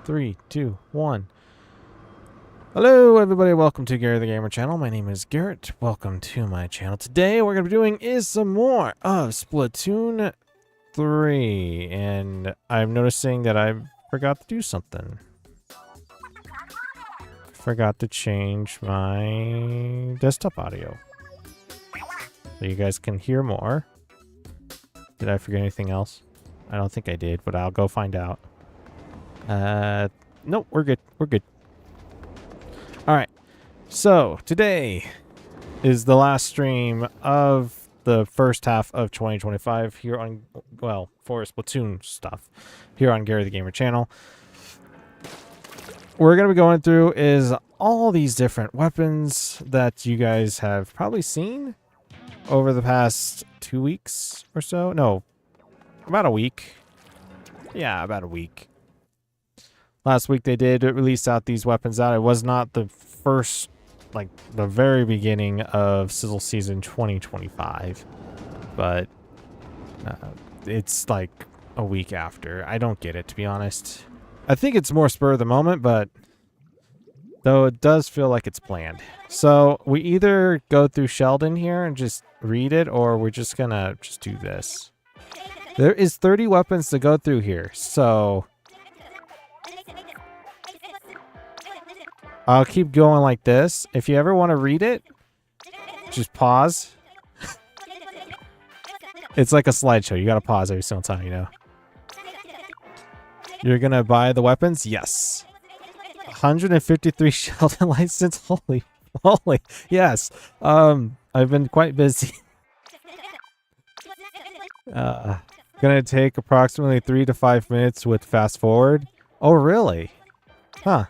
3, 2, 1. Hello, everybody. Welcome to Garrett the Gamer channel. My name is Garrett. Welcome to my channel. Today, what we're going to be doing is some more of Splatoon 3. And I'm noticing that I forgot to do something. Forgot to change my desktop audio, so you guys can hear more. Did I forget anything else? I don't think I did, but I'll go find out. Nope, we're good. We're good. Alright, so today is the last stream of the first half of 2025 here on, well, for Splatoon stuff here on Gary the Gamer channel. What we're going to be going through is all these different weapons that you guys have probably seen over the past 2 weeks or so. No, about a week. Yeah, about a week. Last week they did release out these weapons out. It was not the first, like the very beginning of Sizzle season 2025, but it's like a week after. I don't get it, to be honest. I think it's more spur of the moment, but though it does feel like it's planned. So we either go through Sheldon here and just read it, or we're just gonna just do this. There is 30 weapons to go through here, so I'll keep going like this. If you ever want to read it, just pause. It's like a slideshow. You gotta pause every single time, you know. You're gonna buy the weapons? Yes. 153 Sheldon license. Holy, yes. I've been quite busy. Gonna take approximately 3 to 5 minutes with fast forward. Oh, really? Huh.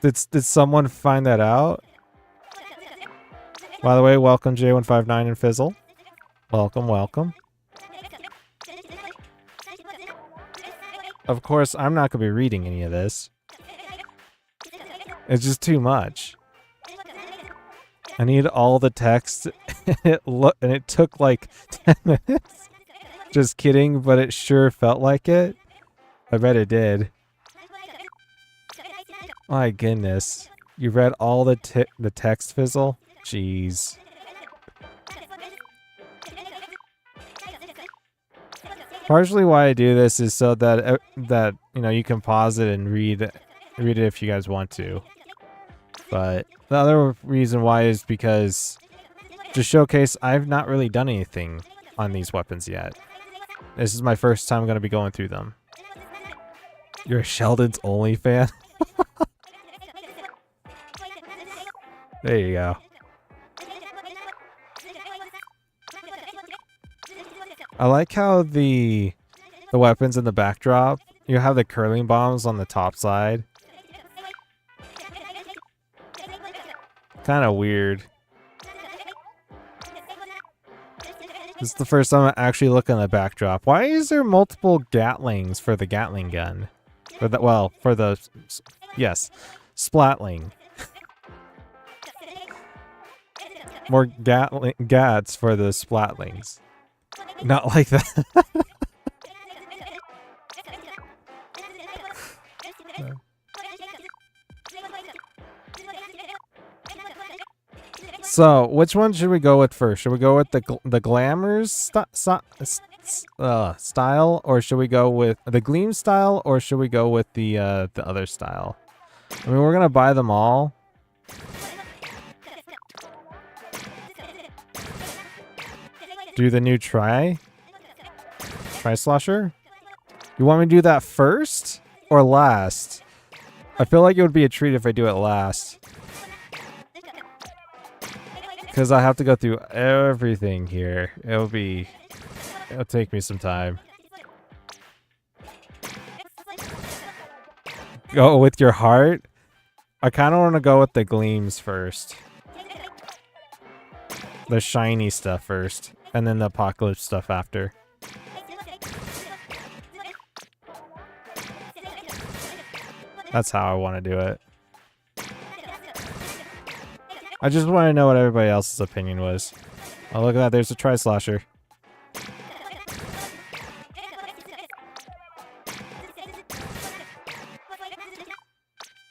Did someone find that out? By the way, welcome J159 and Fizzle. Welcome, welcome. Of course, I'm not going to be reading any of this. It's just too much. I need all the text, and it took like 10 minutes. Just kidding, but it sure felt like it. I bet it did. My goodness. You read all the text, Fizzle? Jeez. Partially why I do this is so that you know, you can pause it and read it if you guys want to. But the other reason why is because to showcase I've not really done anything on these weapons yet. This is my first time going to be going through them. You're a Sheldon's only fan? There you go. I like how the weapons in the backdrop, you have the curling bombs on the top side. Kind of weird. This is the first time I actually look on the backdrop. Why is there multiple Gatlings for the Gatling gun? For the, well, for the, yes, Splatling. More Gats for the Splatlings. Not like that. So, which one should we go with first? Should we go with the Glamours style, or should we go with the Gleam style, or should we go with the other style? I mean, we're gonna buy them all. Do the new Tri-Slosher? You want me to do that first or last? I feel like it would be a treat if I do it last. Because I have to go through everything here. It'll take me some time. Go with your heart? I kind of want to go with the Gleams first. The shiny stuff first. And then the Apocalypse stuff after. That's how I want to do it. I just want to know what everybody else's opinion was. Oh, look at that. There's a Tri-Slosher.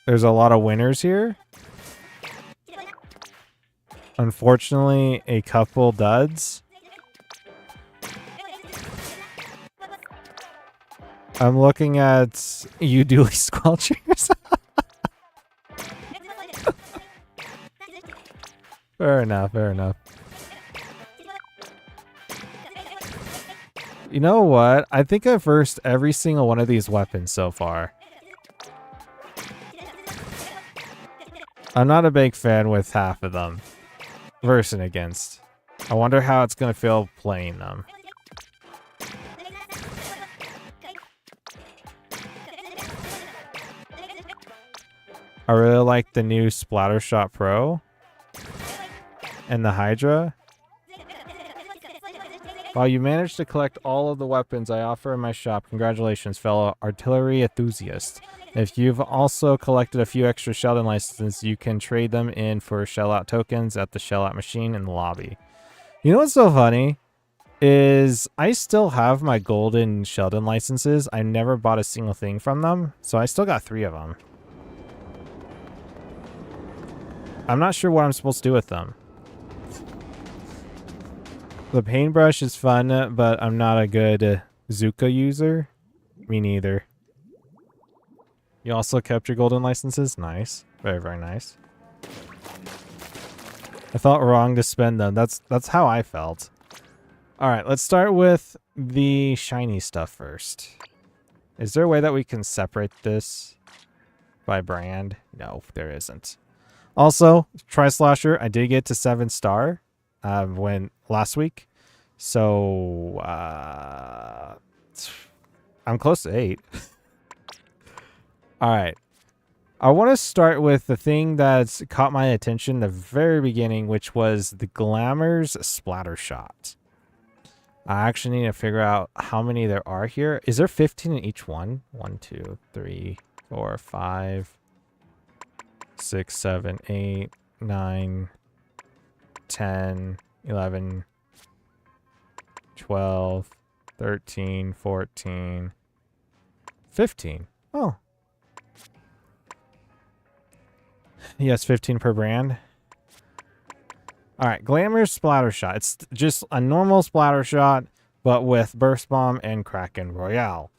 There's a lot of winners here. Unfortunately, a couple duds. I'm looking at you, Dooley Squelchers. Fair enough, fair enough. You know what? I think I've versed every single one of these weapons so far. I'm not a big fan with half of them. Versing against. I wonder how it's going to feel playing them. I really like the new Splattershot Pro and the Hydra. While you managed to collect all of the weapons I offer in my shop, congratulations, fellow artillery enthusiast. If you've also collected a few extra Sheldon licenses, you can trade them in for shell-out tokens at the shell-out machine in the lobby. You know what's so funny? Is I still have my golden Sheldon licenses. I never bought a single thing from them, so I still got 3 of them. I'm not sure what I'm supposed to do with them. The paintbrush is fun, but I'm not a good Zuka user. Me neither. You also kept your golden licenses? Nice. Very, very nice. I felt wrong to spend them. That's how I felt. Alright, let's start with the shiny stuff first. Is there a way that we can separate this by brand? No, there isn't. Also, Tri-Slosher, I did get to 7-star when last week. So, I'm close to 8. Alright. I want to start with the thing that's caught my attention the very beginning, which was the Glamour's Splattershot. I actually need to figure out how many there are here. Is there 15 in each one? 1, 2, 3, 4, 5, 6, 7, 8, 9, 10, 11, 12, 13, 14, 15. Oh. Yes, 15 per brand. Alright, Glamour's Splattershot. It's just a normal Splattershot, but with Burst Bomb and Kraken Royale.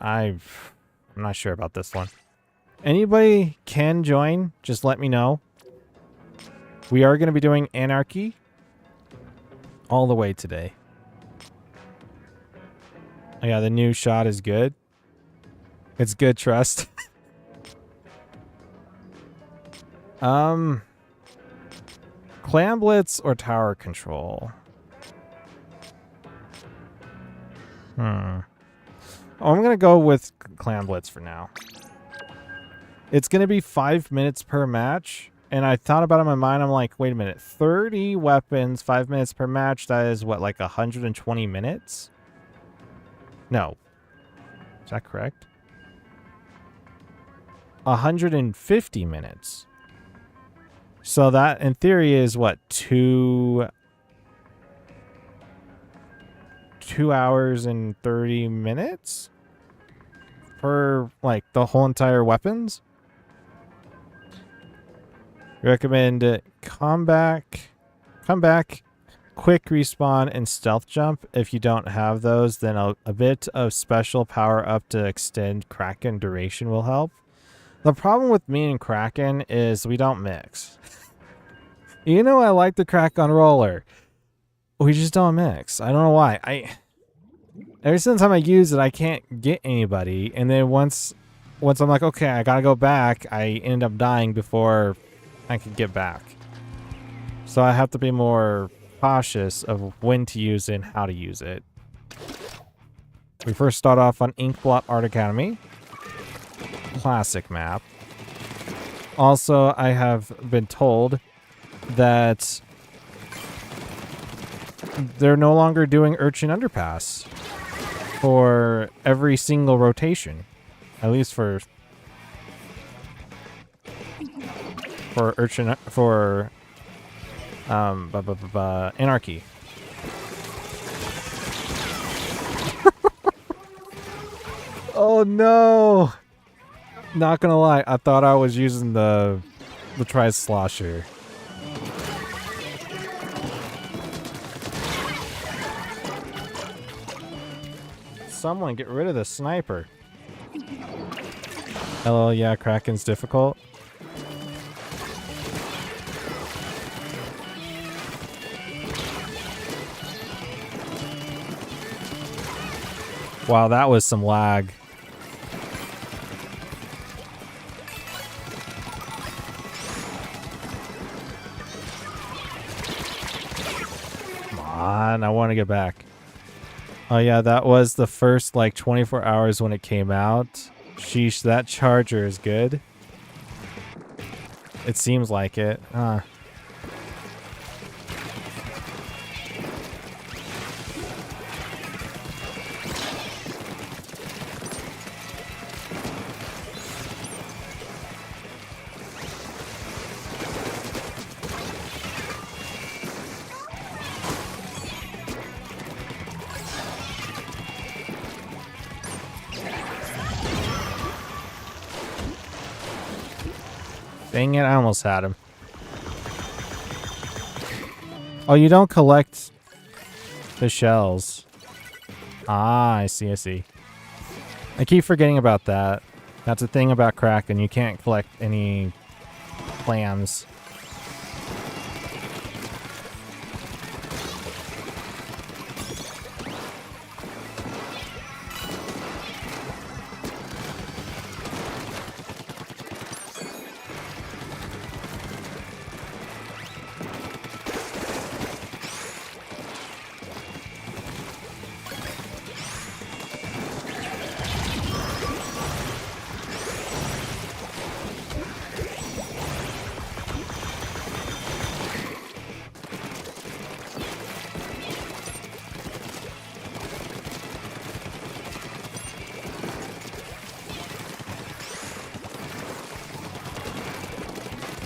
I'm not sure about this one. Anybody can join, just let me know. We are going to be doing Anarchy all the way today. Oh yeah, the new shot is good. It's good, trust. Clam Blitz or Tower Control? I'm going to go with Clam Blitz for now. It's going to be 5 minutes per match. And I thought about it in my mind. I'm like, wait a minute. 30 weapons, 5 minutes per match. That is what, like 120 minutes? No. Is that correct? 150 minutes. So that, in theory, is what, 2 hours and 30 minutes? For, like, the whole entire weapons? Recommend come back, quick respawn, and stealth jump. If you don't have those, then a bit of special power up to extend Kraken duration will help. The problem with me and Kraken is we don't mix. You know, I like the Kraken roller. We just don't mix. I don't know why. Every single time I use it, I can't get anybody. And then once I'm like, okay, I gotta go back, I end up dying before I can get back. So I have to be more cautious of when to use it and how to use it. We first start off on Inkblot Art Academy. Classic map. Also, I have been told that they're no longer doing Urchin Underpass for every single rotation. At least for Urchin, for Anarchy. Oh no! Not gonna lie, I thought I was using the tri-slosher. Someone get rid of the sniper. Hello, yeah, Kraken's difficult. Wow, that was some lag. Come on, I want to get back. Oh yeah, that was the first like 24 hours when it came out. Sheesh, that charger is good. It seems like it. Dang it, I almost had him. Oh, you don't collect the shells. Ah, I see, I see. I keep forgetting about that. That's a thing about Kraken. You can't collect any clams.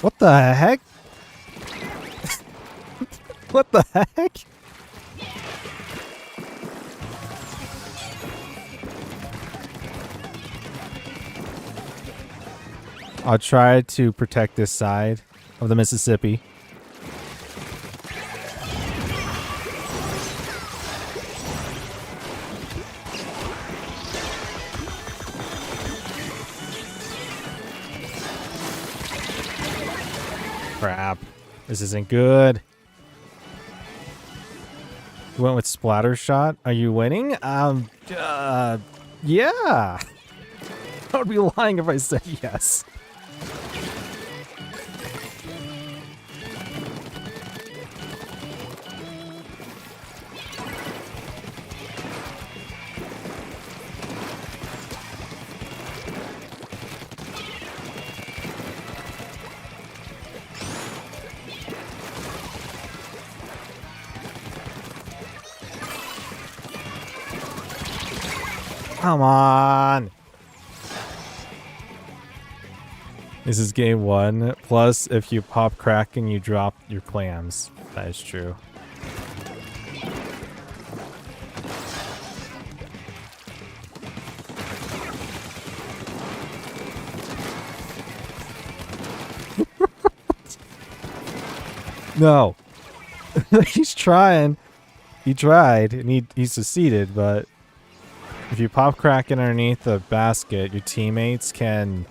What the heck? What the heck? I'll try to protect this side of the Mississippi. Crap. This isn't good. You went with splatter shot. Are you winning? Yeah. I would be lying if I said yes. Come on. This is game 1. Plus, if you pop Kraken, you drop your clams. That is true. No. He's trying. He tried, and he succeeded, but if you pop Kraken underneath the basket, your teammates can...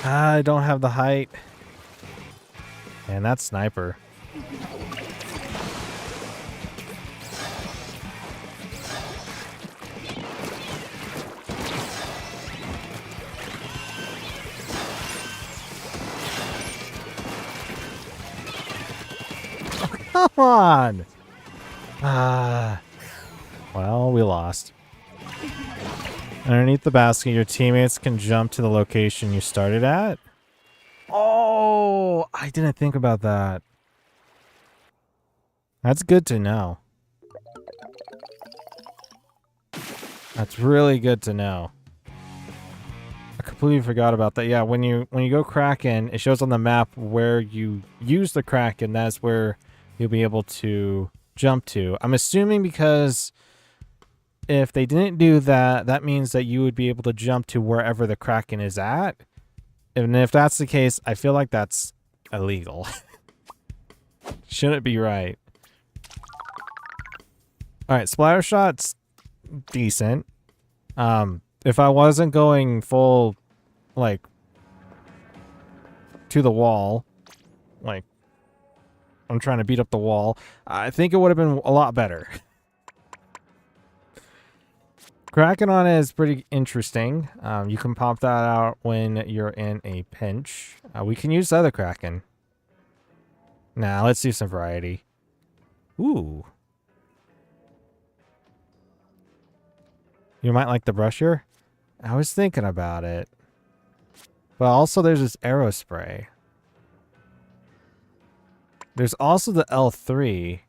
I don't have the height. And that sniper. Come on! Well, we lost. Underneath the basket, your teammates can jump to the location you started at. Oh, I didn't think about that. That's good to know. That's really good to know. completely forgot about that. Yeah, when you go Kraken, it shows on the map where you use the Kraken. That's where you'll be able to jump to. I'm assuming because if they didn't do that, that means that you would be able to jump to wherever the Kraken is at. And if that's the case, I feel like that's illegal. Shouldn't be right. Alright, splatter shot's decent. If I wasn't going full, like, to the wall, like, I'm trying to beat up the wall, I think it would have been a lot better. Kraken on it is pretty interesting. You can pop that out when you're in a pinch. We can use the other Kraken. Now, let's do some variety. Ooh. You might like the brusher? I was thinking about it. But also there's this arrow spray. There's also the L3.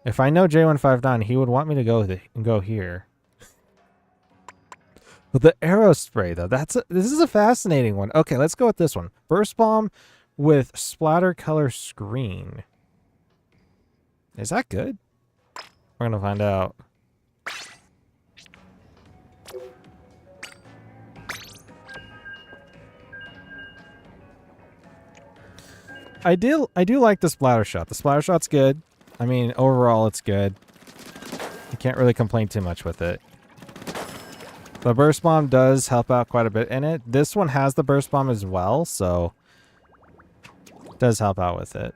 If I know J159, he would want me to go here. But the arrow spray, though, this is a fascinating one. Okay, let's go with this one. Burst Bomb with splatter color screen. Is that good? We're gonna find out. I do like the splatter shot. The splatter shot's good. I mean, overall, it's good. You can't really complain too much with it. The burst bomb does help out quite a bit in it. This one has the burst bomb as well, so it does help out with it.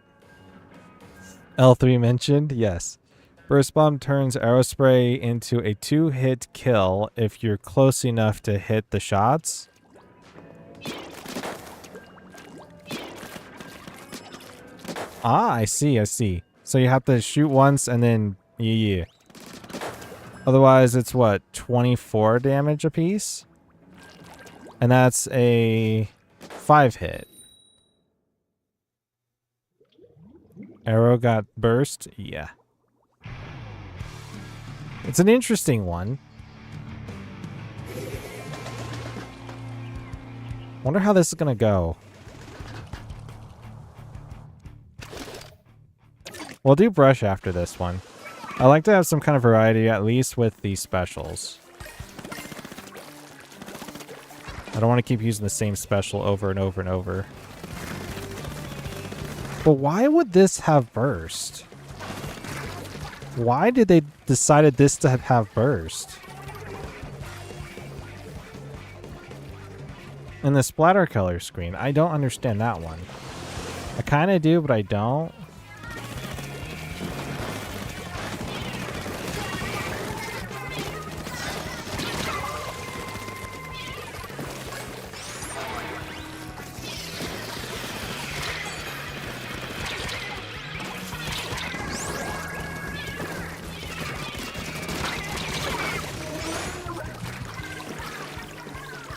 L3 mentioned, yes. Burst bomb turns arrow spray into a 2-hit kill if you're close enough to hit the shots. Ah, I see. So you have to shoot once and then yeah. Otherwise, it's what, 24 damage apiece? And that's a 5-hit. Arrow got burst? Yeah. It's an interesting one. Wonder how this is gonna go. We'll do brush after this one. I like to have some kind of variety, at least with these specials. I don't want to keep using the same special over and over and over. But why would this have burst? Why did they decided this to have burst? And the splatter color screen, I don't understand that one. I kind of do, but I don't.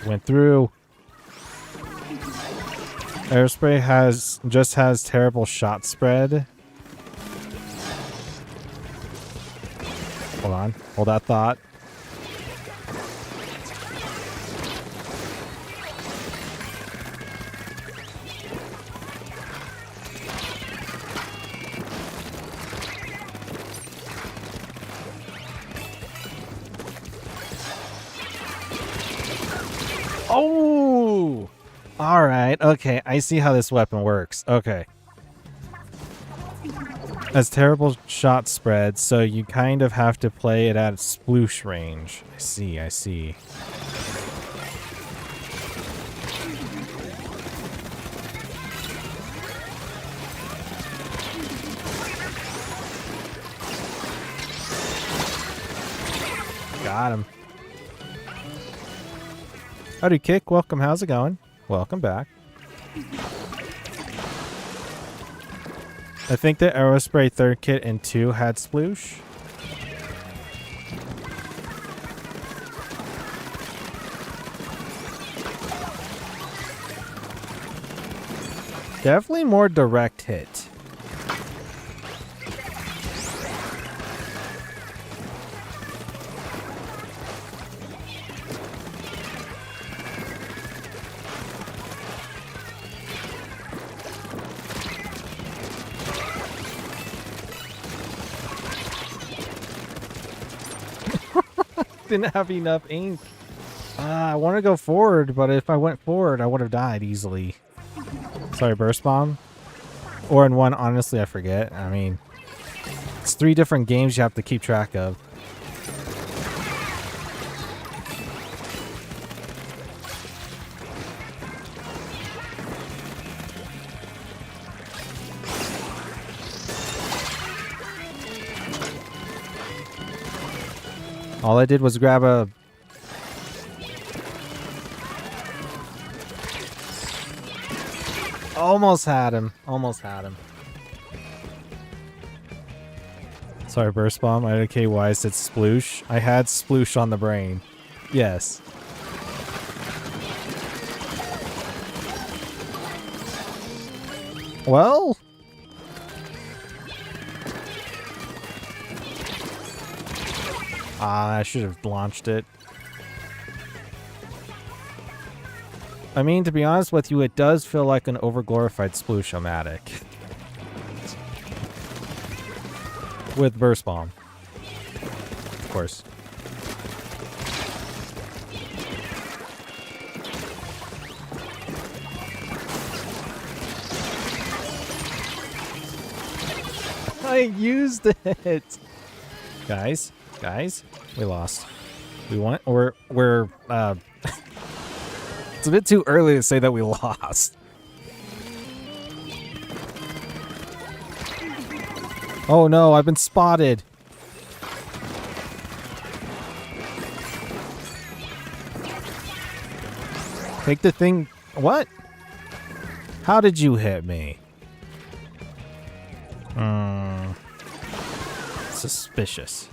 Went through. Aerospray just has terrible shot spread. Hold on. Hold that thought. Oh! Alright, okay. I see how this weapon works. Okay. Has terrible shot spread, so you kind of have to play it at sploosh range. I see. Got him. Howdy, Kick. Welcome. How's it going? Welcome back. I think the Aerospray 3rd kit and 2 had sploosh. Definitely more direct hit. Didn't have enough ink. I want to go forward, but if I went forward, I would have died easily. Sorry, Burst Bomb. Or in one, honestly, I forget. I mean, it's 3 different games you have to keep track of. All I did was grab a... Almost had him. Almost had him. Sorry, Burst Bomb. I okay why I said sploosh. I had sploosh on the brain. Yes. Well... I should have launched it. I mean, to be honest with you, it does feel like an overglorified sploosh-o-matic. With Burst Bomb. Of course. I used it! Guys, we lost. We won, or we're, it's a bit too early to say that we lost. Oh no, I've been spotted. Take the thing. What? How did you hit me? Suspicious.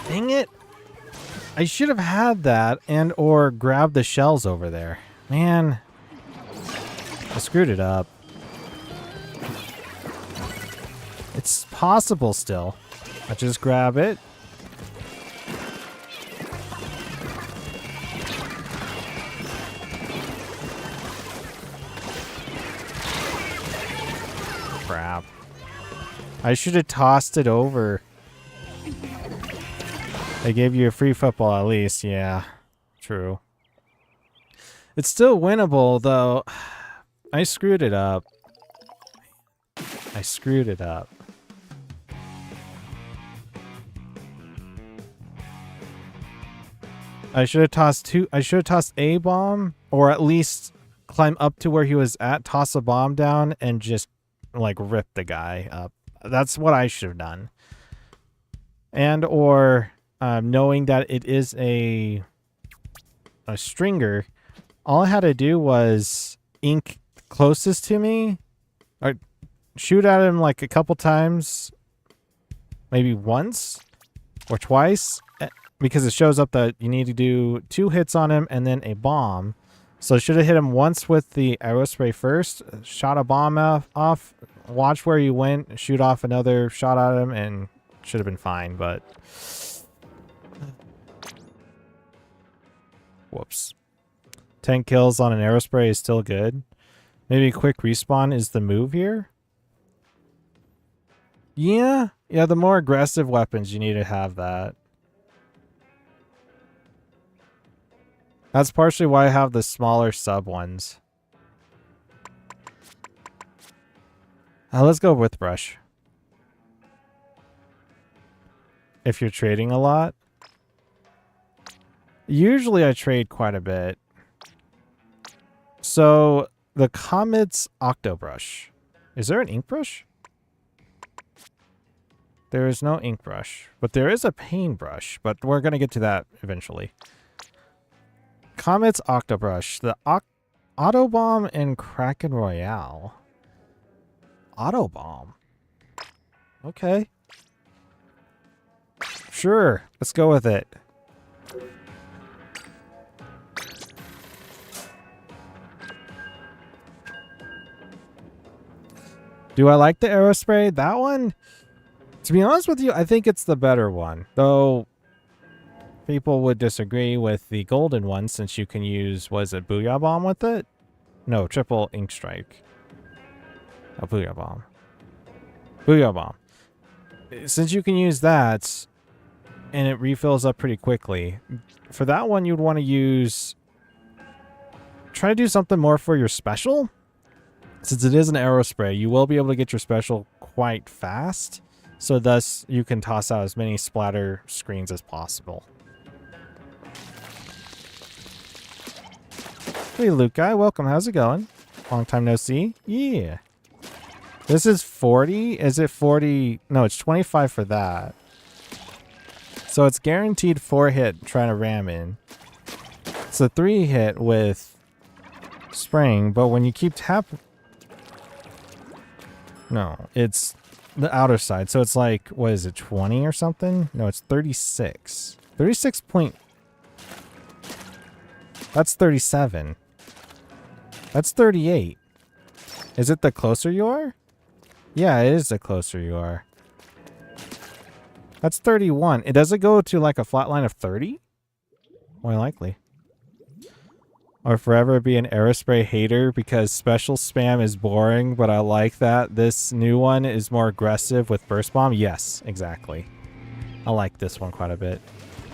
Dang it. I should have had that and or grabbed the shells over there. Man, I screwed it up. It's possible still. I just grab it. Crap. I should have tossed it over. They gave you a free football at least. Yeah, true. It's still winnable, though. I screwed it up. I screwed it up. I should have tossed two. I should have tossed a bomb, or at least climb up to where he was at, toss a bomb down, and just like rip the guy up. That's what I should have done. And or knowing that it is a stringer, all I had to do was ink closest to me, or shoot at him like a couple times, maybe once or twice. Because it shows up that you need to do 2 hits on him and then a bomb. So I should have hit him once with the arrow spray first, shot a bomb off, watch where you went, shoot off another shot at him, and should have been fine, but... Whoops. 10 kills on an arrow spray is still good. Maybe a quick respawn is the move here? Yeah, the more aggressive weapons, you need to have that. That's partially why I have the smaller sub ones. Let's go with brush. If you're trading a lot. Usually I trade quite a bit. So, the Comet's Octobrush. Is there an ink brush? There is no ink brush. But there is a paintbrush. But we're going to get to that eventually. Comet's Octobrush, the Autobomb and Kraken Royale. Autobomb. Okay. Sure, let's go with it. Do I like the arrow spray? That one? To be honest with you, I think it's the better one. Though, people would disagree with the golden one since you can use, was it Booyah Bomb with it? No, triple Ink Strike. Oh, Booyah Bomb. Booyah Bomb. Since you can use that, and it refills up pretty quickly, for that one you'd want to use... Try to do something more for your special. Since it is an arrow spray, you will be able to get your special quite fast. So thus, you can toss out as many splatter screens as possible. Hey, Luke guy, welcome. How's it going? Long time no see. Yeah. This is 40? Is it 40? No, it's 25 for that. So it's guaranteed 4-hit trying to ram in. It's a 3-hit with spraying, but when you keep tapping... No, it's the outer side. So it's like, what is it, 20 or something? No, it's 36. 36 point... That's 37. That's 38. Is it the closer you are? Yeah, it is the closer you are. That's 31. It does it go to like a flat line of 30? More likely. Or forever be an aerospray hater because special spam is boring, but I like that. This new one is more aggressive with burst bomb. Yes, exactly. I like this one quite a bit.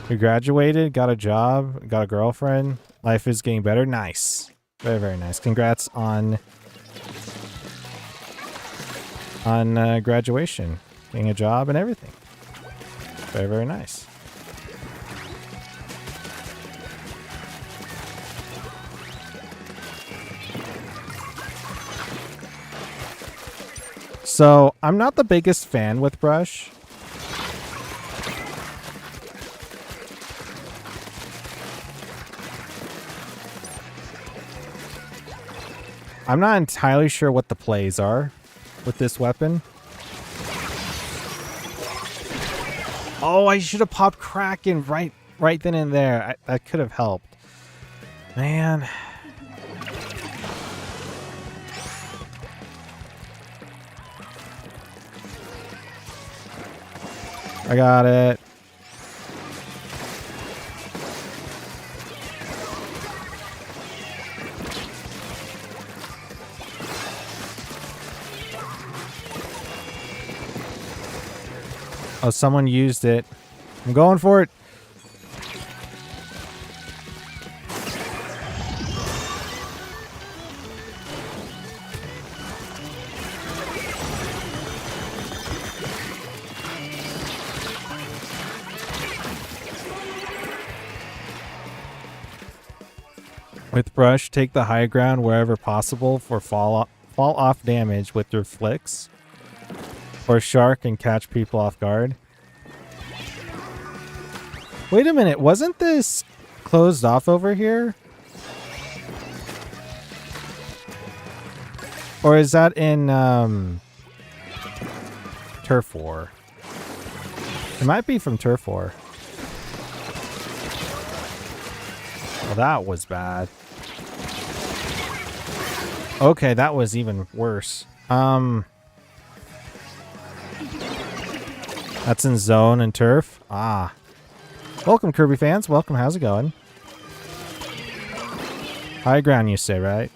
You graduated, got a job, got a girlfriend. Life is getting better. Nice. Very, very nice. Congrats on graduation, getting a job and everything. Very, very nice. So, I'm not the biggest fan with brush. I'm not entirely sure what the plays are with this weapon. Oh, I should have popped Kraken right then and there. That could have helped. Man. I got it. Oh, someone used it. I'm going for it. With brush, take the high ground wherever possible for fall off damage with your flicks. Or shark and catch people off guard. Wait a minute, wasn't this closed off over here? Or is that in Turf War? It might be from Turf War. Well, that was bad. Okay, that was even worse. That's in Zone and Turf. Ah. Welcome, Kirby fans. Welcome. How's it going? High ground, you say, right?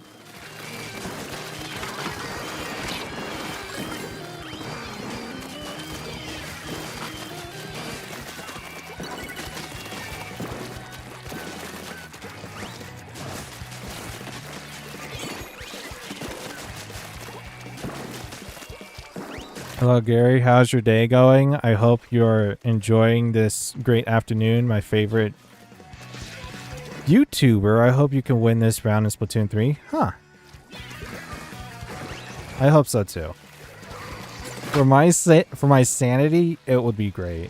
Hello, Gary. How's your day going? I hope you're enjoying this great afternoon. My favorite YouTuber. I hope you can win this round in Splatoon 3. Huh. I hope so, too. For my sanity, it would be great.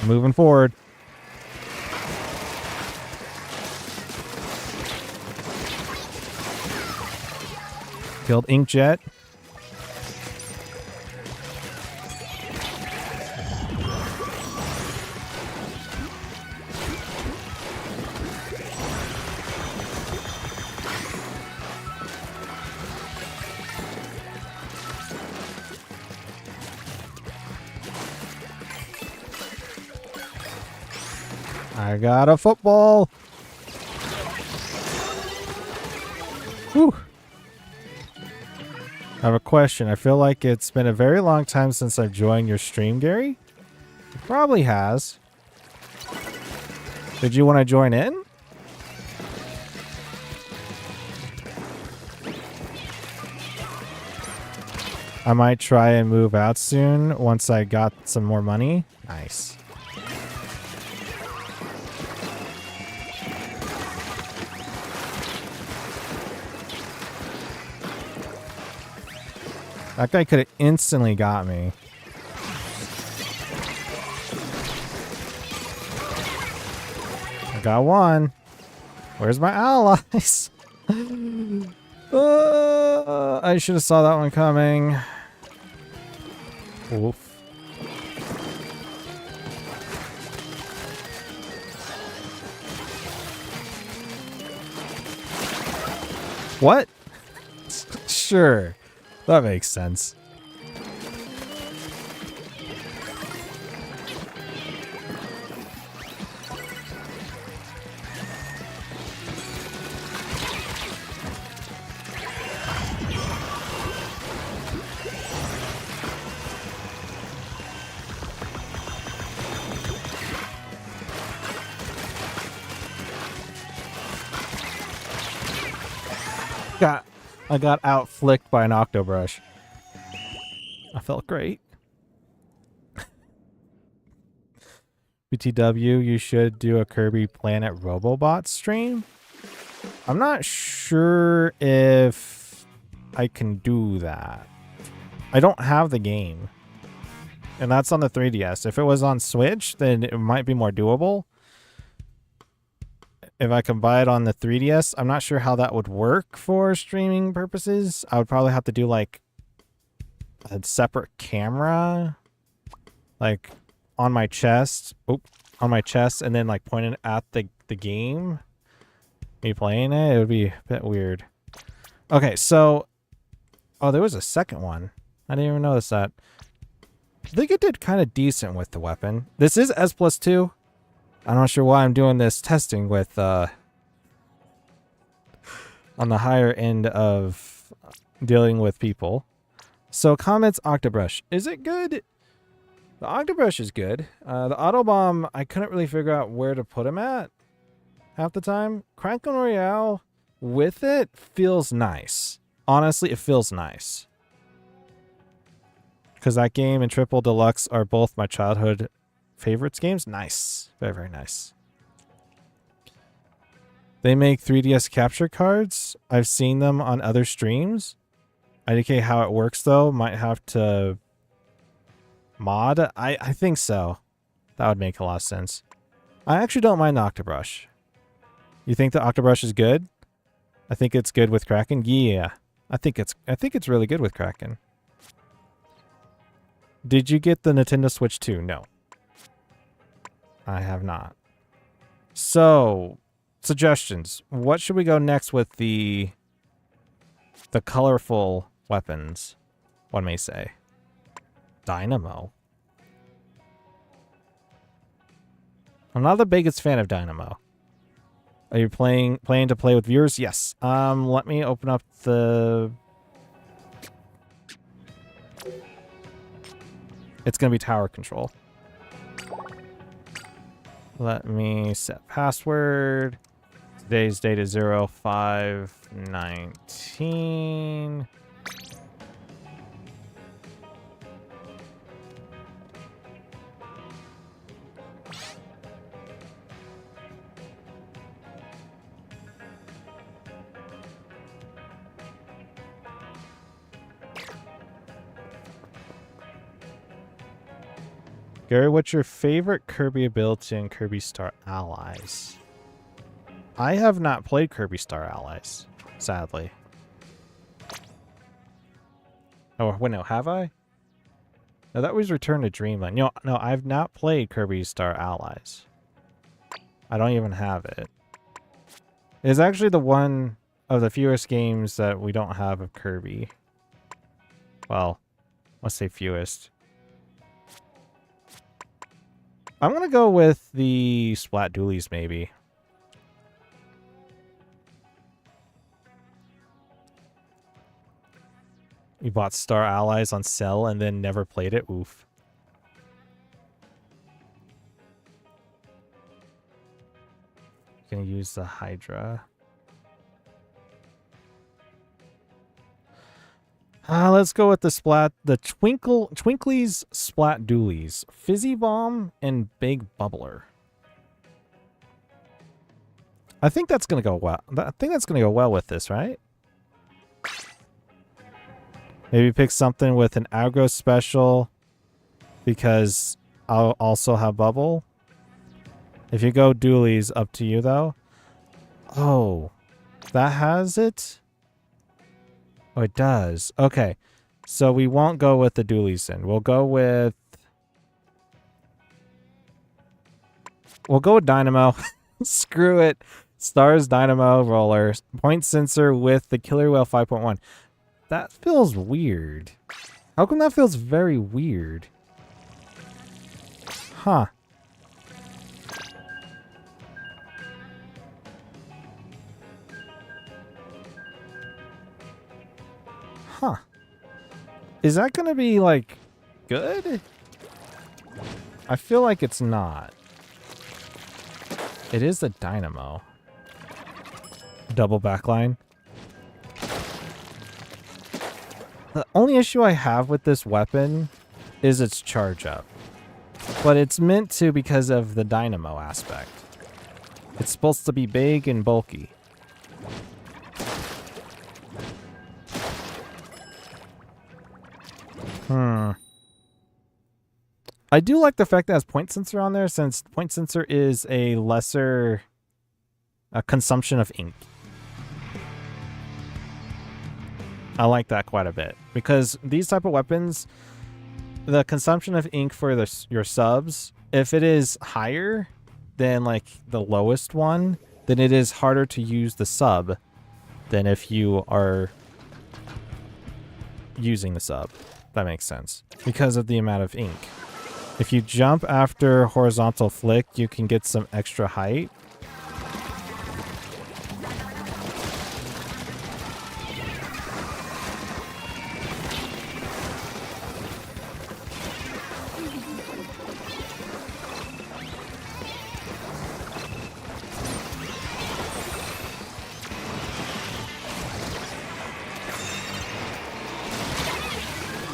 Moving forward. Killed Inkjet. I got a football. Whew. I have a question. I feel like it's been a very long time since I've joined your stream, Gary. It probably has. Did you want to join in? I might try and move out soon once I got some more money. Nice. That guy could have instantly got me. I got one. Where's my allies? I should have saw that one coming. Oof. What? Sure. That makes sense. I got out-flicked by an octobrush. I felt great. BTW, you should do a Kirby Planet Robobot stream. I'm not sure if I can do that. I don't have the game. And that's on the 3DS. If it was on Switch, then it might be more doable. If I can buy it on the 3DS, I'm not sure how that would work for streaming purposes. I would probably have to do like a separate camera, like on my chest, on my chest, and then like pointing at the game. Me playing it, it would be a bit weird. Okay, so there was a second one. I didn't even notice that. I think it did kind of decent with the weapon. This is S+2. I'm not sure why I'm doing this testing with on the higher end of dealing with people. So comments Octobrush. Is it good? The Octobrush is good. The Autobomb, I couldn't really figure out where to put him at half the time. Crankin' Royale with it feels nice. Honestly, it feels nice. Because that game and Triple Deluxe are both my childhood favorites games. Nice. Very, very nice. They make 3DS capture cards. I've seen them on other streams. IDK how it works though. Might have to mod. I think so. That would make a lot of sense. I actually don't mind the Octobrush. You think the Octobrush is good? I think it's good with Kraken. Yeah. I think it's really good with Kraken. Did you get the Nintendo Switch 2? No. I have not. So, suggestions. What should we go next with the colorful weapons, one may say? Dynamo. I'm not the biggest fan of Dynamo. Are you planning to play with viewers? Yes. Let me open up the... It's going to be tower control. Let me set password. Today's date is 05/19. Gary, what's your favorite Kirby ability in Kirby Star Allies? I have not played Kirby Star Allies, sadly. Oh, wait, no, have I? No, that was Return to Dreamland. No, I've not played Kirby Star Allies. I don't even have it. It's actually the one of the fewest games that we don't have of Kirby. Well, let's say fewest. I'm going to go with the Splat Dualies, maybe. You bought Star Allies on sale and then never played it? Oof. Gonna use the Hydra. Let's go with the Twinkly's Splat Dualies. Fizzy Bomb and Big Bubbler. I think that's gonna go well. I think that's gonna go well with this, right? Maybe pick something with an aggro special because I'll also have bubble. If you go dualies, up to you though. Oh, that has it? Oh, it does. Okay. So we won't go with the dualies then. We'll go with Dynamo. Screw it. Stars, Dynamo, Roller. Point sensor with the Killer Whale 5.1. That feels weird. How come that feels very weird? Huh. Huh. Is that gonna be, like, good? I feel like it's not. It is the Dynamo. Double backline. The only issue I have with this weapon is its charge up. But it's meant to because of the Dynamo aspect. It's supposed to be big and bulky. I do like the fact that it has point sensor on there, since point sensor is a lesser consumption of ink. I like that quite a bit because these type of weapons, the consumption of ink for your subs, if it is higher than like the lowest one, then it is harder to use the sub than if you are using the sub. That makes sense because of the amount of ink. If you jump after horizontal flick, you can get some extra height.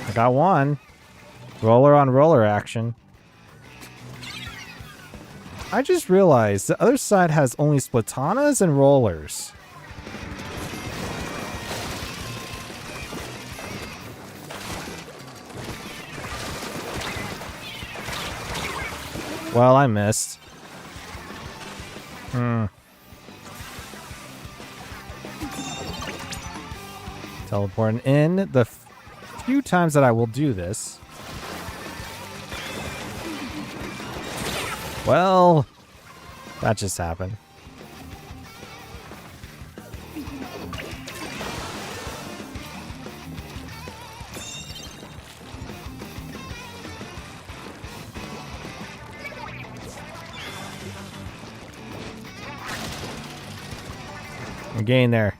I got one. Roller on roller action. I just realized the other side has only splatanas and rollers. Well, I missed. Teleporting in the few times that I will do this. Well, that just happened. I'm getting there.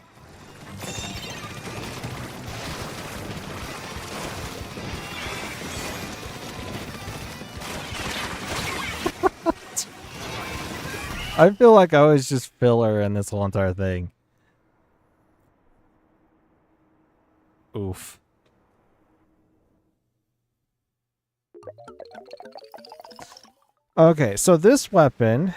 I feel like I was just filler in this whole entire thing. Oof. Okay, so this weapon...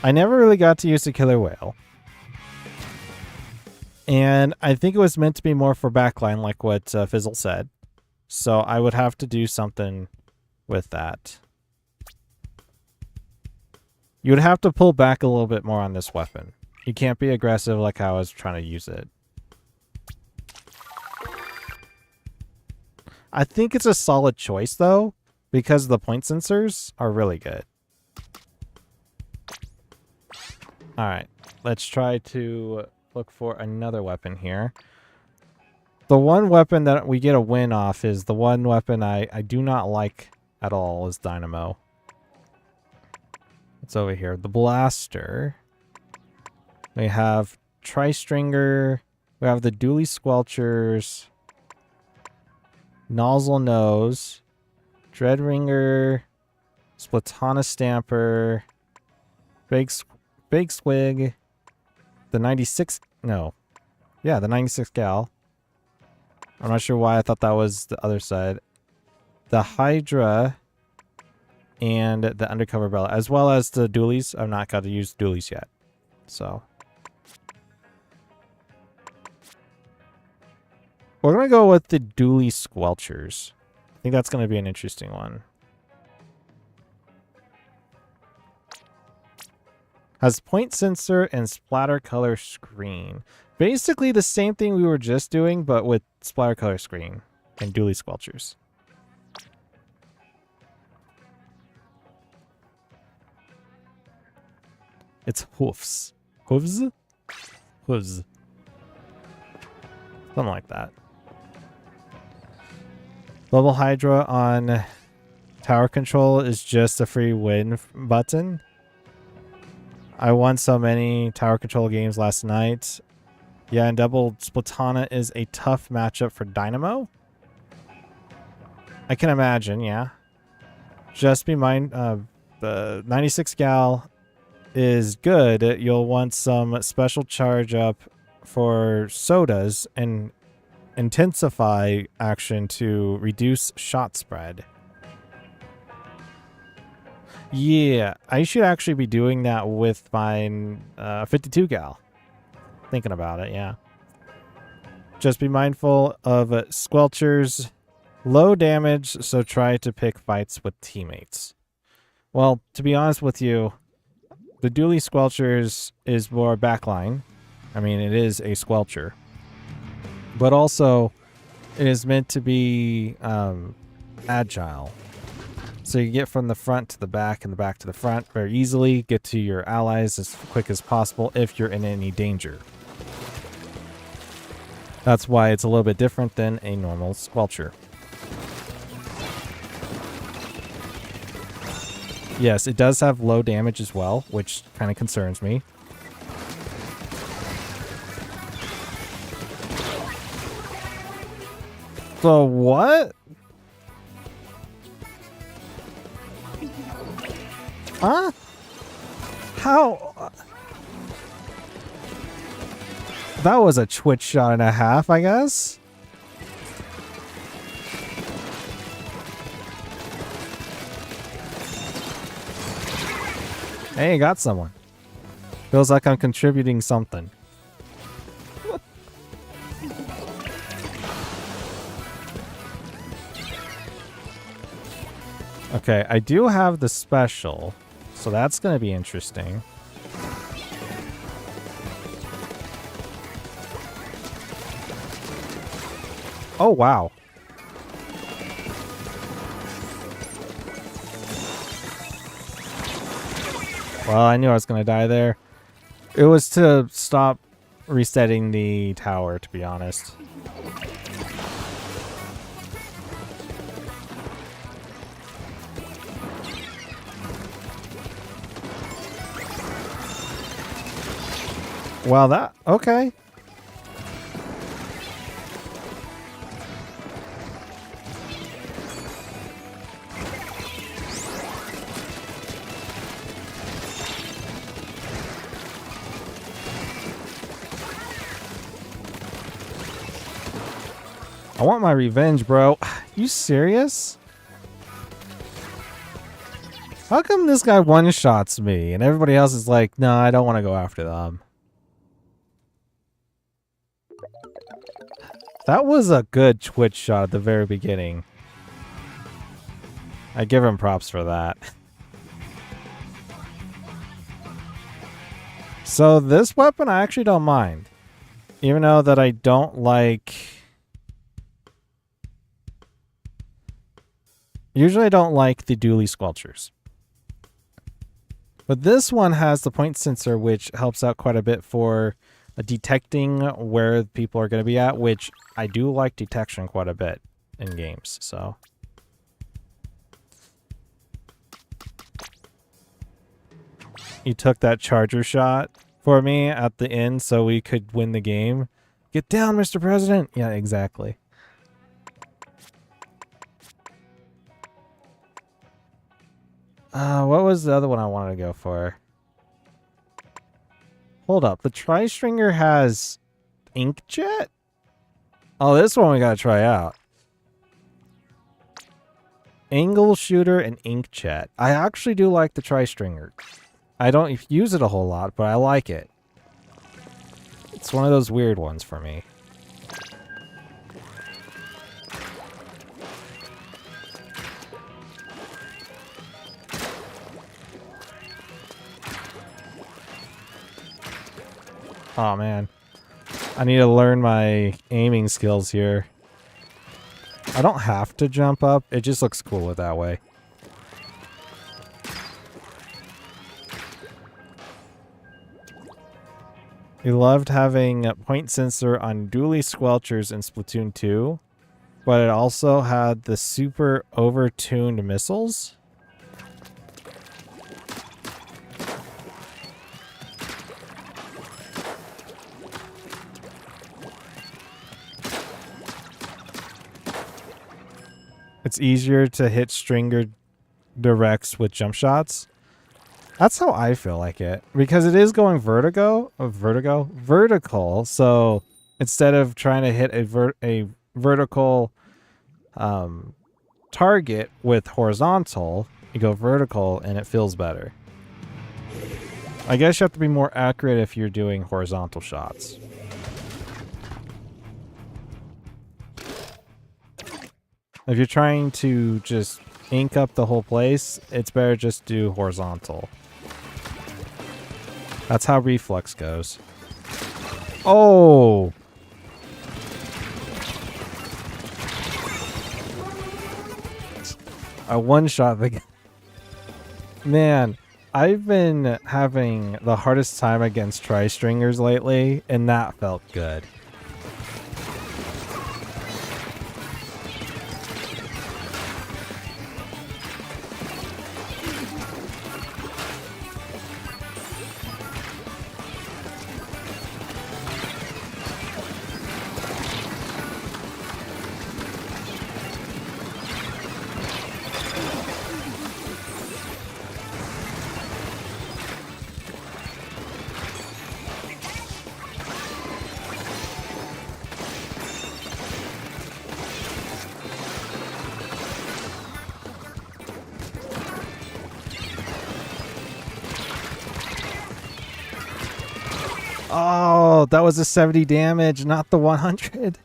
I never really got to use the Killer Whale. And I think it was meant to be more for backline, like what Fizzle said. So I would have to do something with that. You would have to pull back a little bit more on this weapon. You can't be aggressive like how I was trying to use it. I think it's a solid choice, though, because the point sensors are really good. Alright, let's try to look for another weapon here. The one weapon that we get a win off is the one weapon I do not like at all is Dynamo. It's over here. The Blaster. We have Tri-Stringer. We have the Dually Squelchers. Nozzle Nose. Dreadringer. Splatana Stamper. Big Swig. The 96... No. Yeah, the 96 Gal. I'm not sure why I thought that was the other side. The Hydra and the Undercover Bella, as well as the dualies. I've not got to use dualies yet. So we're going to go with the Dually Squelchers. I think that's going to be an interesting one. Has point sensor and splatter color screen. Basically the same thing we were just doing, but with splatter color screen and Dually Squelchers. It's hoofs. Hooves? Hooves. Something like that. Level Hydra on tower control is just a free win button. I won so many tower control games last night. Yeah, and double Splatana is a tough matchup for Dynamo. I can imagine, yeah. Just be mind, the 96 Gal is good. You'll want some special charge up for sodas and intensify action to reduce shot spread. Yeah, I should actually be doing that with my 52 Gal. Thinking about it, yeah. Just be mindful of Squelchers. Low damage, so try to pick fights with teammates. Well, to be honest with you, the Dually Squelchers is more backline. I mean, it is a Squelcher. But also, it is meant to be agile. So you get from the front to the back and the back to the front very easily. Get to your allies as quick as possible if you're in any danger. That's why it's a little bit different than a normal Squelcher. Yes, it does have low damage as well, which kind of concerns me. So what? Huh? How? That was a Twitch shot and a half, I guess. Hey, got someone. Feels like I'm contributing something. Okay, I do have the special, so that's going to be interesting. Oh, wow. Well, I knew I was going to die there. It was to stop resetting the tower, to be honest. Well, that... Okay. I want my revenge, bro. You serious? How come this guy one-shots me and everybody else is like, no, I don't want to go after them? That was a good Twitch shot at the very beginning. I give him props for that. So this weapon I actually don't mind. Even though that I don't like... Usually I don't like the Dually Squelchers. But this one has the point sensor, which helps out quite a bit for detecting where people are going to be at, which I do like detection quite a bit in games, so. You took that charger shot for me at the end so we could win the game. Get down, Mr. President! Yeah, exactly. What was the other one I wanted to go for? Hold up, the Tri-Stringer has Inkjet? Oh, this one we gotta try out. Angle Shooter and Inkjet. I actually do like the Tri-Stringer. I don't use it a whole lot, but I like it. It's one of those weird ones for me. Oh man. I need to learn my aiming skills here. I don't have to jump up. It just looks cool that way. We loved having a point sensor on dually squelchers in Splatoon 2, but it also had the super overtuned missiles. It's easier to hit stringer directs with jump shots. That's how I feel like it, because it is going vertical. So instead of trying to hit a vertical target with horizontal, you go vertical and it feels better. I guess you have to be more accurate if you're doing horizontal shots. If you're trying to just ink up the whole place, it's better just do horizontal. That's how reflex goes. Oh! I one-shot the guy. Man, I've been having the hardest time against Tri-Stringers lately, and that felt good. Oh, that was a 70 damage, not the 100.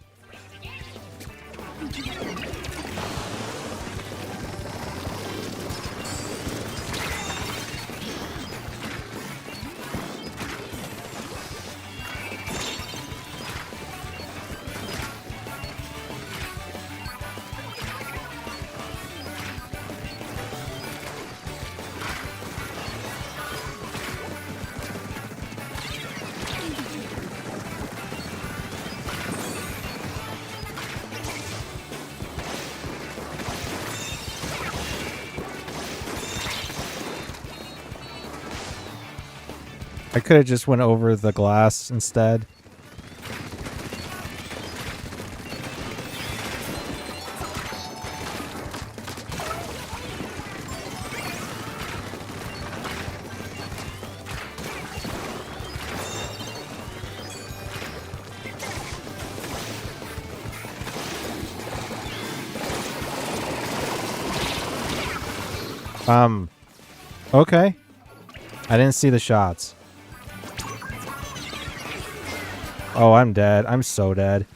I could have just went over the glass instead. Okay. I didn't see the shots. Oh, I'm dead. I'm so dead.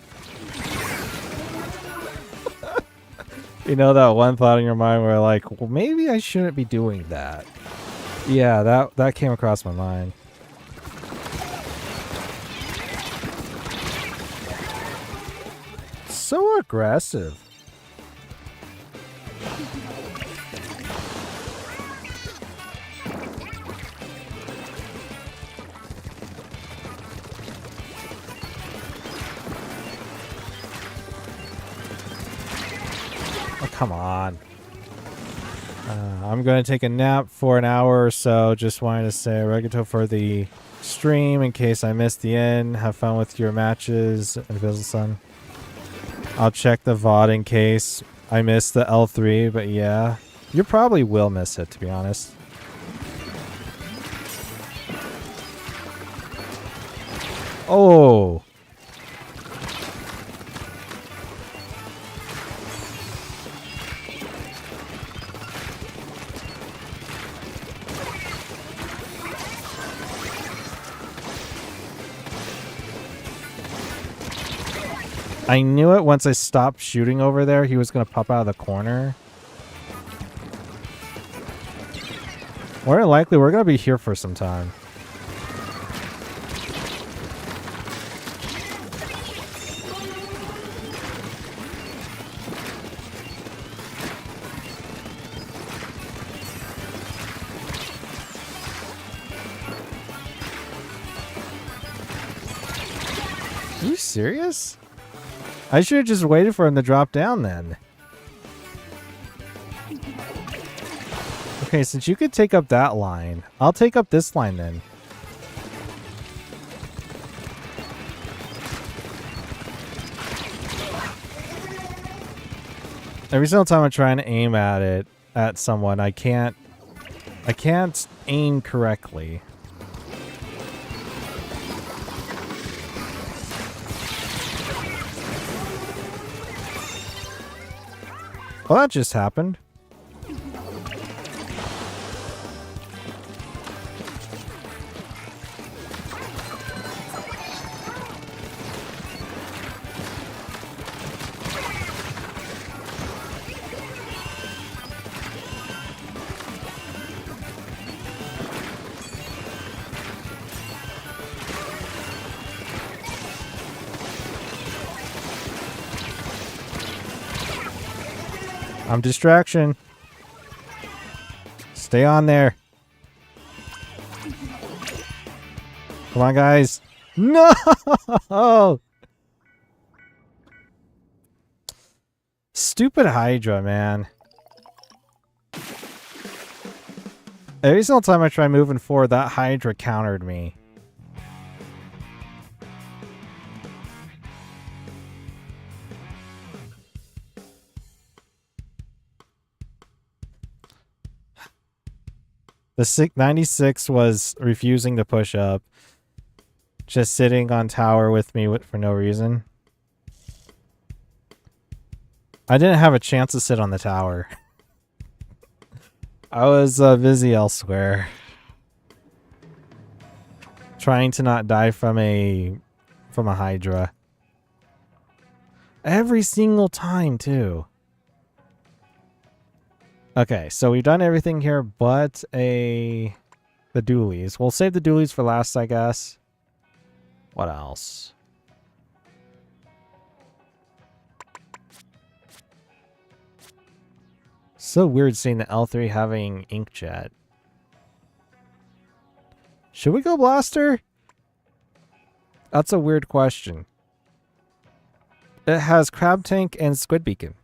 You know that one thought in your mind where like, well, maybe I shouldn't be doing that. Yeah, that came across my mind. So aggressive. come on. I'm going to take a nap for an hour or so. Just wanted to say arigato for the stream in case I missed the end. Have fun with your matches, Invisible-san. I'll check the VOD in case I missed the L3, but yeah. You probably will miss it, to be honest. Oh! I knew it once I stopped shooting over there. He was going to pop out of the corner. More than likely, we're going to be here for some time. Are you serious? I should have just waited for him to drop down then. Okay, since you could take up that line, I'll take up this line then. Every single time I'm trying to aim at someone, I can't aim correctly. Well, that just happened. I'm distraction. Stay on there. Come on, guys. No! Stupid Hydra, man. Every single time I try moving forward, that Hydra countered me. The 96 was refusing to push up. Just sitting on tower with me for no reason. I didn't have a chance to sit on the tower. I was busy elsewhere. Trying to not die from a Hydra. Every single time, too. Okay, so we've done everything here but the dualies. We'll save the dualies for last, I guess. What else? So weird seeing the L3 having inkjet. Should we go blaster? That's a weird question. It has crab tank and squid beacon.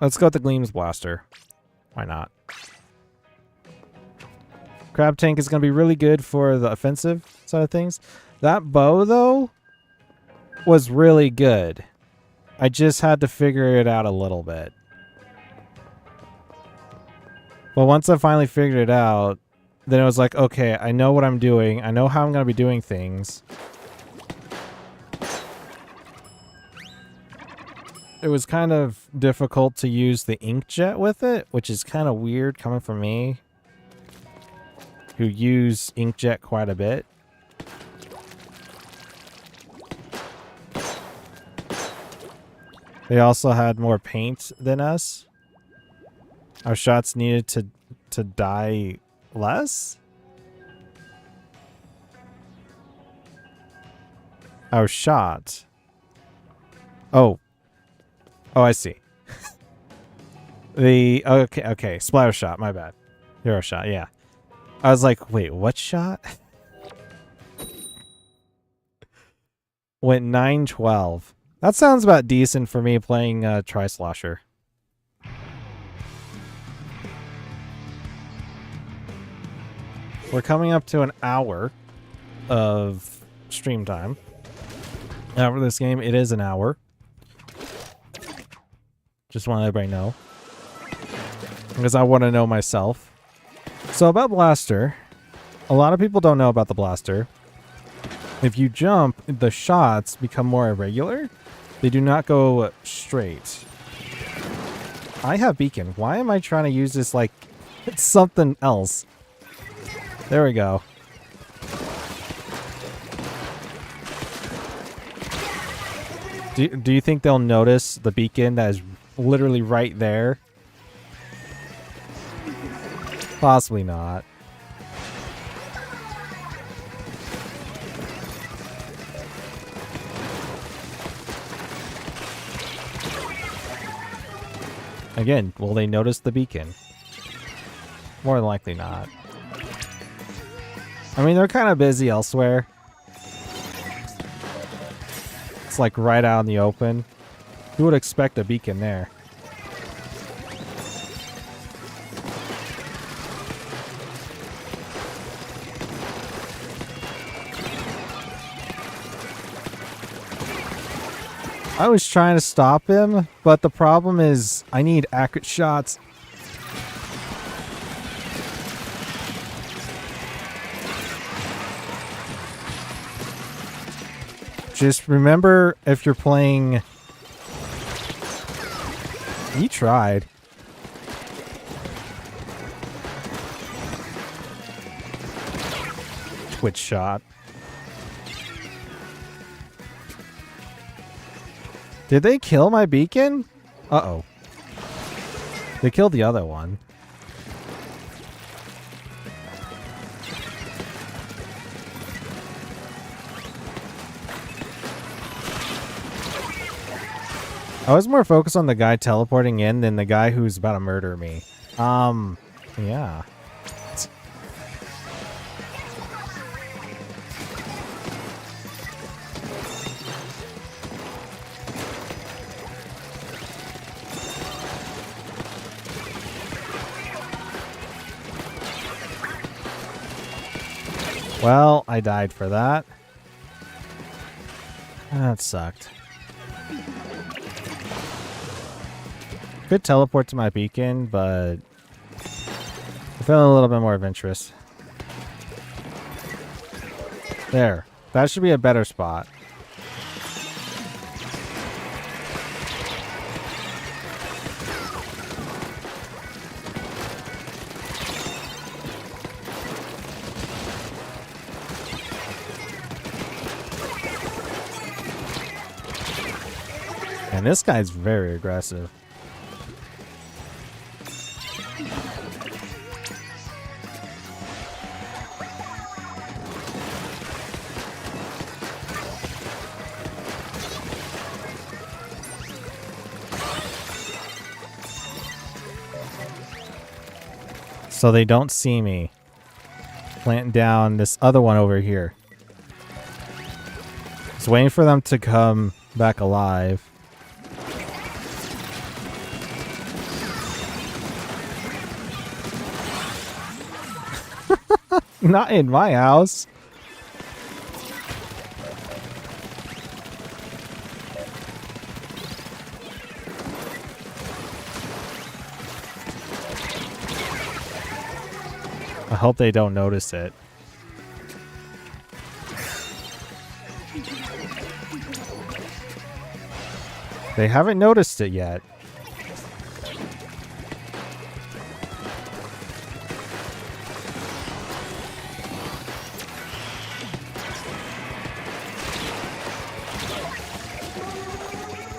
Let's go with the Gleams Blaster. Why not? Crab Tank is going to be really good for the offensive side of things. That bow, though, was really good. I just had to figure it out a little bit. But once I finally figured it out, then it was like, okay, I know what I'm doing. I know how I'm going to be doing things. It was kind of difficult to use the inkjet with it, which is kind of weird coming from me, who use inkjet quite a bit. They also had more paint than us. Our shots needed to die less? Our shot. Oh, I see. Okay, splatter shot, my bad. Hero shot, yeah. I was like, wait, what shot? Went 9-12. That sounds about decent for me playing Tri-Slosher. We're coming up to an hour of stream time. Now for this game, it is an hour. Just want to let everybody know. Because I want to know myself. So about Blaster, a lot of people don't know about the Blaster. If you jump, the shots become more irregular. They do not go straight. I have Beacon. Why am I trying to use this like it's something else? There we go. Do you think they'll notice the beacon that is literally right there? Possibly not. Again, will they notice the beacon? More than likely not. I mean, they're kind of busy elsewhere. It's like right out in the open. Who would expect a beacon there? I was trying to stop him, but the problem is I need accurate shots. Just remember, if you're playing... He tried. Twitch shot. Did they kill my beacon? Uh-oh. They killed the other one. I was more focused on the guy teleporting in than the guy who's about to murder me. Yeah. Well, I died for that. That sucked. Could teleport to my beacon, but I feel a little bit more adventurous. There. That should be a better spot. And this guy's very aggressive. So they don't see me. Plant down this other one over here. Just waiting for them to come back alive. Not in my house. I hope they don't notice it. They haven't noticed it yet.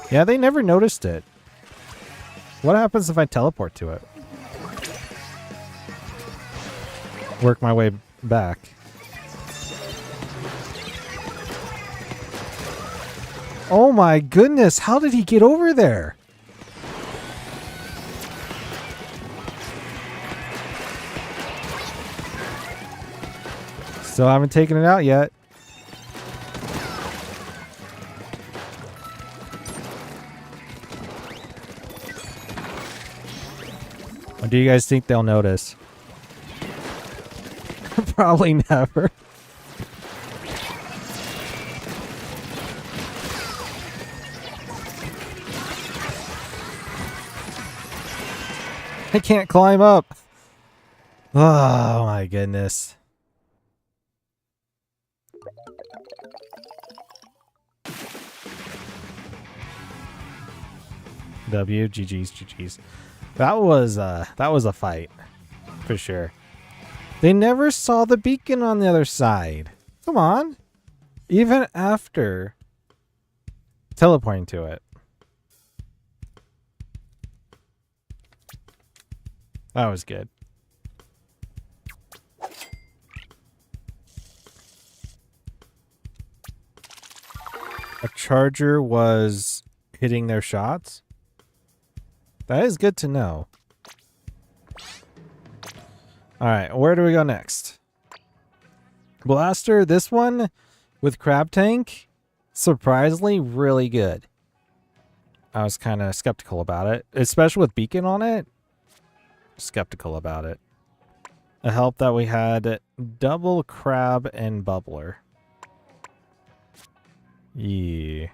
Yeah, they never noticed it. What happens if I teleport to it? Work my way back. Oh my goodness, how did he get over there? Still haven't taken it out yet. Or do you guys think they'll notice? Probably never. I can't climb up. Oh my goodness. GG's. That was a fight for sure. They never saw the beacon on the other side. Come on. Even after teleporting to it. That was good. A charger was hitting their shots? That is good to know. Alright, where do we go next? Blaster, this one with Crab Tank, surprisingly really good. I was kind of skeptical about it, especially with Beacon on it. Skeptical about it. It helped that we had double Crab and Bubbler. Yeah.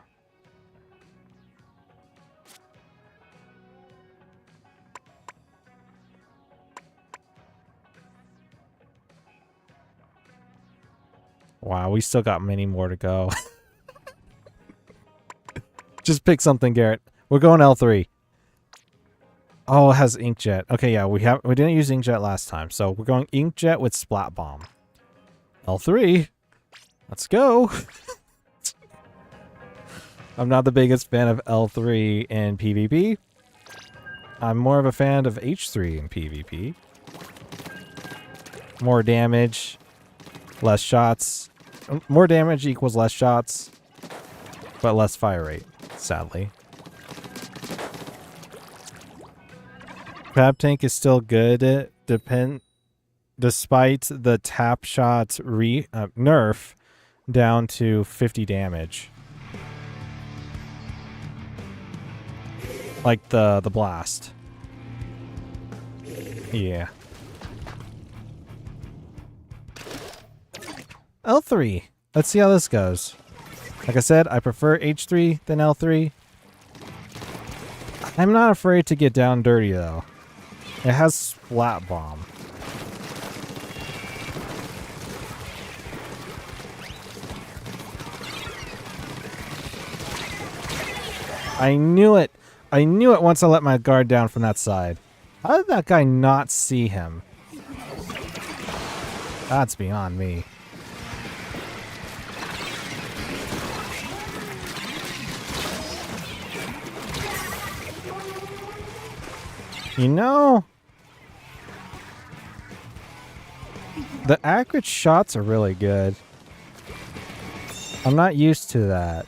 Wow, we still got many more to go. Just pick something, Garrett. We're going L3. Oh, it has Inkjet. Okay, yeah, we didn't use Inkjet last time, so we're going Inkjet with Splat Bomb. L3. Let's go. I'm not the biggest fan of L3 in PvP. I'm more of a fan of H3 in PvP. More damage, less shots. More damage equals less shots, but less fire rate, sadly. Crab Tank is still good, despite the tap shot nerf down to 50 damage. Like the blast. Yeah. L3. Let's see how this goes. Like I said, I prefer H3 than L3. I'm not afraid to get down dirty though. It has Splat Bomb. I knew it. I knew it once I let my guard down from that side. How did that guy not see him? That's beyond me. You know, the accurate shots are really good. I'm not used to that.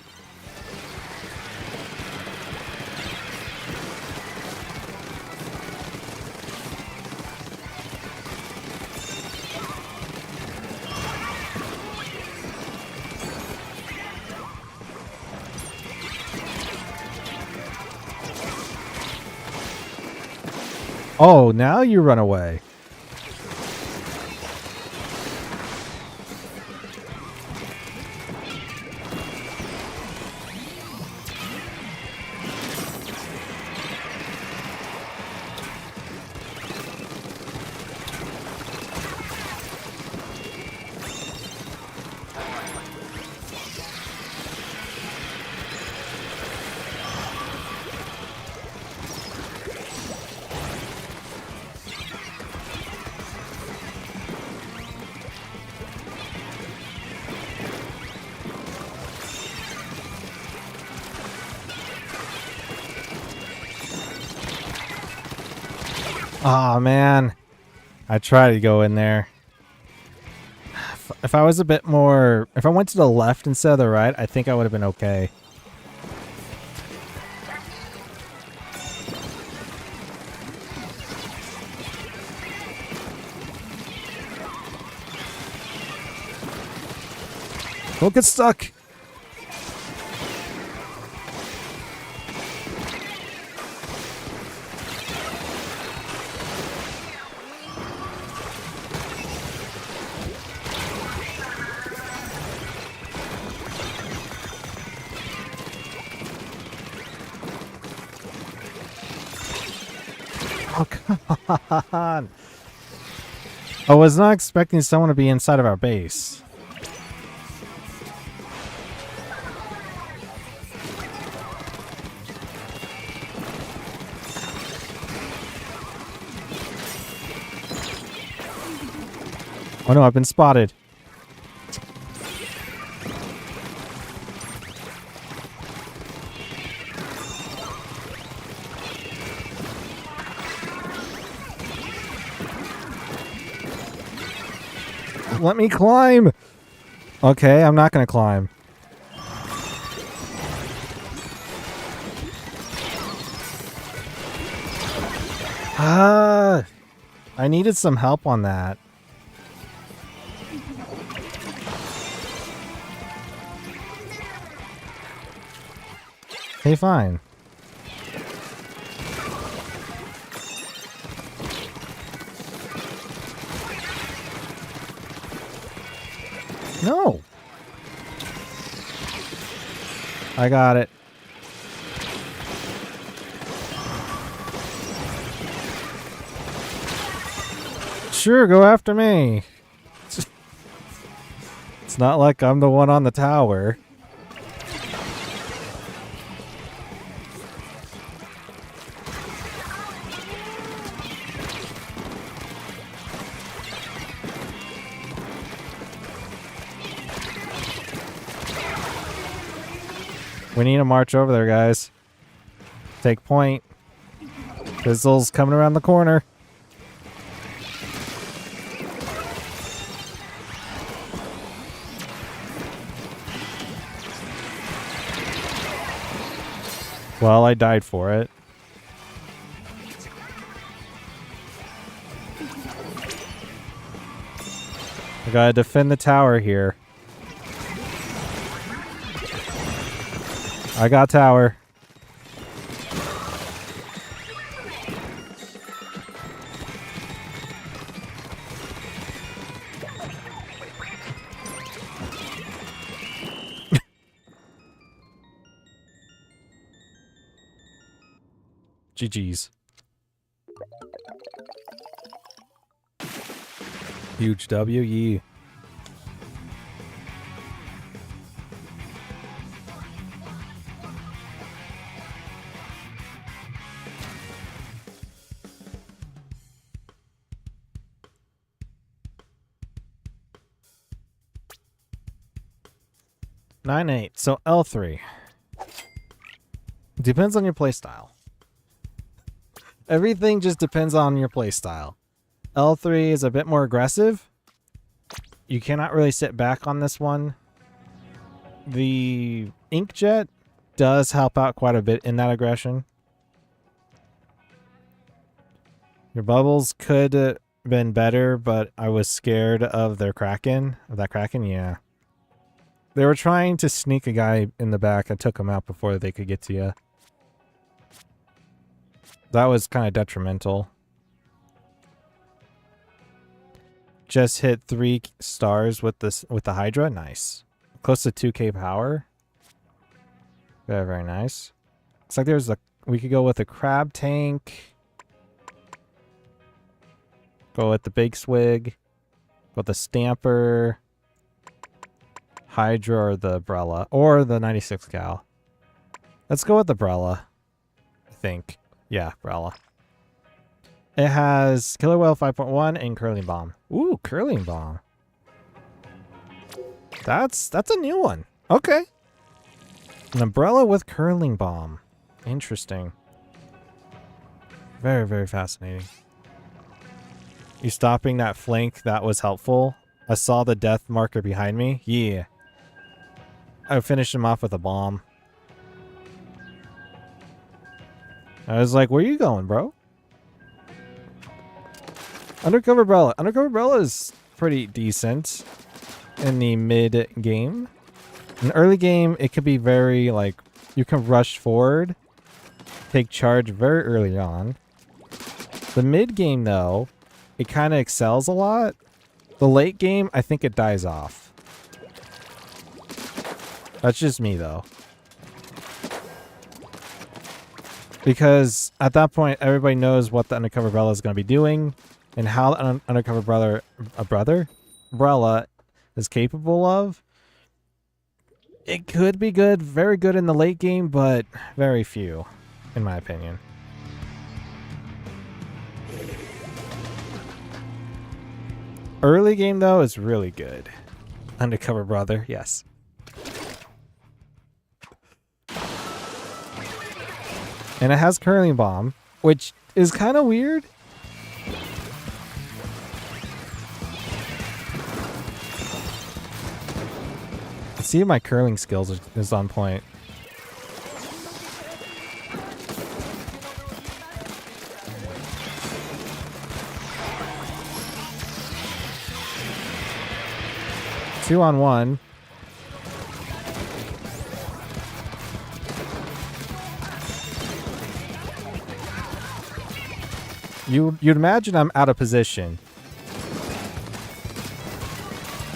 Oh, now you run away. Oh man, I tried to go in there. If I was a bit more, if I went to the left instead of the right, I think I would have been okay. Don't get stuck. on. I was not expecting someone to be inside of our base. Oh no, I've been spotted. Let me climb. Okay, I'm not going to climb. Ah, I needed some help on that. Hey, fine. No. I got it. Sure, go after me. It's not like I'm the one on the tower. We need to march over there, guys. Take point. Sizzle's coming around the corner. Well, I died for it. I gotta defend the tower here. I got tower. GG's. Huge W, yee. Nine eight. So L3. Depends on your playstyle. Everything just depends on your playstyle. L3 is a bit more aggressive. You cannot really sit back on this one. The Inkjet does help out quite a bit in that aggression. Your bubbles could have been better, but I was scared of their Kraken. Of that Kraken, yeah. They were trying to sneak a guy in the back. I took him out before they could get to you. That was kind of detrimental. Just hit 3 stars with this with the Hydra. Nice. Close to 2k power. Very, very nice. Looks like there's a we could go with a crab tank. Go with the big swig. Go with the stamper. Hydra or the umbrella. Or the 96 cal. Let's go with the umbrella. I think. Yeah, umbrella. It has Killer Whale 5.1 and Curling Bomb. Ooh, Curling Bomb. That's a new one. Okay. An umbrella with Curling Bomb. Interesting. Very, very fascinating. You stopping that flank, that was helpful. I saw the death marker behind me. Yeah. I finished him off with a bomb. I was like, where you going, bro? Undercover Umbrella. Undercover Umbrella is pretty decent in the mid game. In early game, it could be very, like, you can rush forward, take charge very early on. The mid game, though, it kind of excels a lot. The late game, I think it dies off. That's just me, though. Because at that point, everybody knows what the undercover umbrella is going to be doing and how the undercover umbrella is capable of. It could be good, very good in the late game, but very few, in my opinion. Early game, though, is really good. Undercover brother, yes. And it has curling bomb, which is kind of weird. Let's see if my curling skills is on point. Two on one. You'd imagine I'm out of position.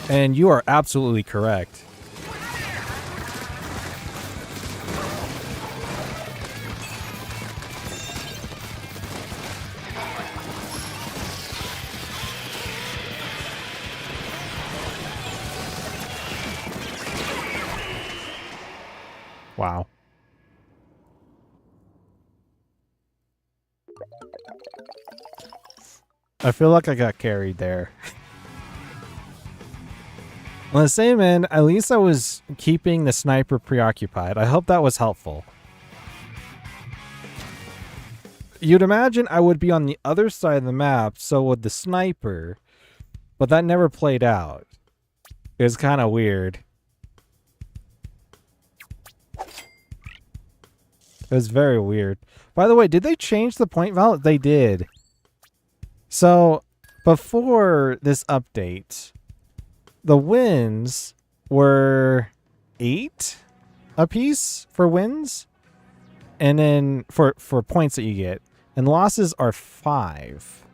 And you are absolutely correct. Wow. I feel like I got carried there. On the same end, at least I was keeping the sniper preoccupied. I hope that was helpful. You'd imagine I would be on the other side of the map, so would the sniper, but that never played out. It was kind of weird. It was very weird. By the way, did they change the point value? They did. So, before this update, the wins were 8 apiece for wins. And then for points that you get. And losses are 5.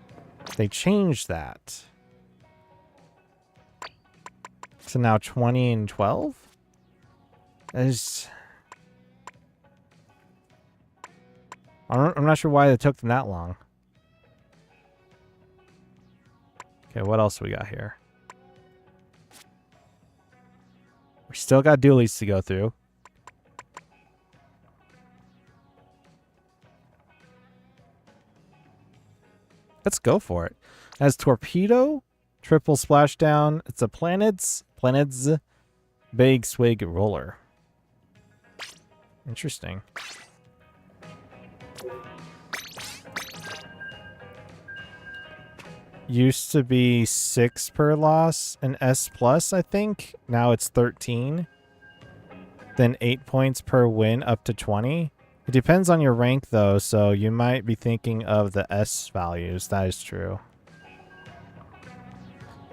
They changed that. So now 20 and 12? I'm not sure why it took them that long. Okay, what else we got here? We still got dualies to go through. Let's go for it. It has torpedo, triple splashdown. It's a planets big swig roller. Interesting. Used to be 6 per loss and S plus, I think. Now it's 13. Then 8 points per win up to 20. It depends on your rank though, so you might be thinking of the S values. That is true.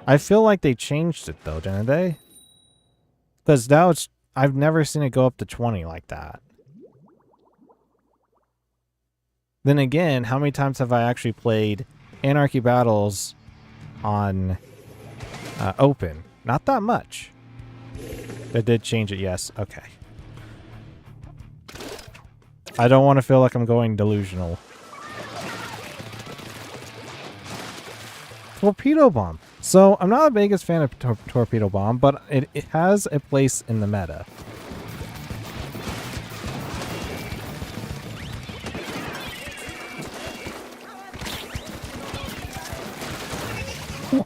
I feel like they changed it though, didn't they? Because now I've never seen it go up to 20 like that. Then again, how many times have I actually played Anarchy Battles on open? Not that much. They did change it, yes. Okay. I don't want to feel like I'm going delusional. Torpedo bomb. So, I'm not the biggest fan of torpedo bomb, but it has a place in the meta.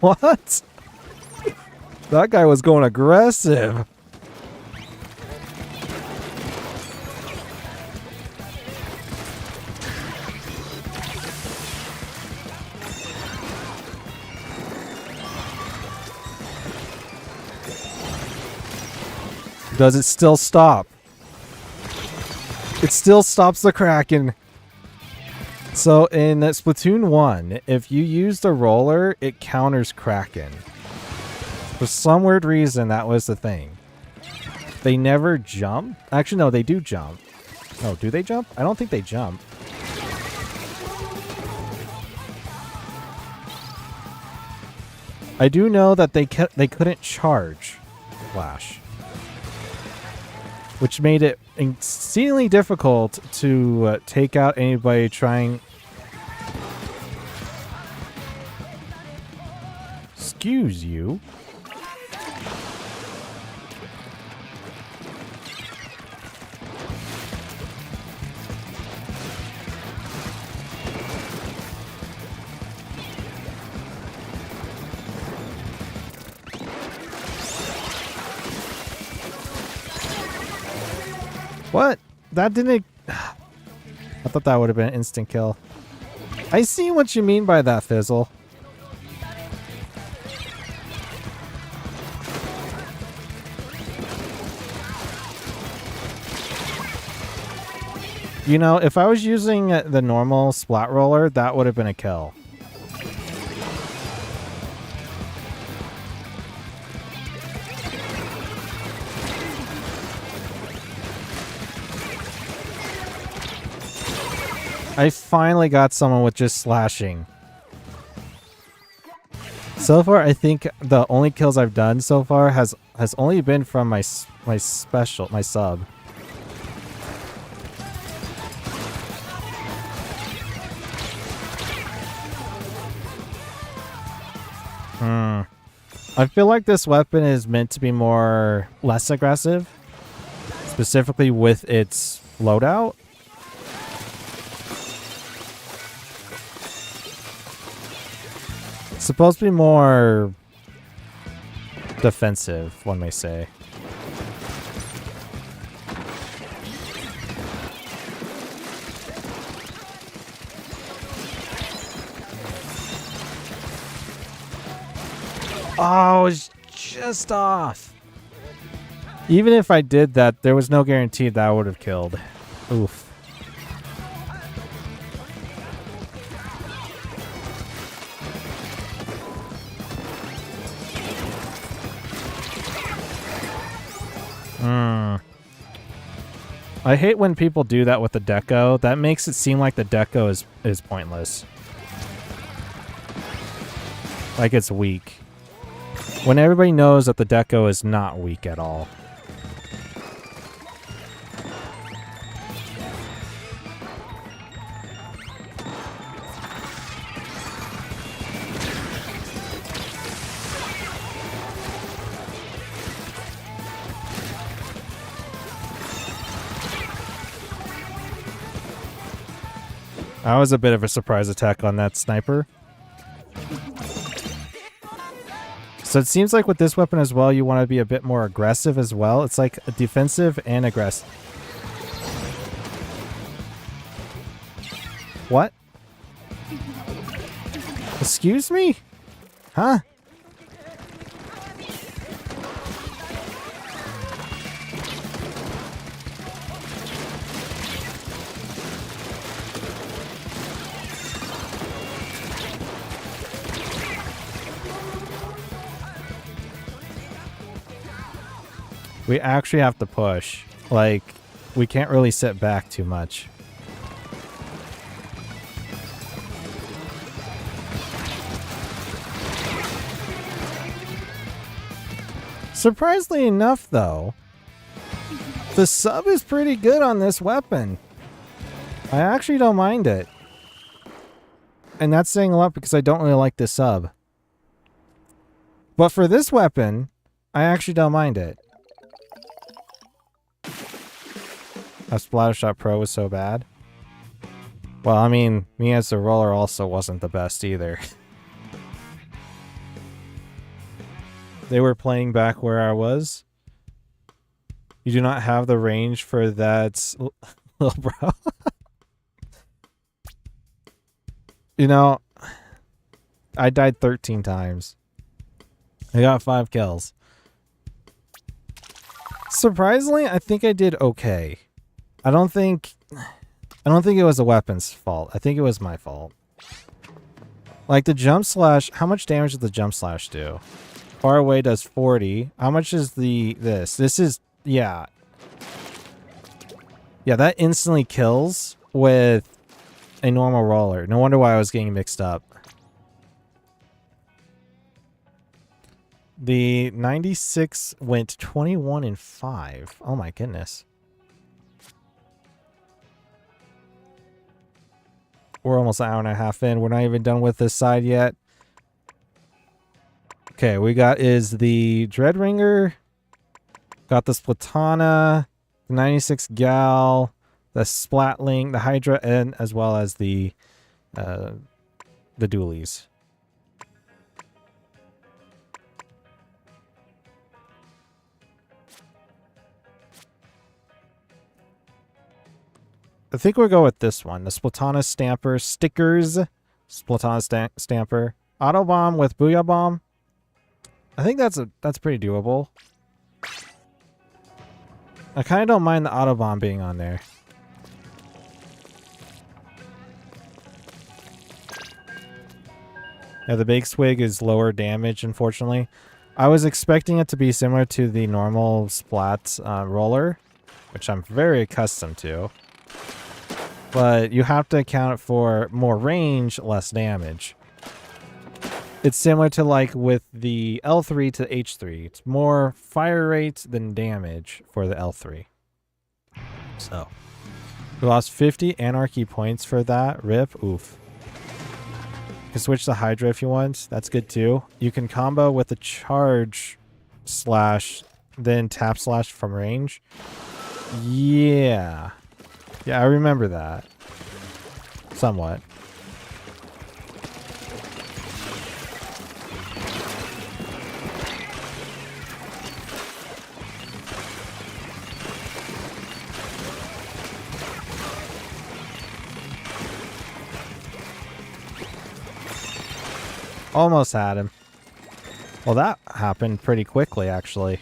What? That guy was going aggressive. Does it still stop? It still stops the Kraken. So in Splatoon 1, if you use the roller, it counters Kraken. For some weird reason, that was the thing. They never jump. Actually, no, they do jump. No, do they jump? I don't think they jump. I do know that they couldn't charge Flash. which made it exceedingly difficult to take out anybody trying. Excuse you. What? That didn't... I thought that would have been an instant kill. I see what you mean by that, Fizzle. You know, if I was using the normal splat roller, that would have been a kill. I finally got someone with just slashing. So far, I think the only kills I've done so far has only been from my sub. I feel like this weapon is meant to be less aggressive, specifically with its loadout. It's supposed to be more defensive, one may say. Oh, it's just off. Even if I did that, there was no guarantee that I would have killed. Oof. I hate when people do that with the deco. That makes it seem like the deco is pointless. Like it's weak. When everybody knows that the deco is not weak at all. That was a bit of a surprise attack on that sniper. So it seems like with this weapon as well, you want to be a bit more aggressive as well. It's like a defensive and aggressive. What? Excuse me? Huh? We actually have to push. Like, we can't really sit back too much. Surprisingly enough, though, the sub is pretty good on this weapon. I actually don't mind it. And that's saying a lot because I don't really like this sub. But for this weapon, I actually don't mind it. Splattershot Pro was so bad. Well, I mean, me as a roller also wasn't the best either. They were playing back where I was. You do not have the range for that, little bro. You know, I died 13 times. I got 5 kills. Surprisingly, I think I did okay. I don't think it was the weapon's fault. I think it was my fault. Like the jump slash, how much damage does the jump slash do? Far away does 40. How much is this? This is, yeah. Yeah, that instantly kills with a normal roller. No wonder why I was getting mixed up. The 96 went 21 and 5. Oh my goodness. We're almost an hour and a half in. We're not even done with this side yet. Okay, we got is the Dreadringer. Got the Splatana, the 96 Gal, the Splatling, the Hydra, and as well as the dualies. I think we'll go with this one. The Splatana Stamper stickers. Splatana Stamper. Auto Bomb with Booyah Bomb. I think that's pretty doable. I kind of don't mind the Auto Bomb being on there. Yeah, the Big Swig is lower damage, unfortunately. I was expecting it to be similar to the normal Splat roller, which I'm very accustomed to. But you have to account for more range, less damage. It's similar to like with the L3 to H3. It's more fire rate than damage for the L3. So, we lost 50 Anarchy points for that. RIP. Oof. You can switch to Hydra if you want. That's good too. You can combo with the charge slash, then tap slash from range. Yeah. Yeah, I remember that. Somewhat. Almost had him. Well, that happened pretty quickly, actually.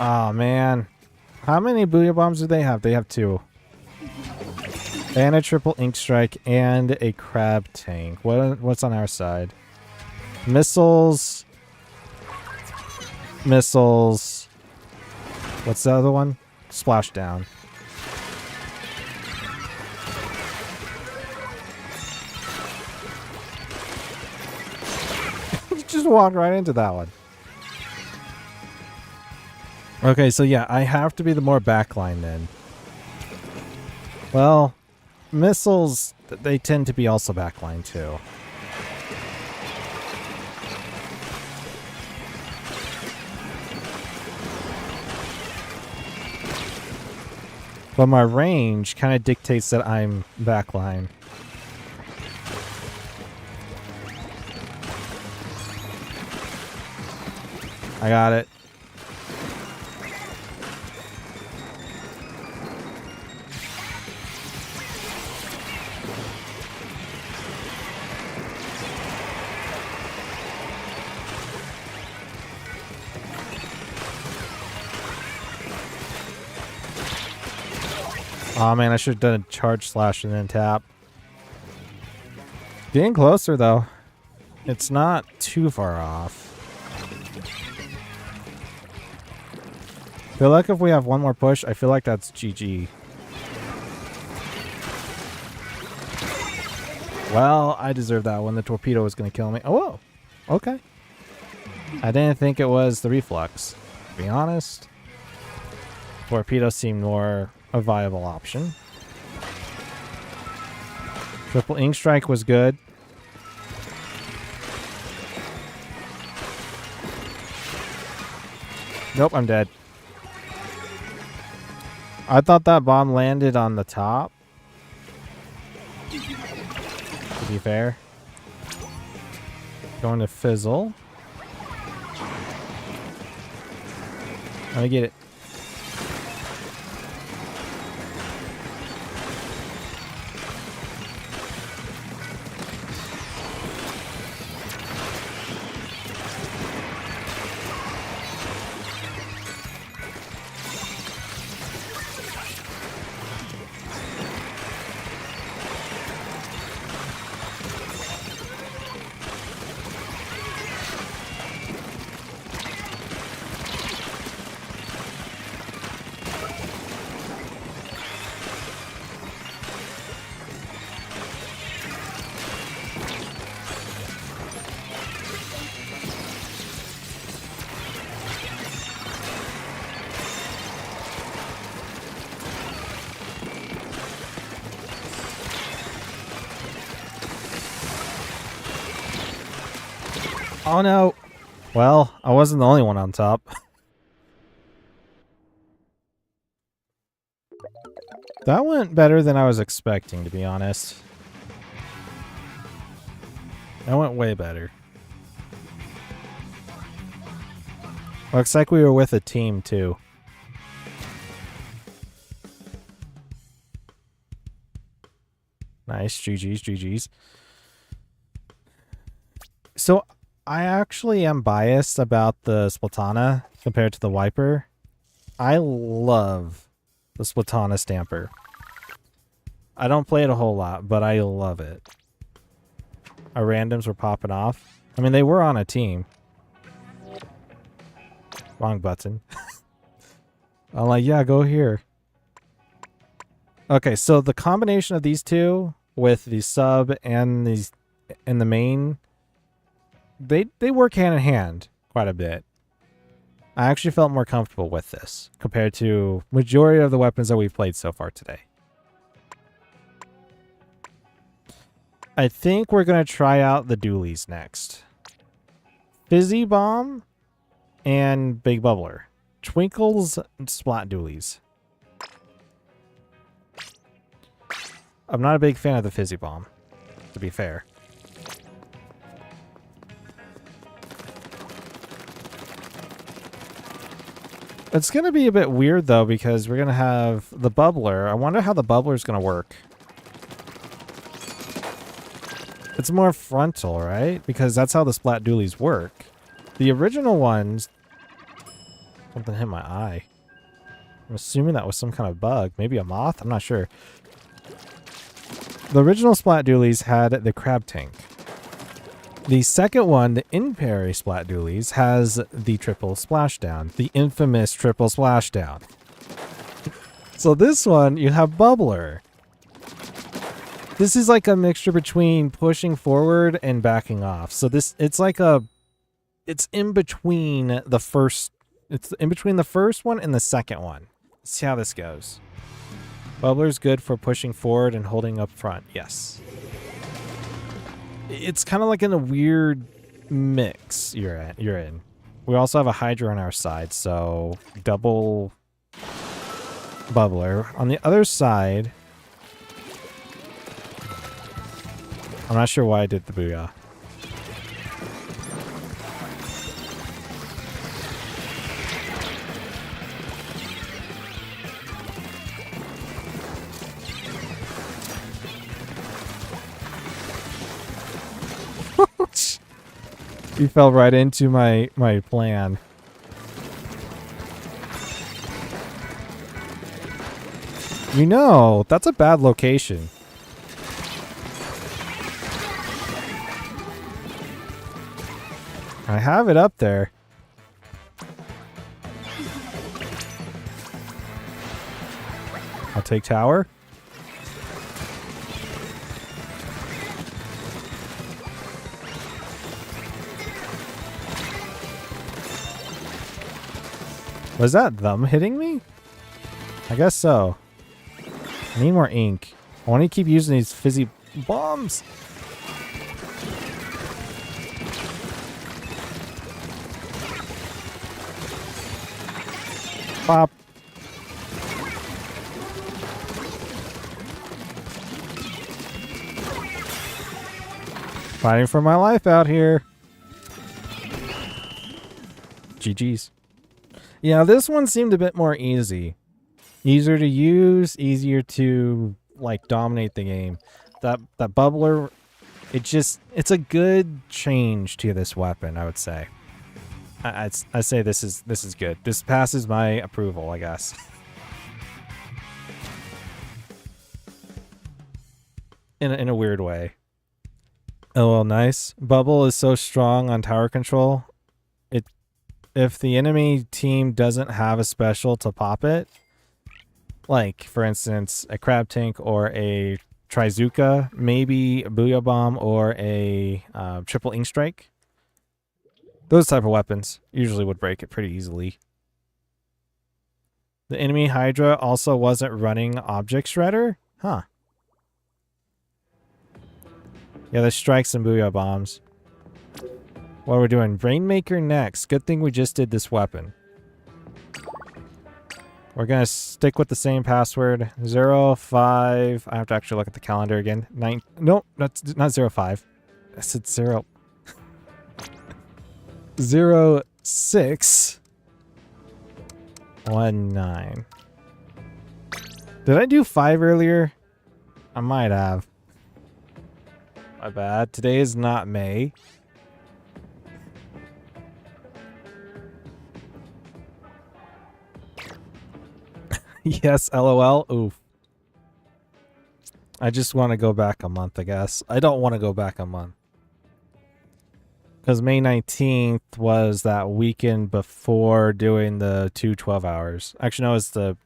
Oh, man. How many Booyah Bombs do they have? They have 2. And a triple ink strike and a crab tank. What's on our side? Missiles. Missiles. What's the other one? Splashdown. You just walked right into that one. Okay, so yeah, I have to be the more backline then. Well, missiles, they tend to be also backline too. But my range kind of dictates that I'm backline. I got it. Oh man, I should have done a charge slash and then tap. Getting closer though. It's not too far off. Feel like if we have one more push, I feel like that's GG. Well, I deserve that one. The torpedo was going to kill me. Oh, whoa. Okay. I didn't think it was the reflux, to be honest. Torpedo seemed more a viable option. Triple ink strike was good. Nope, I'm dead. I thought that bomb landed on the top. To be fair. Going to fizzle. Let me get it. Oh no! Well, I wasn't the only one on top. That went better than I was expecting, to be honest. That went way better. Looks like we were with a team, too. Nice. GG's, GG's. So, I actually am biased about the Splatana compared to the Wiper. I love the Splatana Stamper. I don't play it a whole lot, but I love it. Our randoms were popping off. I mean, they were on a team. Wrong button. I'm like, yeah, go here. Okay, so the combination of these two with the sub and the main, they work hand in hand quite a bit. I actually felt more comfortable with this compared to majority of the weapons that we've played so far today. I think we're going to try out the dualies next. Fizzy Bomb and Big Bubbler. Twinkle's Splat dualies. I'm not a big fan of the Fizzy Bomb, to be fair. It's going to be a bit weird, though, because we're going to have the Bubbler. I wonder how the Bubbler is going to work. It's more frontal, right? Because that's how the Splat dualies work. The original ones... Something hit my eye. I'm assuming that was some kind of bug. Maybe a moth? I'm not sure. The original Splat dualies had the crab tank. The second one, the in-parry Splat dualies, has the triple splashdown. The infamous triple splashdown. So this one, you have Bubbler. This is like a mixture between pushing forward and backing off. So this, it's in between the first, it's in between the first one and the second one. Let's see how this goes. Bubbler's good for pushing forward and holding up front. Yes. It's kind of like in a weird mix you're in. We also have a Hydra on our side, so double Bubbler. On the other side, I'm not sure why I did the booyah. You fell right into my plan. You know, that's a bad location. I have it up there. I'll take tower. Was that them hitting me? I guess so. I need more ink. I want to keep using these fizzy bombs. Pop. Fighting for my life out here. GG's. Yeah, this one seemed a bit more easy. Easier to use, easier to like dominate the game. That Bubbler, it's a good change to this weapon, I would say. I say this is good. This passes my approval, I guess. in a weird way. Oh well, nice. Bubble is so strong on tower control. If the enemy team doesn't have a special to pop it, like for instance a crab tank or a Trizuka, maybe a Booyah Bomb or a triple ink strike, those type of weapons usually would break it pretty easily. The enemy Hydra also wasn't running Object Shredder? Huh. Yeah, there's strikes and Booyah Bombs. What are we doing? Rainmaker next. Good thing we just did this weapon. We're going to stick with the same password. 05. I have to actually look at the calendar again. No, that's not 05. I said 0. 06. 19. Did I do 5 earlier? I might have. My bad. Today is not May. Yes, LOL. Oof. I just want to go back a month, I guess. I don't want to go back a month. Because May 19th was that weekend before doing the 2 12 hours. Actually, no, it's the...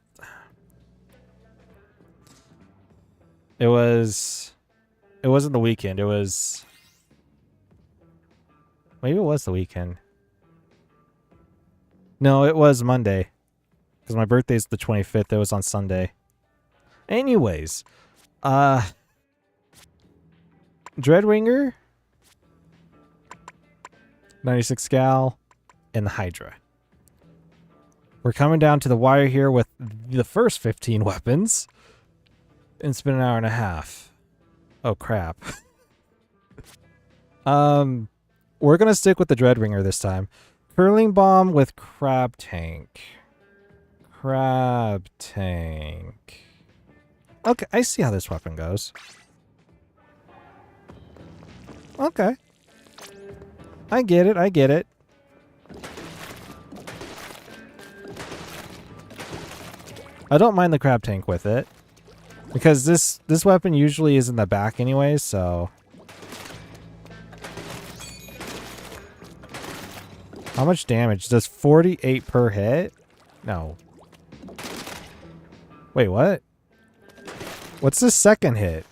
It wasn't the weekend. It was... Maybe it was the weekend. No, it was Monday. Because my birthday's the 25th. It was on Sunday. Anyways. Dreadwinger. 96 Gal. And the Hydra. We're coming down to the wire here with the first 15 weapons. And it's been an hour and a half. Oh, crap. We're going to stick with the Dreadwinger this time. Curling Bomb with Crab Tank. Crab Tank. Okay, I see how this weapon goes. Okay. I get it, I get it. I don't mind the Crab Tank with it. Because this weapon usually is in the back anyway, so... How much damage? Does 48 per hit? No. Wait, what? What's the second hit?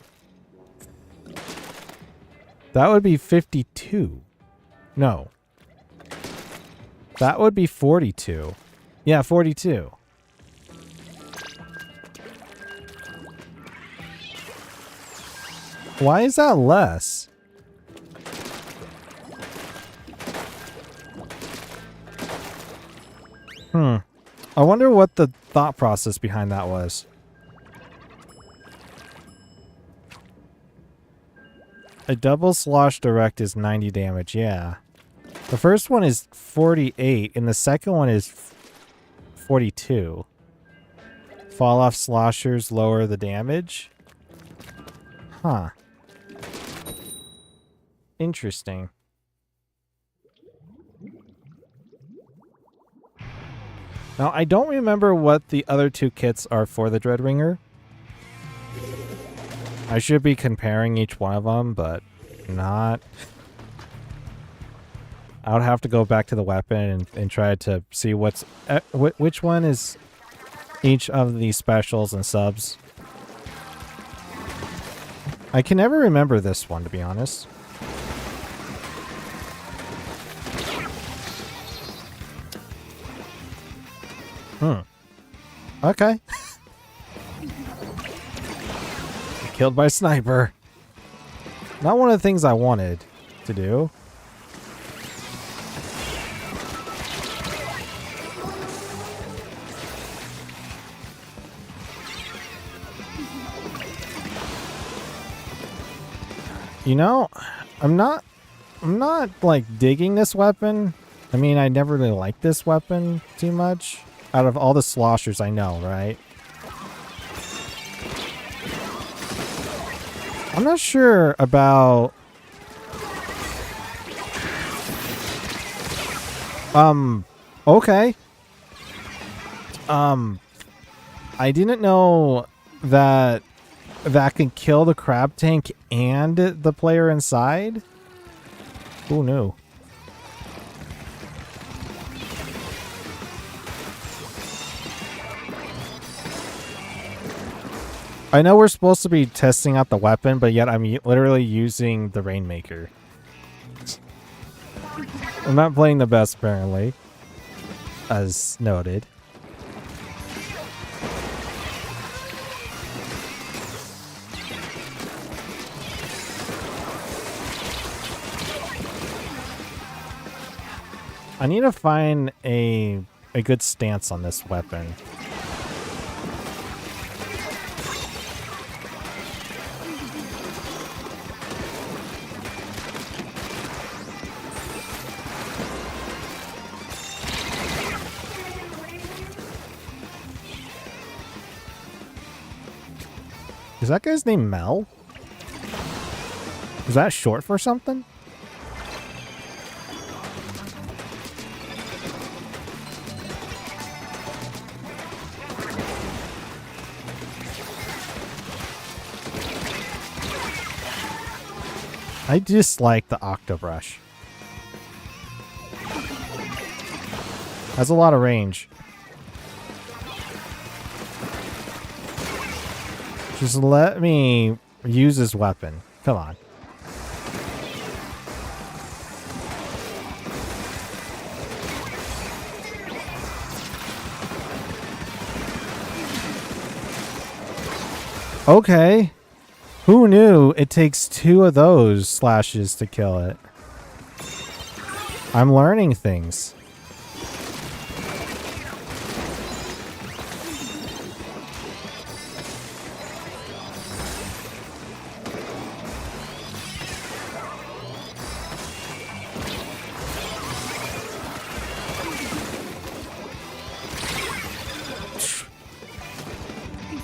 That would be 52. No. That would be 42. Yeah, 42. Why is that less? I wonder what the thought process behind that was. A double slosh direct is 90 damage, yeah. The first one is 48, and the second one is 42. Fall off sloshers lower the damage? Huh. Interesting. Now, I don't remember what the other 2 kits are for the Dreadwinger. I should be comparing each one of them, but not. I would have to go back to the weapon and try to see what's... which one is each of the specials and subs. I can never remember this one, to be honest. Okay. Killed by sniper. Not one of the things I wanted to do. You know, I'm not like digging this weapon. I mean, I never really liked this weapon too much. Out of all the sloshers I know, right? I'm not sure about... Okay. I didn't know that can kill the crab tank and the player inside. Who knew? I know we're supposed to be testing out the weapon, but yet I'm literally using the Rainmaker. I'm not playing the best, apparently. As noted. I need to find a good stance on this weapon. Is that guy's name Mel? Is that short for something? I dislike the Octobrush. Has a lot of range. Just let me use this weapon. Come on. Okay. Who knew it takes 2 of those slashes to kill it? I'm learning things.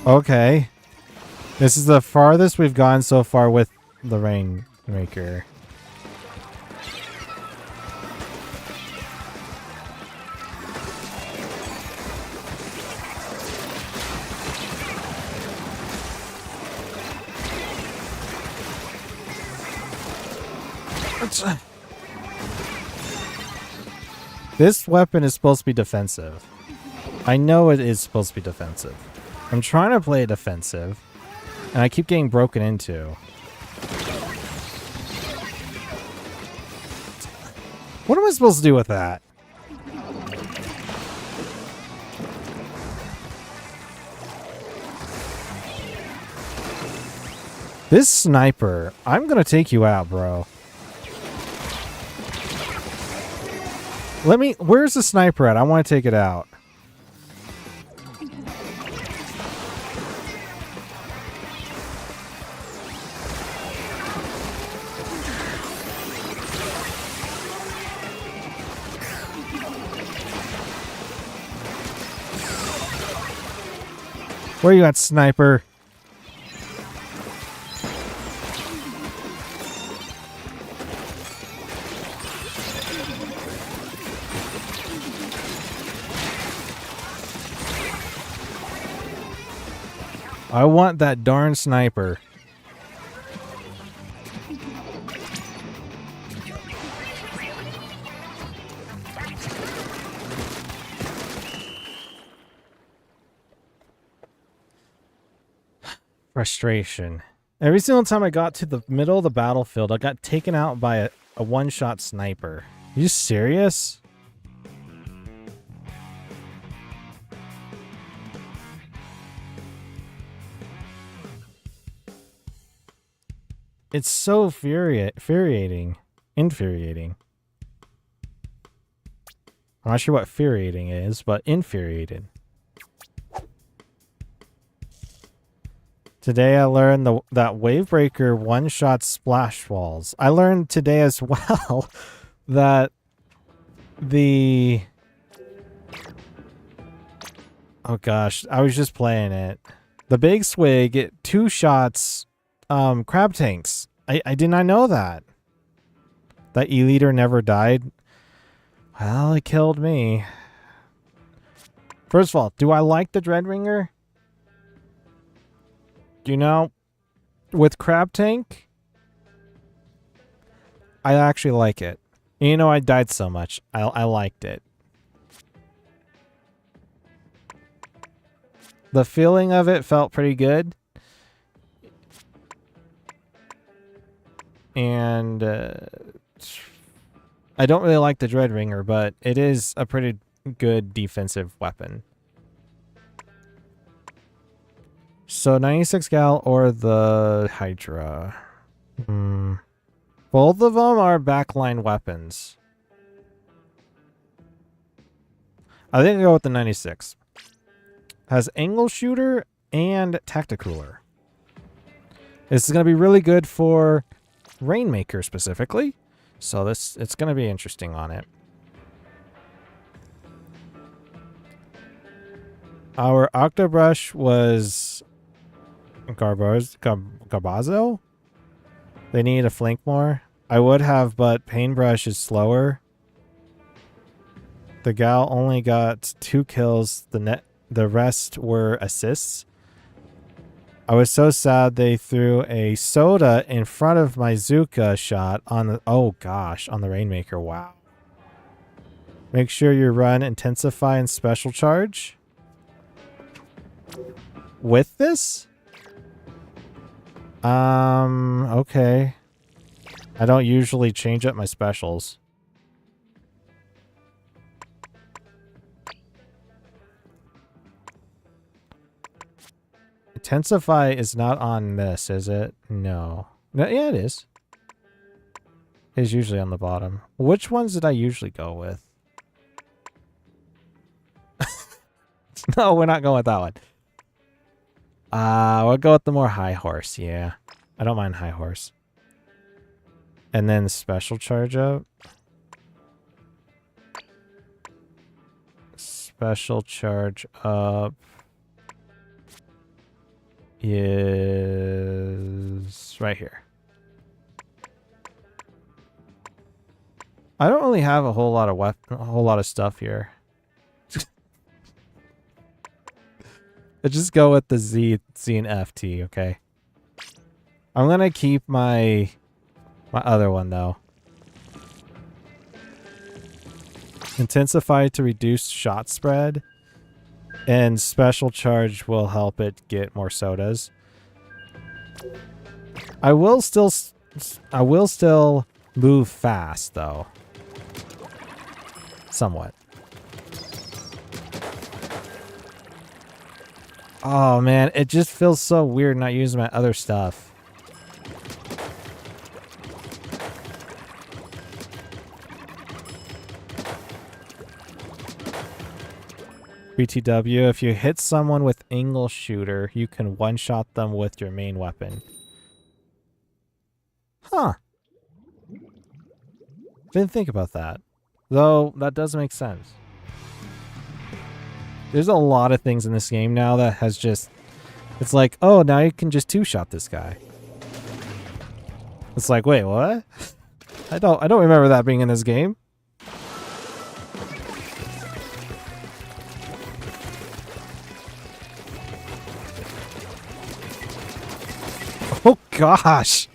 Okay. This is the farthest we've gone so far with the Rainmaker. This weapon is supposed to be defensive. I know it is supposed to be defensive. I'm trying to play defensive. And I keep getting broken into. What am I supposed to do with that? This sniper, I'm gonna take you out, bro. Where's the sniper at? I want to take it out. Where you at, sniper? I want that darn sniper. Frustration. Every single time I got to the middle of the battlefield, I got taken out by a one-shot sniper. Are you serious? It's so infuriating. I'm not sure what infuriating is, but infuriated. Today I learned that Wavebreaker one-shot splash walls. I learned today as well that the... Oh gosh, I was just playing it. The Big Swig, it 2 shots crab tanks. I did not know that. That E-liter never died. Well, it killed me. First of all, do I like the Dreadringer? You know, with Crab Tank, I actually like it. You know, I died so much. I liked it. The feeling of it felt pretty good. And I don't really like the Dreadringer, but it is a pretty good defensive weapon. So 96 gal or the Hydra. Both of them are backline weapons. I think I'll go with the 96. Has angle shooter and tacticooler. This is going to be really good for Rainmaker specifically. So it's going to be interesting on it. Our Octobrush was Garbazo. They need a flank more. I would have, but Paintbrush is slower. The gal only got 2 kills. The rest were assists. I was so sad they threw a soda in front of my Zuka shot on the... Oh, gosh. On the Rainmaker. Wow. Make sure you run Intensify and Special Charge. With this? Okay. I don't usually change up my specials. Intensify is not on this, is it? No. Yeah, it is. It's usually on the bottom. Which ones did I usually go with? No, we're not going with that one. We'll go with the more high horse, yeah. I don't mind high horse. And then special charge up. Special charge up is right here. I don't really have a whole lot of stuff here. I just go with the Z and FT, okay? I'm gonna keep my other one though. Intensify to reduce shot spread, and special charge will help it get more sodas. I will still move fast though. Somewhat. Oh man, it just feels so weird not using my other stuff. BTW, if you hit someone with angle shooter, you can one-shot them with your main weapon. Huh. Didn't think about that. Though, that does make sense. There's a lot of things in this game now that has just... It's like, oh, now you can just two-shot this guy. It's like, wait, what? I don't remember that being in this game. Oh gosh!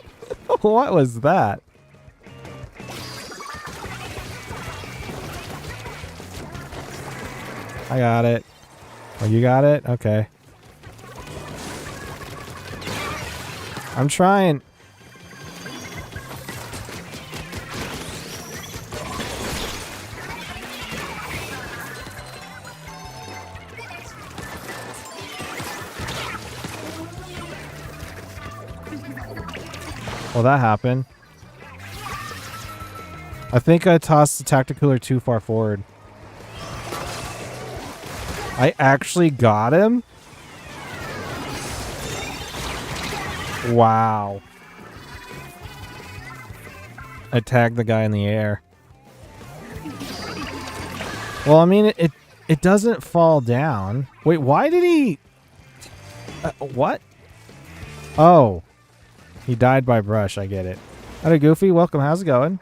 What was that? I got it. Oh, you got it? Okay. I'm trying. Well, that happened. I think I tossed the tacticooler too far forward. I actually got him? Wow. I tagged the guy in the air. Well, I mean, it doesn't fall down. Wait, why did he... what? Oh. He died by brush, I get it. Hello, Goofy. Welcome. How's it going?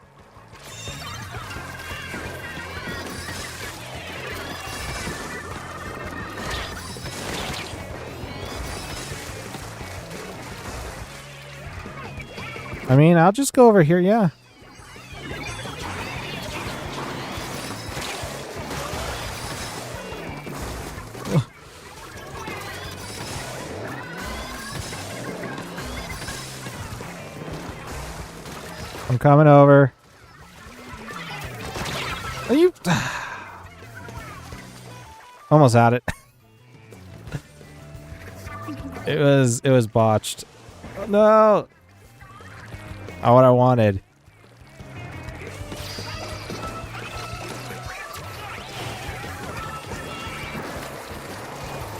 I mean, I'll just go over here, yeah. I'm coming over. Are you... Almost had it. It was botched. Oh, no! Oh, what I wanted.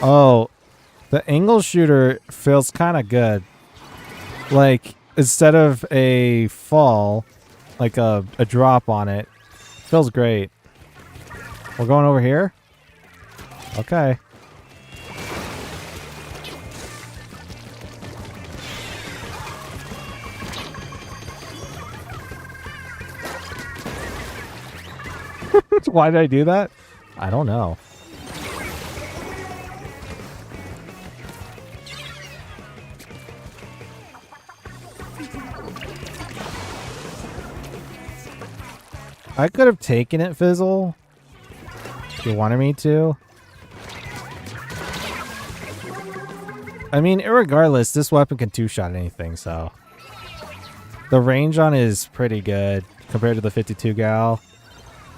Oh, the angle shooter feels kind of good. Like, instead of a fall, like a drop on it, feels great. We're going over here? Okay. Why did I do that? I don't know. I could have taken it, Fizzle. If you wanted me to. I mean, irregardless, this weapon can two-shot anything, so. The range on it is pretty good compared to the 52 gal.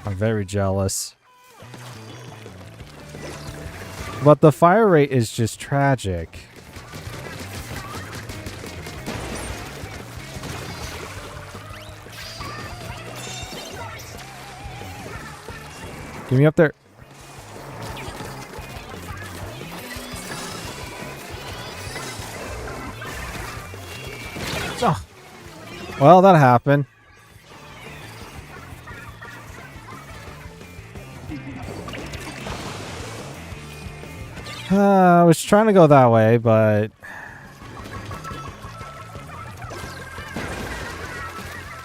I'm very jealous. But the fire rate is just tragic. Get me up there. Oh. Well, that happened. I was trying to go that way, but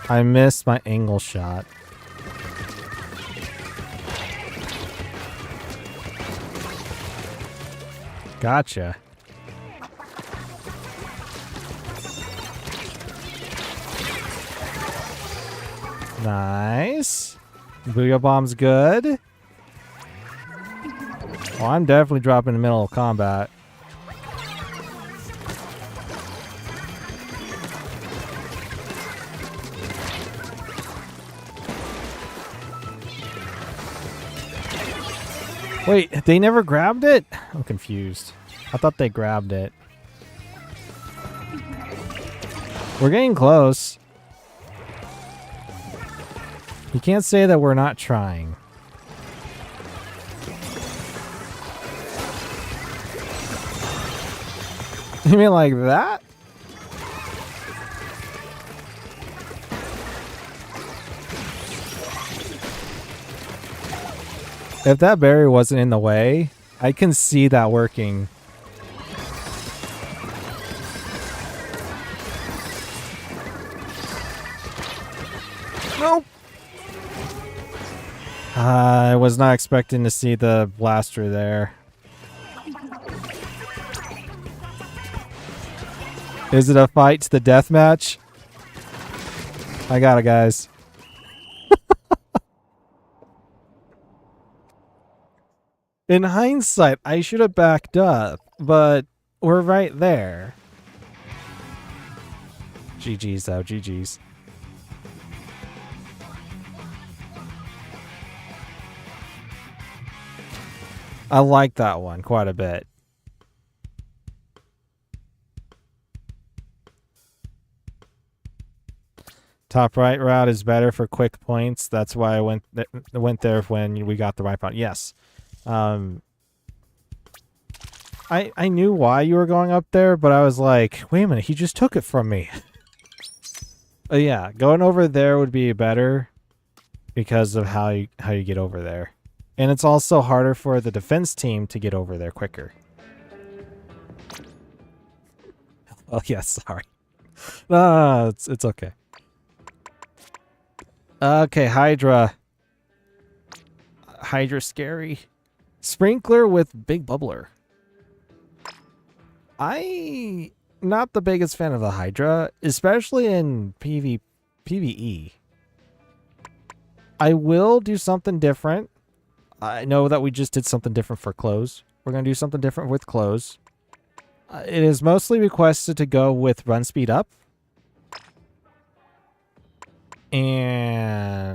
I missed my angle shot. Gotcha. Nice. Booyah bomb's good. Oh, I'm definitely dropping in the middle of combat. Wait, they never grabbed it? I'm confused. I thought they grabbed it. We're getting close. You can't say that we're not trying. You mean like that? If that berry wasn't in the way, I can see that working. Nope. I was not expecting to see the blaster there. Is it a fight to the death match? I got it, guys. In hindsight, I should have backed up, but we're right there. GG's though, GG's. I like that one quite a bit. Top right route is better for quick points. That's why I went there when we got the right point. Yes. I knew why you were going up there, but I was like, wait a minute, he just took it from me. Yeah, going over there would be better because of how you get over there. And it's also harder for the defense team to get over there quicker. Oh, yes, sorry. No, it's okay. Okay, Hydra. Hydra scary. Sprinkler with big bubbler. I not the biggest fan of the Hydra, especially in PvE. I will do something different. I know that we just did something different for clothes. We're going to do something different with clothes. It is mostly requested to go with run speed up. And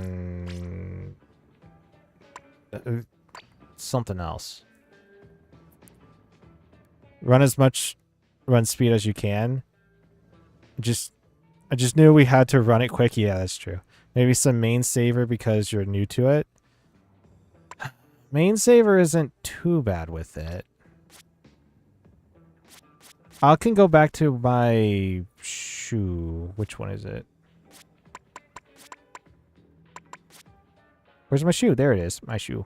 something else. Run as much run speed as you can. I just knew we had to run it quick. Yeah, that's true. Maybe some main saver because you're new to it. Main saver isn't too bad with it. I can go back to my shoe. Which one is it? Where's my shoe? There it is. My shoe.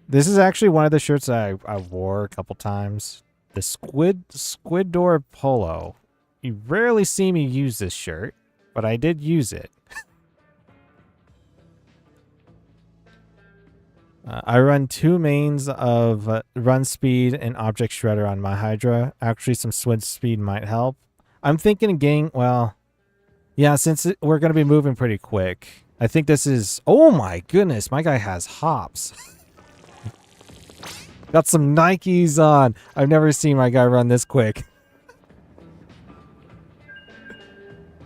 This is actually one of the shirts that I wore a couple times. The Squid Door Polo. You rarely see me use this shirt, but I did use it. I run 2 mains of run speed and object shredder on my Hydra. Actually, some swim speed might help. I'm thinking of getting, well, yeah, since we're going to be moving pretty quick. I think this is, oh my goodness, my guy has hops. Got some Nikes on. I've never seen my guy run this quick.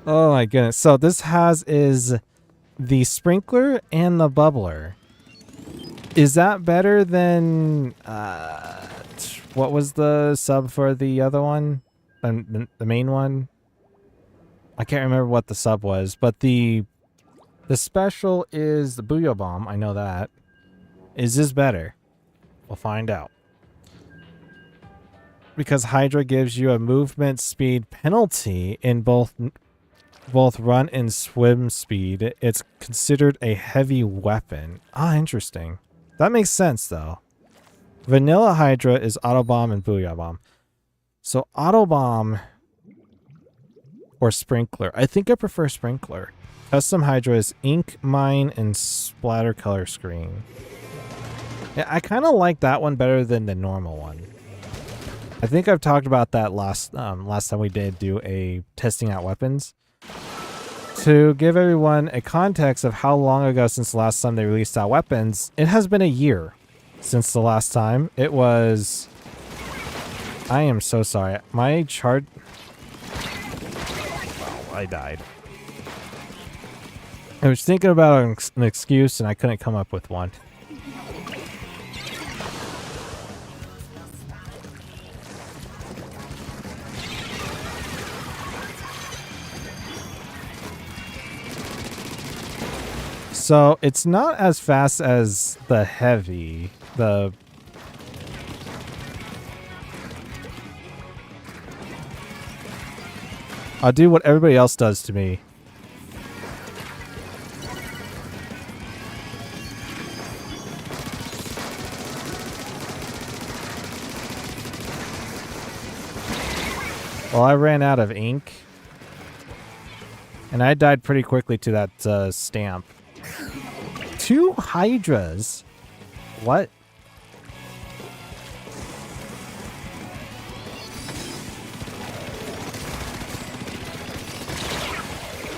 Oh my goodness. So this is the sprinkler and the bubbler. Is that better than what was the sub for the other one? The main one? I can't remember what the sub was, but the special is the Booyah Bomb. I know that. Is this better? We'll find out. Because Hydra gives you a movement speed penalty in both run and swim speed, it's considered a heavy weapon. Ah, interesting. That makes sense, though. Vanilla Hydra is Auto Bomb and Booyah Bomb. So Auto Bomb or Sprinkler. I think I prefer Sprinkler. Custom Hydra is Ink, Mine, and Splatter Color Screen. Yeah, I kind of like that one better than the normal one. I think I've talked about that last time we did do a testing out weapons. To give everyone a context of how long ago since the last time they released out weapons, it has been a year since the last time. It was... I am so sorry. My chart... Oh, I died. I was thinking about an excuse and I couldn't come up with one. So it's not as fast as the heavy. I'll do what everybody else does to me. Well, I ran out of ink. And I died pretty quickly to that stamp. 2 Hydras. What?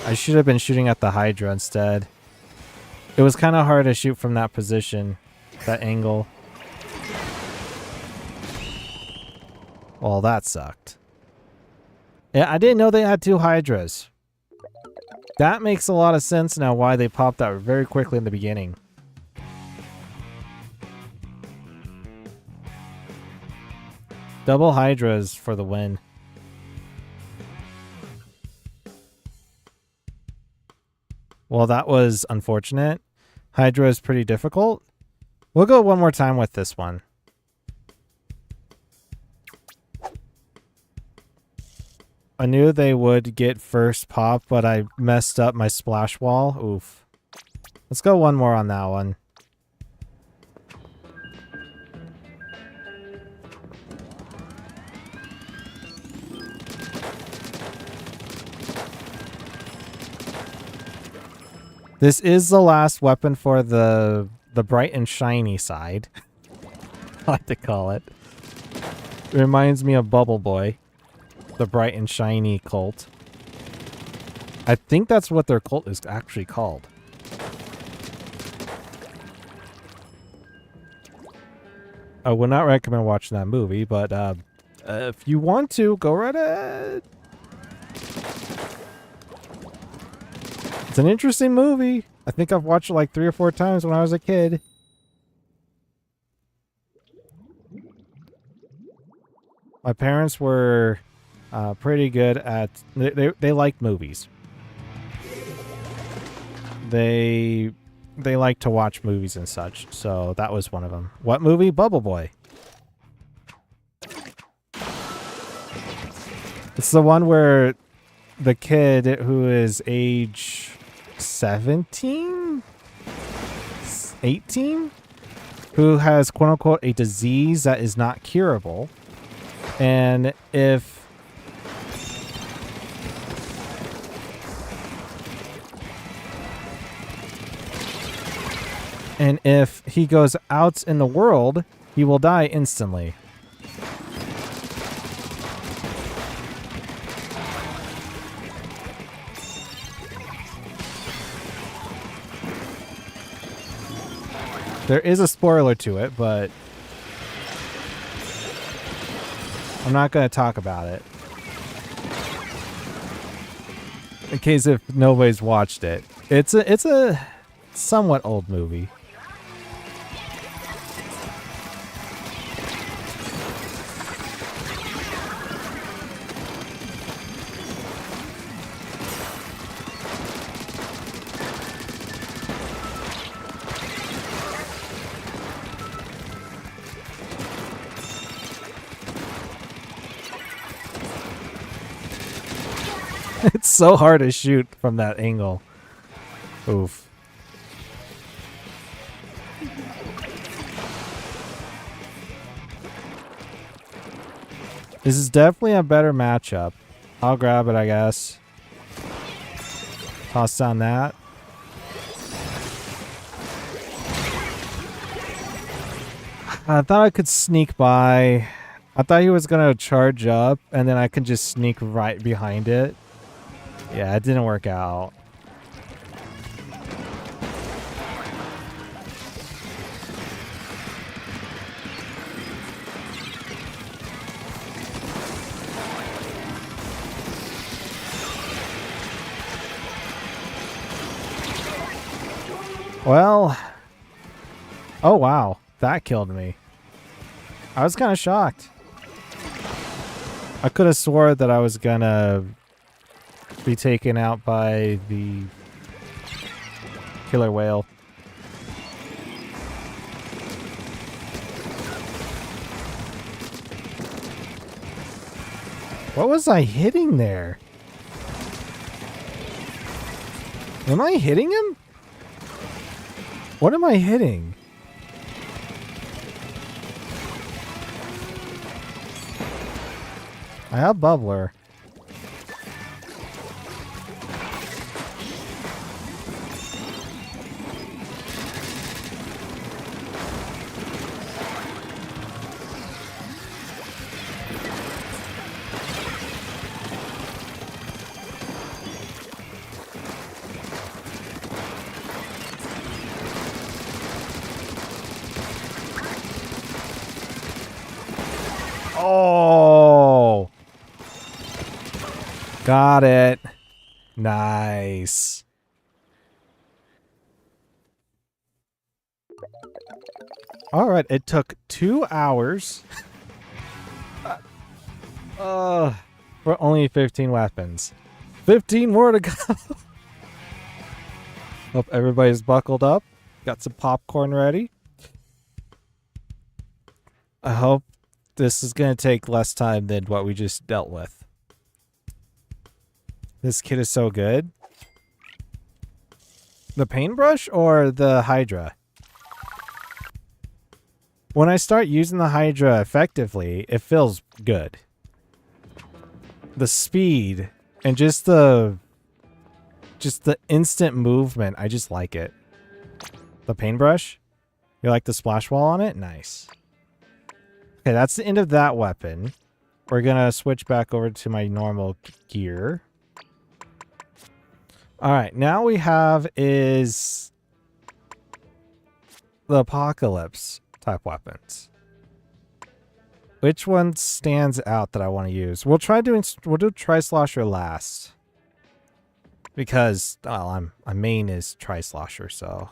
I should have been shooting at the Hydra instead. It was kind of hard to shoot from that position, that angle. Well, that sucked. Yeah, I didn't know they had 2 Hydras. That makes a lot of sense now why they popped out very quickly in the beginning. Double Hydras for the win. Well, that was unfortunate. Hydra is pretty difficult. We'll go one more time with this one. I knew they would get first pop, but I messed up my splash wall. Oof. Let's go one more on that one. This is the last weapon for the bright and shiny side. I like to call it. It reminds me of Bubble Boy. The bright and shiny cult. I think that's what their cult is actually called. I would not recommend watching that movie, but if you want to, go right ahead. It's an interesting movie. I think I've watched it like 3 or 4 times when I was a kid. My parents were pretty good at... They liked movies. They like to watch movies and such, so that was one of them. What movie? Bubble Boy. It's the one where the kid who is age 17, 18, who has quote unquote a disease that is not curable. And if he goes out in the world, he will die instantly. There is a spoiler to it, but I'm not going to talk about it. In case if nobody's watched it. It's a somewhat old movie. It's so hard to shoot from that angle. Oof. This is definitely a better matchup. I'll grab it, I guess. Toss down that. I thought I could sneak by. I thought he was going to charge up, and then I could just sneak right behind it. Yeah, it didn't work out. Well, oh wow, that killed me. I was kind of shocked. I could have swore that I was gonna be taken out by the killer whale. What was I hitting there? Am I hitting him? What am I hitting? I have bubbler. Oh! Got it. Nice. All right, it took 2 hours. For only 15 weapons. 15 more to go. Hope everybody's buckled up. Got some popcorn ready. I hope this is going to take less time than what we just dealt with. This kid is so good. The paintbrush or the Hydra? When I start using the Hydra effectively, it feels good. The speed and just the instant movement, I just like it. The paintbrush? You like the splash wall on it? Nice. Okay, that's the end of that weapon. We're gonna switch back over to my normal gear. Alright, now we have is the apocalypse type weapons. Which one stands out that I want to use? We'll do Tri-Slosher last. Because, well, my main is Tri-Slosher, so.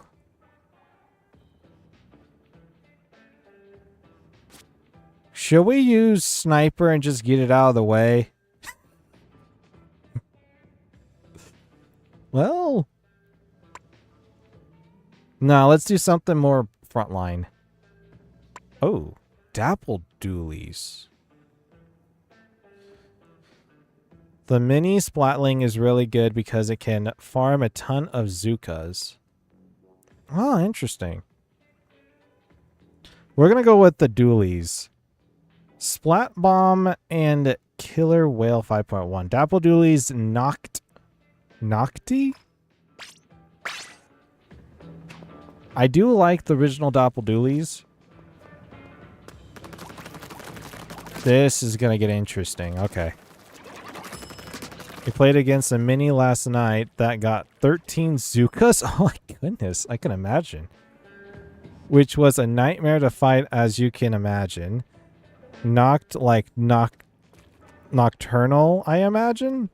Should we use Sniper and just get it out of the way? Well. No, let's do something more frontline. Oh, Dapple Doolies. The mini Splatling is really good because it can farm a ton of Zukas. Oh, interesting. We're going to go with the dualies. Splat Bomb and Killer Whale 5.1. Dapple Dualies Nocti? I do like the original Dapple Dualies. This is going to get interesting. Okay. We played against a mini last night that got 13 Zukas. Oh my goodness, I can imagine. Which was a nightmare to fight, as you can imagine. Nocturnal, I imagine?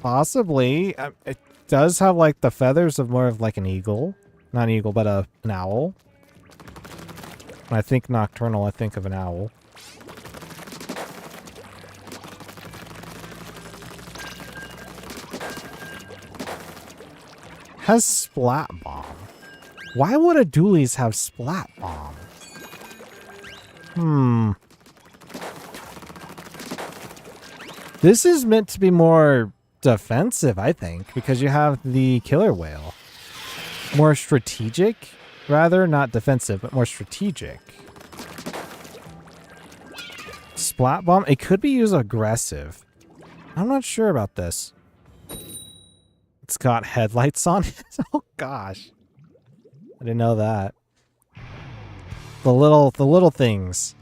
Possibly. It does have like the feathers of more of like an eagle. Not an eagle, but an owl. When I think nocturnal, I think of an owl. Has Splat Bomb. Why would a dualies have Splat Bomb? This is meant to be more defensive, I think, because you have the killer whale. More strategic, rather, not defensive, but more strategic. Splat Bomb, it could be used aggressive. I'm not sure about this. It's got headlights on it. Oh gosh. I didn't know that. The little things.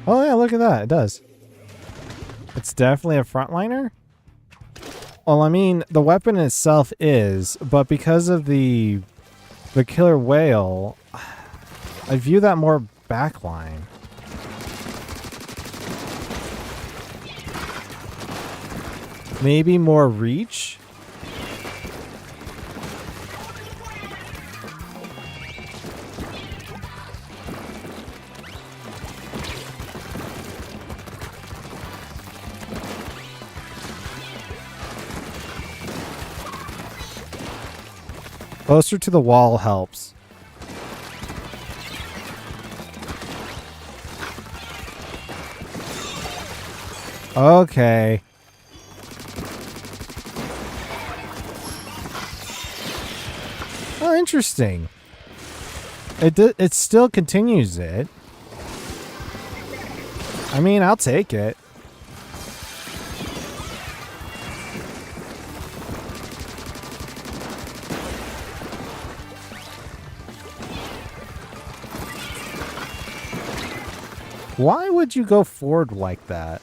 Oh yeah, look at that. It does. It's definitely a frontliner. Well, I mean, the weapon itself is, but because of the killer whale, I view that more backline. Maybe more reach? Closer to the wall helps. Okay. Oh, interesting. It still continues it. I mean, I'll take it. Why would you go forward like that?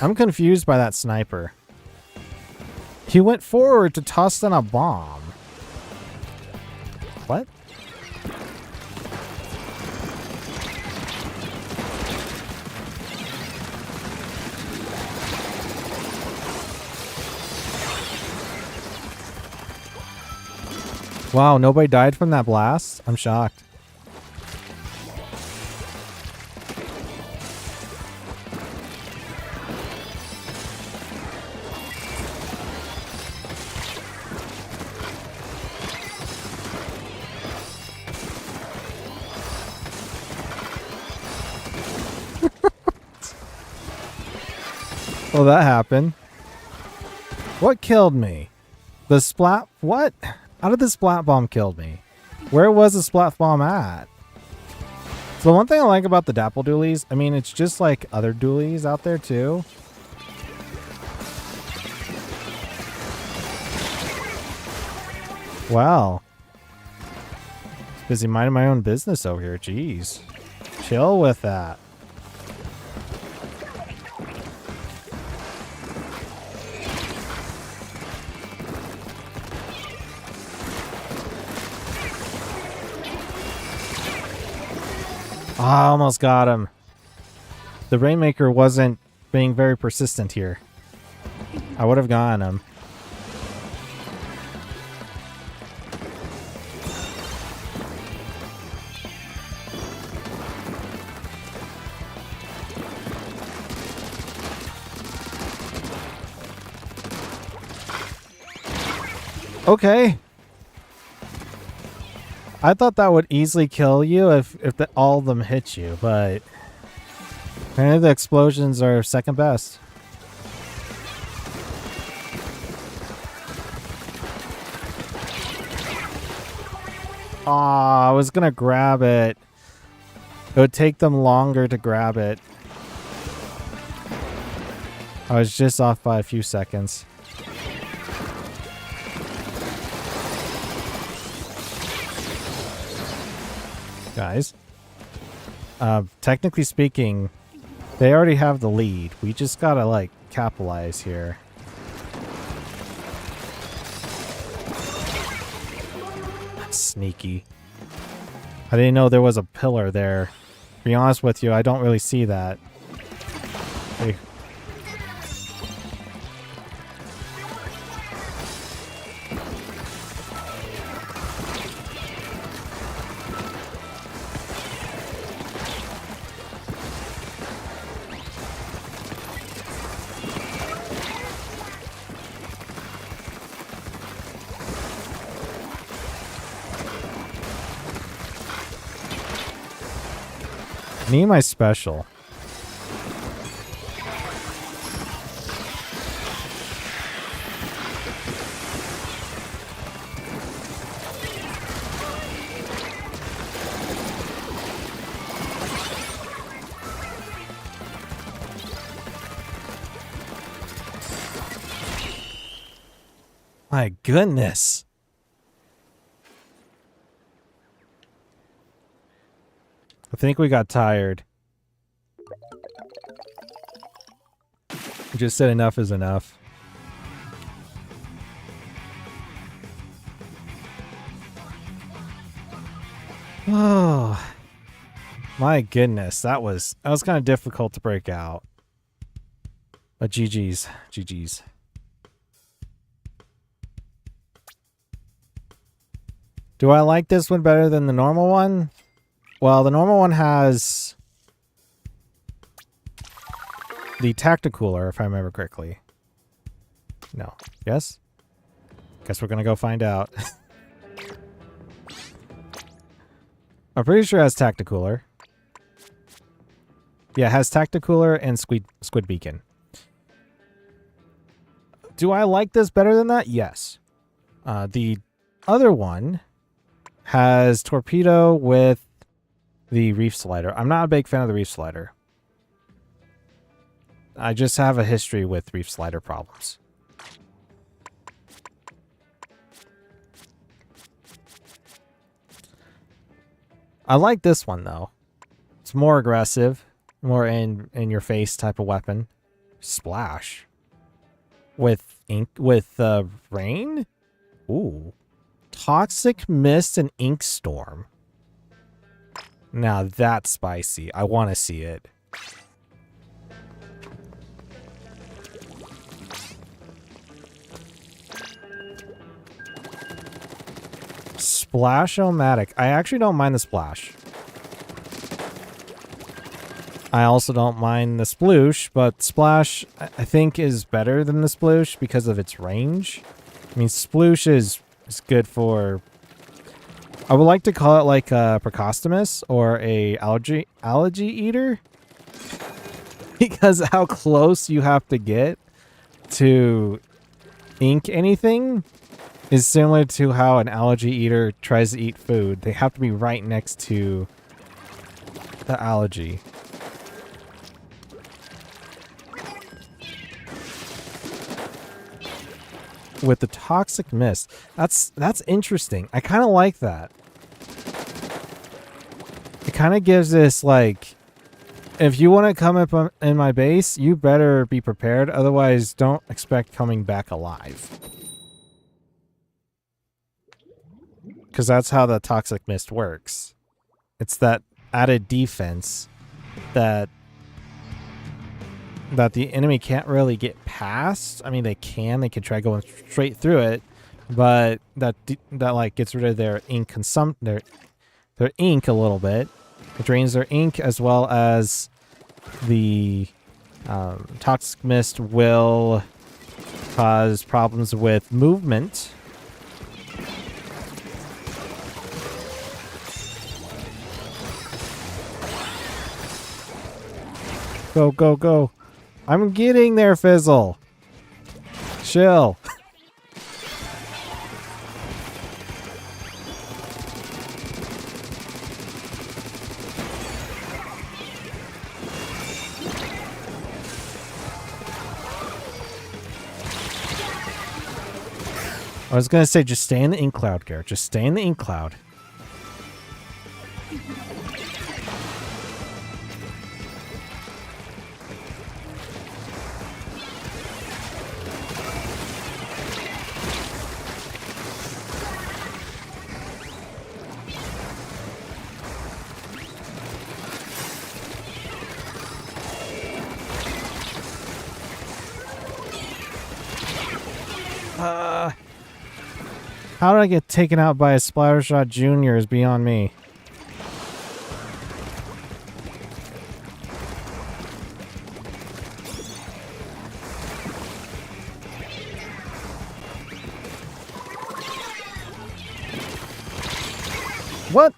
I'm confused by that sniper. He went forward to toss down a bomb. What? Wow, nobody died from that blast? I'm shocked. Well, that happened. What killed me? The splat... What? How did the splat bomb kill me? Where was the splat bomb at? So the one thing I like about the Dapple Dualies, I mean, it's just like other dualies out there too. Wow. Busy minding my own business over here. Jeez. Chill with that. Oh, I almost got him. The Rainmaker wasn't being very persistent here. I would have gotten him. Okay. I thought that would easily kill you if all of them hit you, but apparently the explosions are second best. Aw, I was gonna grab it. It would take them longer to grab it. I was just off by a few seconds. Guys, technically speaking, they already have the lead. We just gotta, like, capitalize here. That's sneaky. I didn't know there was a pillar there. To be honest with you, I don't really see that. Hey. Need my special. My goodness. I think we got tired. We just said enough is enough. Oh, my goodness. That was kind of difficult to break out. But GG's. GG's. Do I like this one better than the normal one? Well, the normal one has the Tacticooler, if I remember correctly. No. Yes? Guess we're gonna go find out. I'm pretty sure it has Tacticooler. Yeah, it has Tacticooler and Squid Beacon. Do I like this better than that? Yes. The other one has Torpedo with the Reef Slider. I'm not a big fan of the Reef Slider. I just have a history with Reef Slider problems. I like this one though. It's more aggressive, more in your face type of weapon. Splash. With ink, with rain? Ooh. Toxic Mist and Ink Storm. Now that's spicy. I want to see it. Splash-O-Matic. I actually don't mind the splash. I also don't mind the sploosh, but splash I think is better than the sploosh because of its range. I mean, sploosh is good for... I would like to call it like a Precostomus or a algae eater. Because how close you have to get to ink anything is similar to how an algae eater tries to eat food. They have to be right next to the algae. With the Toxic Mist. That's interesting. I kind of like that. It kind of gives this, like, if you want to come up in my base, you better be prepared. Otherwise, don't expect coming back alive. Because that's how the Toxic Mist works. It's that added defense that the enemy can't really get past. I mean, they can try going straight through it, but that like gets rid of their ink their ink a little bit. It drains their ink, as well as the Toxic Mist will cause problems with movement Go, go, go. I'm getting there, Fizzle. Chill. I was going to say, just stay in the ink cloud, Garrett. Just stay in the ink cloud. How did I get taken out by a Splattershot Jr. is beyond me. What?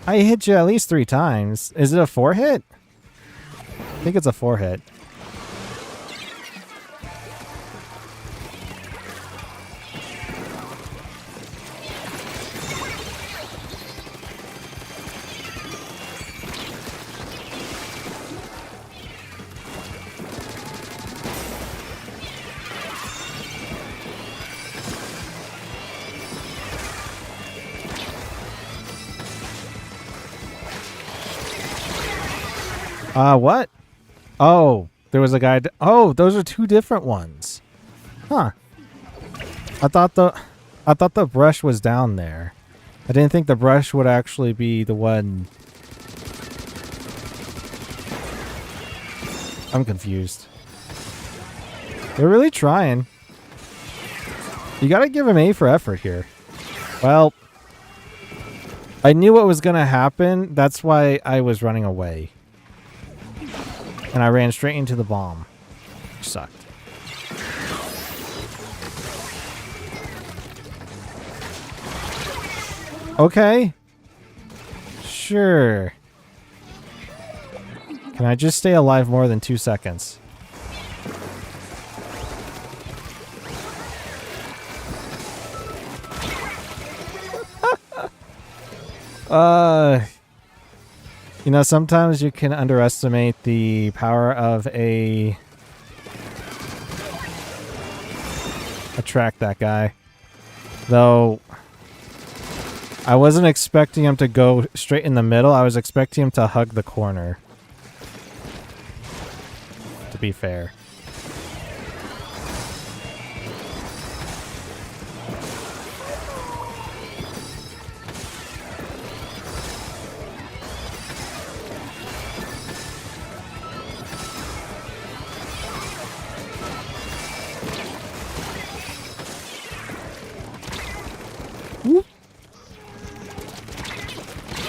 I hit you at least 3 times. Is it a 4 hit? I think it's a 4 hit. What? Oh, there was a guy. Oh, those are 2 different ones. Huh. I thought the brush was down there. I didn't think the brush would actually be the one. I'm confused. They're really trying. You gotta give him A for effort here. Well, I knew what was gonna happen. That's why I was running away. And I ran straight into the bomb. Which sucked. Okay. Sure. Can I just stay alive more than 2 seconds? You know, sometimes you can underestimate the power of a track that guy. Though I wasn't expecting him to go straight in the middle. I was expecting him to hug the corner. To be fair.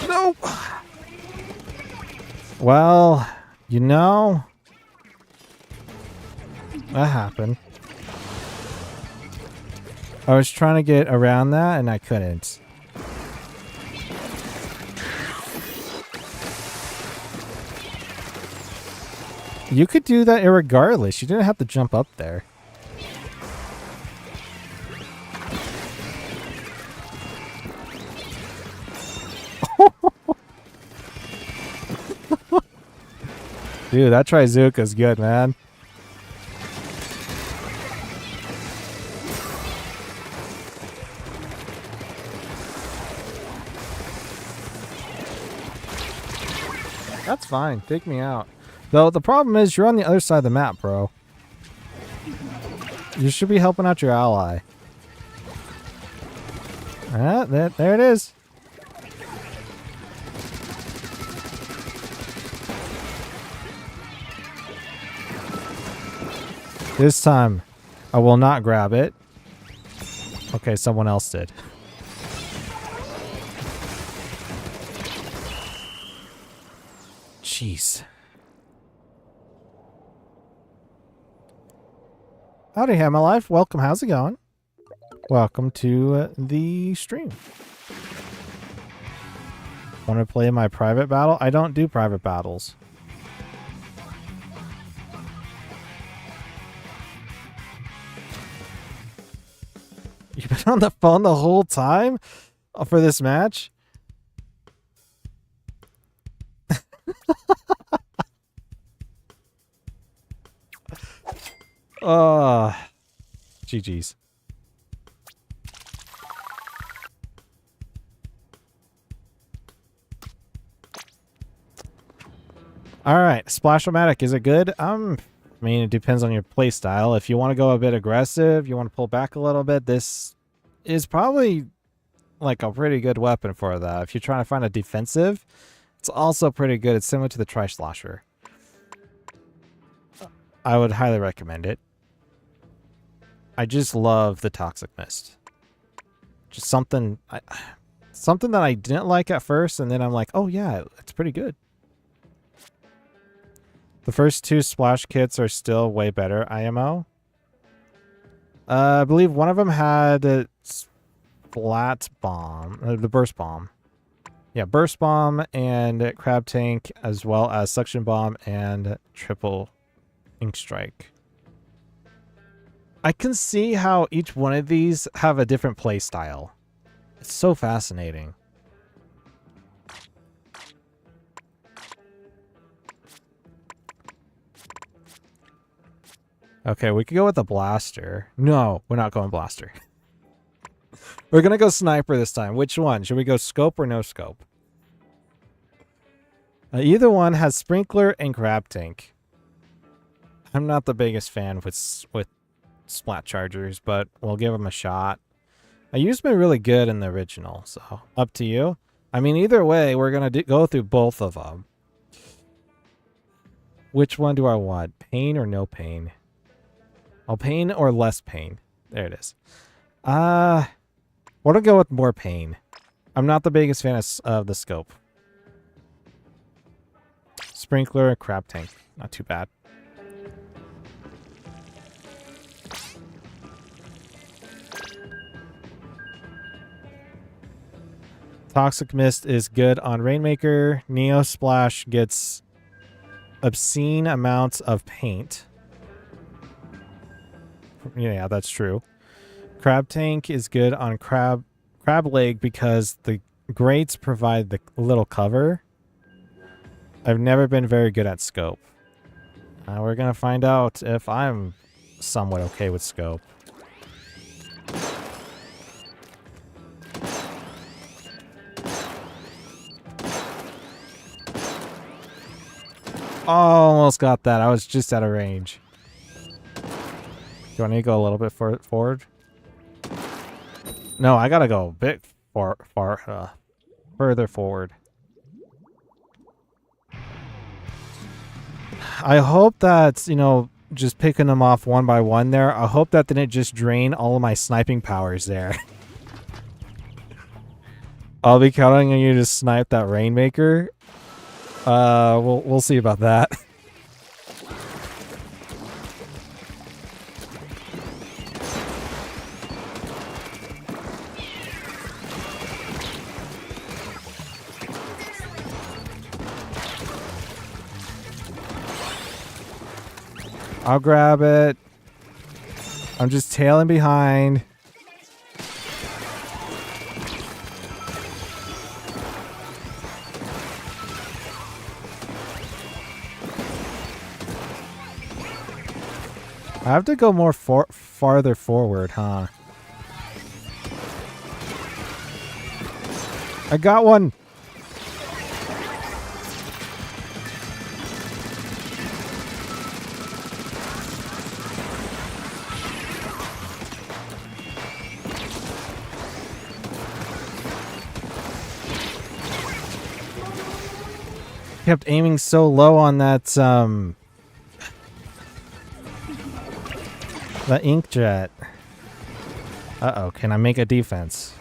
No. Well, you know, that happened. I was trying to get around that and I couldn't. You could do that irregardless. You didn't have to jump up there. Dude, that Trizuka's good, man. That's fine. Take me out. Though the problem is you're on the other side of the map, bro. You should be helping out your ally. There it is. This time, I will not grab it. Okay, someone else did. Jeez. Howdy, Hammer Life. Welcome. How's it going? Welcome to the stream. Want to play my private battle? I don't do private battles. You've been on the phone the whole time for this match? Oh, GG's. All right, Splash-O-Matic, is it good? I mean, it depends on your play style. If you want to go a bit aggressive, you want to pull back a little bit, this is probably like a pretty good weapon for that. If you're trying to find a defensive, it's also pretty good. It's similar to the Tri-Slosher. I would highly recommend it. I just love the Toxic Mist. Just something that I didn't like at first, and then I'm like, oh yeah, it's pretty good. The first two splash kits are still way better, IMO. I believe one of them had a flat bomb, the burst bomb. Yeah, burst bomb and crab tank, as well as suction bomb and triple ink strike. I can see how each one of these have a different play style. It's so fascinating. Okay, we could go with the blaster. No, we're not going blaster. We're going to go sniper this time. Which one? Should we go scope or no scope? Either one has sprinkler and crab tank. I'm not the biggest fan with splat chargers, but we'll give them a shot. I used them really good in the original, so up to you. I mean, either way, we're going to go through both of them. Which one do I want? Pain or no pain? Oh, pain or less pain. There it is. We're gonna go with more pain. I'm not the biggest fan of the scope. Sprinkler, crab tank. Not too bad. Toxic Mist is good on Rainmaker. Neo Splash gets obscene amounts of paint. Yeah, that's true. Crab Tank is good on Crab Leg because the grates provide the little cover. I've never been very good at scope. We're going to find out if I'm somewhat okay with scope. Oh, almost got that. I was just out of range. Do I need to go a little bit forward? No, I gotta go a bit further forward. I hope that, you know, just picking them off one by one there, I hope that didn't just drain all of my sniping powers there. I'll be counting on you to snipe that Rainmaker. We'll see about that. I'll grab it. I'm just tailing behind. I have to go more farther forward, huh? I got one. Kept aiming so low on that the inkjet. Uh-oh, can I make a defense?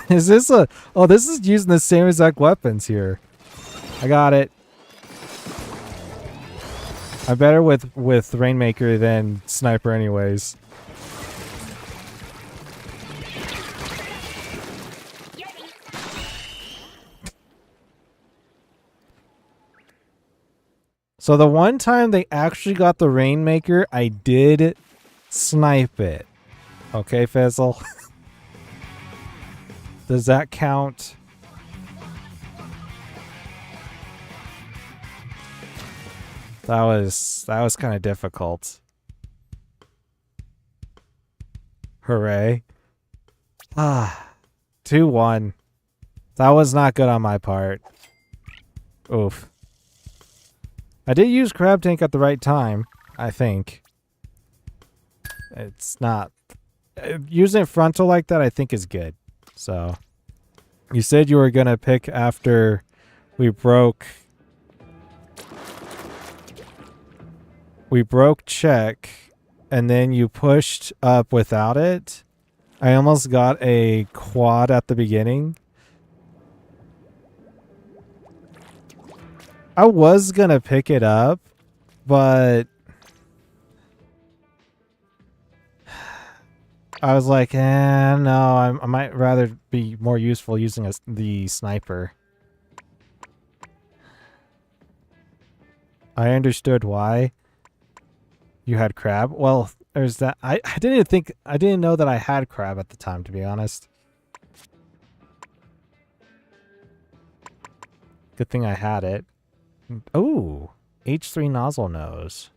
Is this a... Oh, this is using the same exact weapons here. I got it. I'm better with Rainmaker than Sniper anyways. So the one time they actually got the Rainmaker, I did snipe it. Okay, Fizzle. Does that count? That was kind of difficult. Hooray. 2-1. That was not good on my part. Oof. I did use Crab Tank at the right time, I think. It's not... using it frontal like that, I think, is good. So, you said you were going to pick after we broke... We broke check, and then you pushed up without it. I almost got a quad at the beginning. I was going to pick it up, but... I was like, no, I might rather be more useful using the sniper. I understood why you had crab. Well, there's that. I didn't know that I had crab at the time, to be honest. Good thing I had it. Oh, H3 nozzle nose.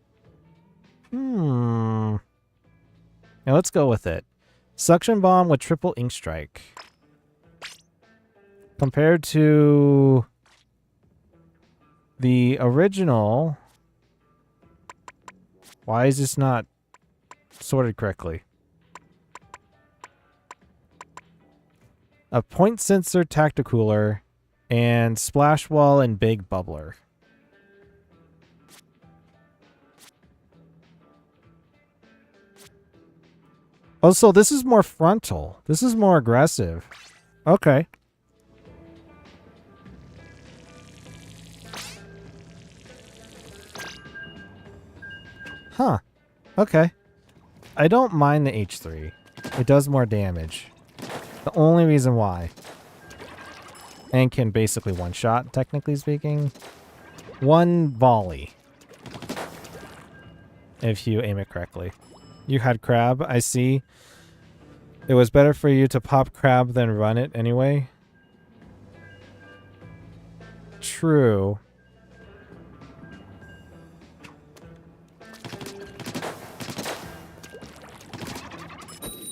Yeah, let's go with it. Suction bomb with triple ink strike. Compared to the original, why is this not sorted correctly? A point sensor tacticooler and splash wall and big bubbler. Oh, so this is more frontal. This is more aggressive. Okay. Huh. Okay. I don't mind the H3. It does more damage. The only reason why. And can basically one-shot, technically speaking. One volley. If you aim it correctly. You had crab, I see. It was better for you to pop crab than run it anyway. True.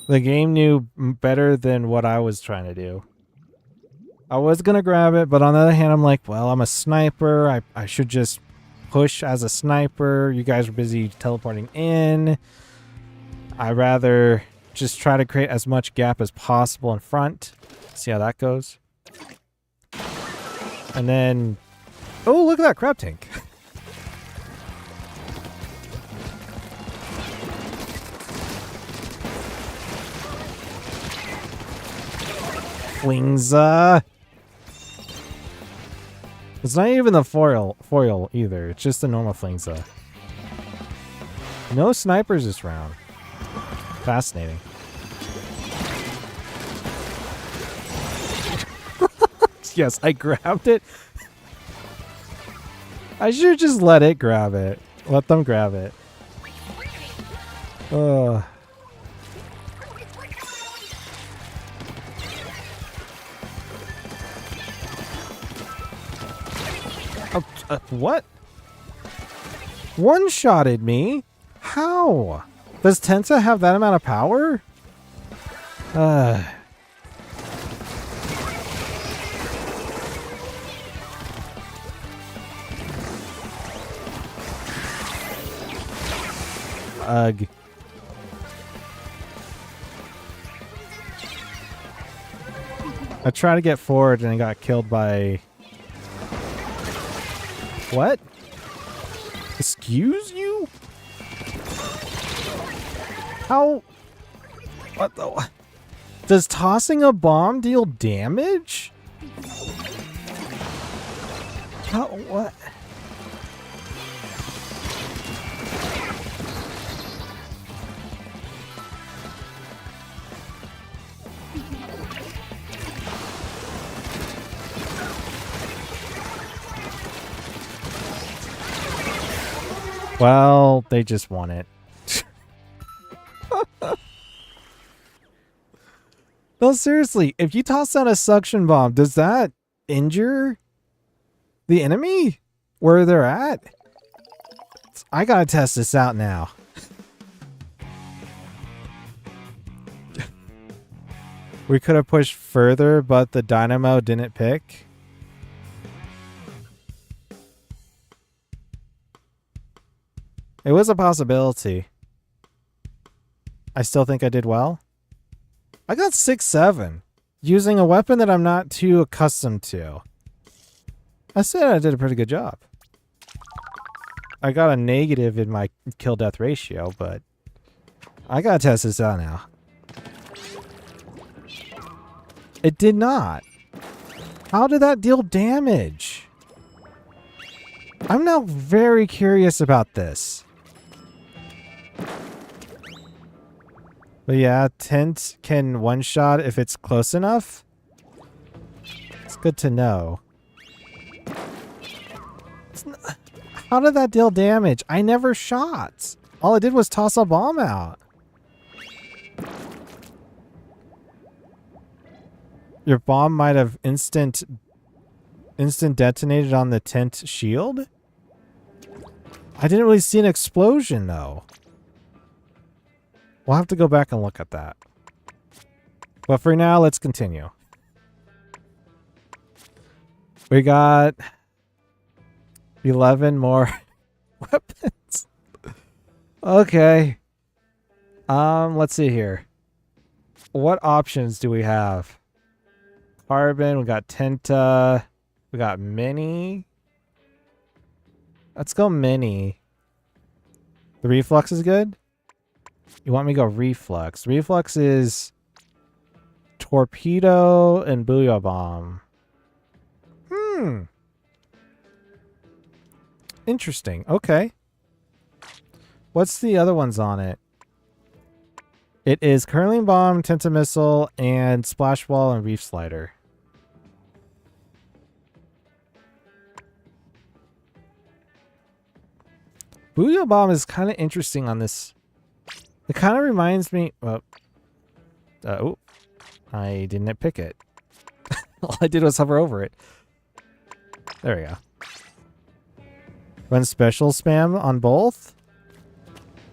The game knew better than what I was trying to do. I was going to grab it, but on the other hand, I'm like, well, I'm a sniper. I should just push as a sniper. You guys are busy teleporting in. I'd rather just try to create as much gap as possible in front. See how that goes. And then... oh, look at that crab tank. Flingza. It's not even the foil either. It's just the normal Flingza. No snipers this round. Fascinating. Yes, I grabbed it. I should just let it grab it. Let them grab it. Ugh. What? One-shotted me? How? Does Tensa have that amount of power? Ugh. I tried to get forward and I got killed by... what? Excuse you? How? What the? Does tossing a bomb deal damage? How? What? Well, they just won it. No, seriously, if you toss out a suction bomb, does that injure the enemy where they're at? I gotta test this out now. We could have pushed further, but the dynamo didn't pick. It was a possibility. I still think I did well. I got 6-7 using a weapon that I'm not too accustomed to. I said I did a pretty good job. I got a negative in my kill death ratio, but I gotta test this out now. It did not. How did that deal damage? I'm now very curious about this. But yeah, tent can one-shot if it's close enough. It's good to know. How did that deal damage? I never shot. All I did was toss a bomb out. Your bomb might have instant detonated on the tent shield? I didn't really see an explosion though. We'll have to go back and look at that. But for now, let's continue. We got 11 more weapons. Okay. Let's see here. What options do we have? Carbon, we got Tenta, we got Mini. Let's go Mini. The Reflux is good? You want me to go Reflux? Reflux is Torpedo and Booyah Bomb. Interesting. Okay. What's the other ones on it? It is Curling Bomb, Tenta Missile, and Splash Wall and Reef Slider. Booyah Bomb is kind of interesting on this. It kind of reminds me... Well, oh, I didn't pick it. All I did was hover over it. There we go. Run special spam on both?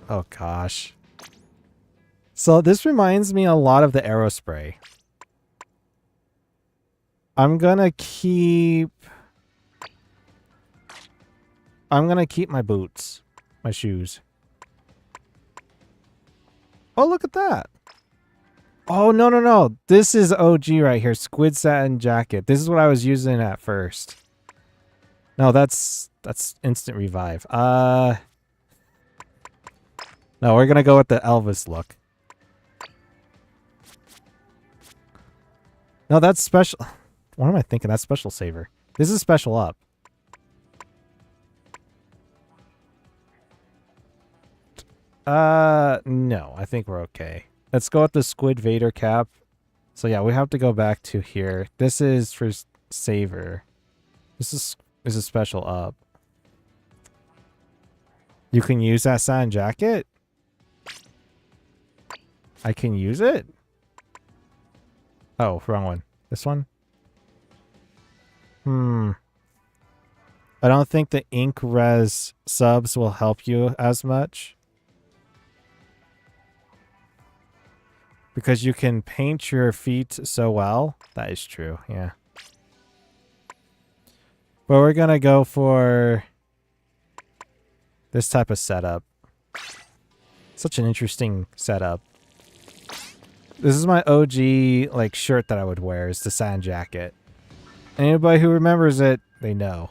Oh, gosh. So this reminds me a lot of the Aerospray. I'm gonna keep my boots. My shoes. Oh, look at that. Oh, no, no, no. This is OG right here. Squid Satin Jacket. This is what I was using at first. No, that's instant revive. No, we're gonna go with the Elvis look. No, that's special. What am I thinking? That's special saver. This is special up. No, I think we're okay. Let's go with the Squid Vader cap. So yeah, we have to go back to here. This is for saver. This is a special up. You can use that satin jacket? I can use it? Oh, wrong one. This one? I don't think the ink res subs will help you as much. Because you can paint your feet so well. That is true, yeah. But we're gonna go for this type of setup. Such an interesting setup. This is my OG like shirt that I would wear, is the satin jacket. Anybody who remembers it, they know.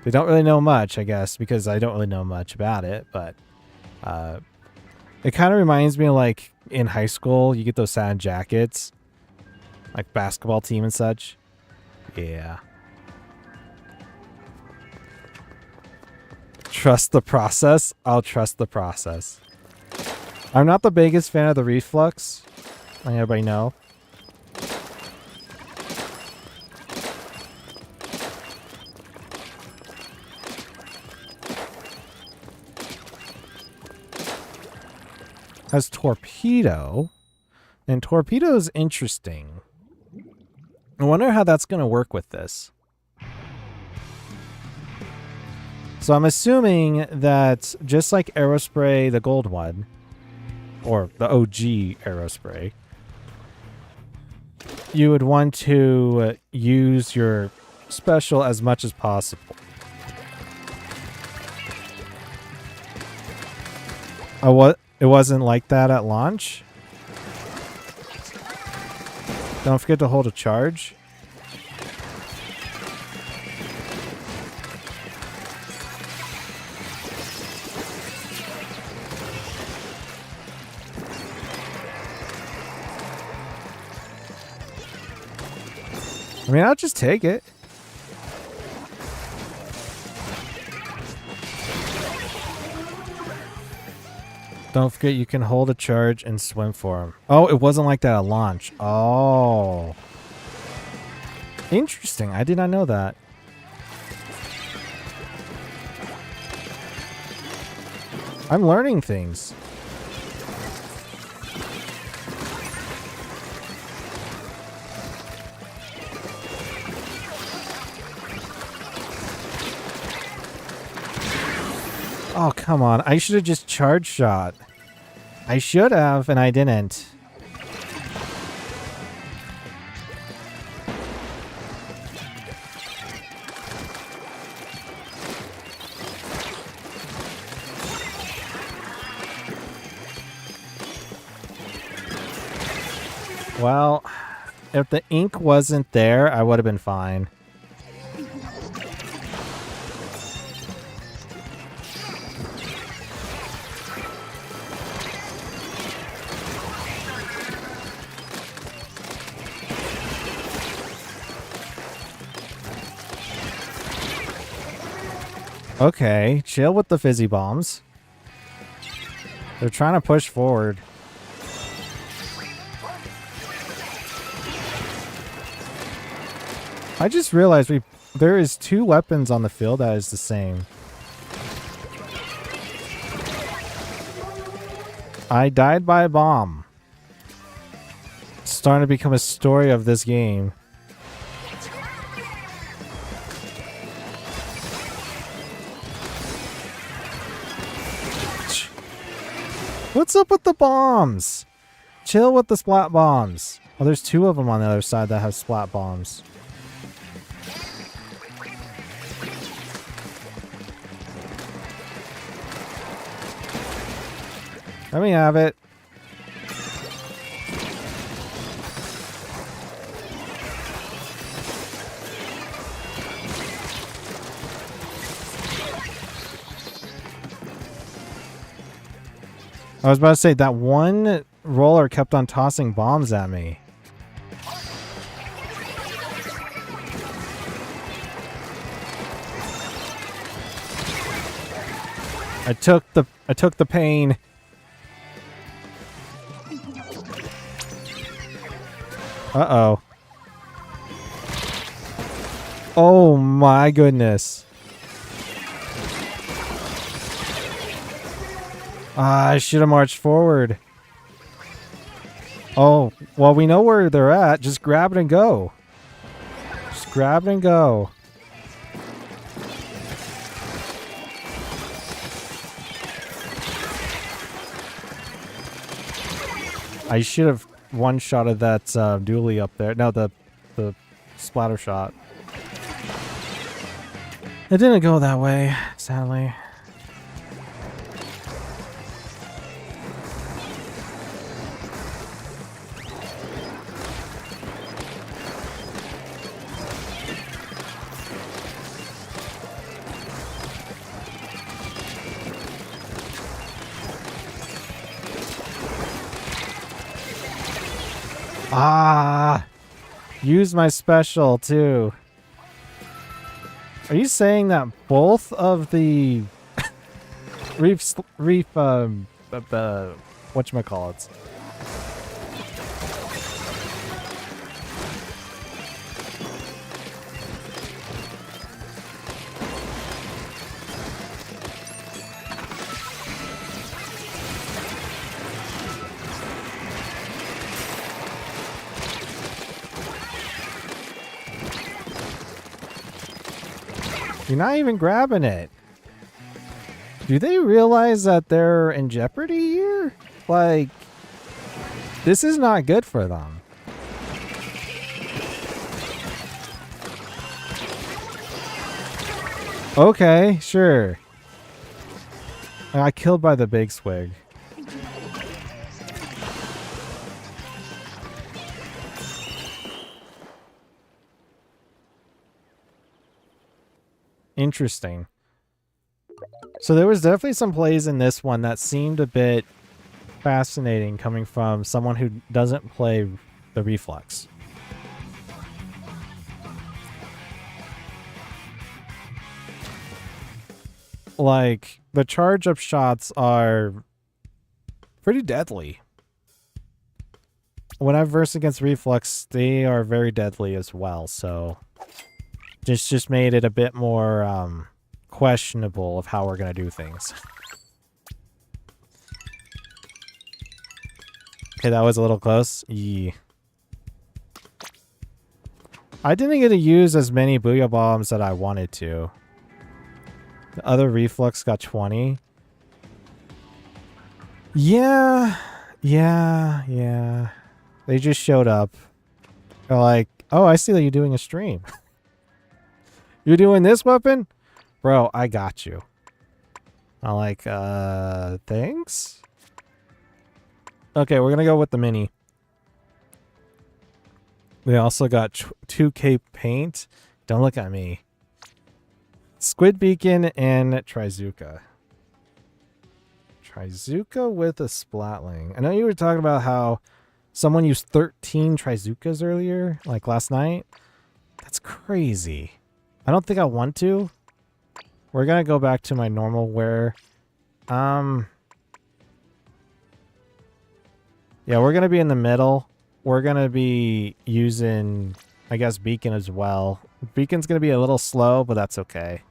They don't really know much, I guess, because I don't really know much about it, but it kind of reminds me of like in high school, you get those satin jackets, like basketball team and such. Yeah. Trust the process? I'll trust the process. I'm not the biggest fan of the Reflux. Let everybody know. has torpedo. And torpedo is interesting. I wonder how that's going to work with this. So I'm assuming that just like Aerospray, the gold one, or the OG Aerospray, you would want to use your special as much as possible. Oh, what? It wasn't like that at launch? Don't forget to hold a charge. I mean, I'll just take it. Don't forget you can hold a charge and swim for him. Oh, it wasn't like that at launch. Oh. Interesting. I did not know that. I'm learning things. Oh, come on. I should have just charge shot. I should have, and I didn't. Well, if the ink wasn't there, I would have been fine. Okay, chill with the fizzy bombs. They're trying to push forward. I just realized there is 2 weapons on the field that is the same. I died by a bomb. It's starting to become a story of this game. What's up with the bombs? Chill with the splat bombs. Oh, there's 2 of them on the other side that have splat bombs. Let me have it. I was about to say, that one roller kept on tossing bombs at me. I took the pain. Uh-oh. Oh my goodness. I should have marched forward. Oh, well, we know where they're at. Just grab it and go. Just grab it and go. I should have one-shotted that dually up there. No, the splatter shot. It didn't go that way, sadly. Ah! Use my special, too. Are you saying that both of the whatchamacallits? You're not even grabbing it. Do they realize that they're in jeopardy here? Like, this is not good for them. Okay, sure. I got killed by the big swig. Interesting. So there was definitely some plays in this one that seemed a bit fascinating coming from someone who doesn't play the reflex. Like, the charge up shots are pretty deadly. When I've versed against reflex, they are very deadly as well, so this just made it a bit more questionable of how we're going to do things. Okay, that was a little close. Yeah. I didn't get to use as many Booyah Bombs that I wanted to. The other reflex got 20. Yeah. They just showed up. They're like, oh, I see that you're doing a stream. You're doing this weapon? Bro, I got you. I'm like, thanks? Okay, we're gonna go with the mini. We also got 2K paint. Don't look at me. Squid Beacon and Trizuka. Trizuka with a Splatling. I know you were talking about how someone used 13 Trizukas earlier, like last night. That's crazy. I don't think I want to. We're gonna go back to my normal wear. Yeah, we're gonna be in the middle. We're gonna be using, I guess, Beacon as well. Beacon's gonna be a little slow, but that's okay.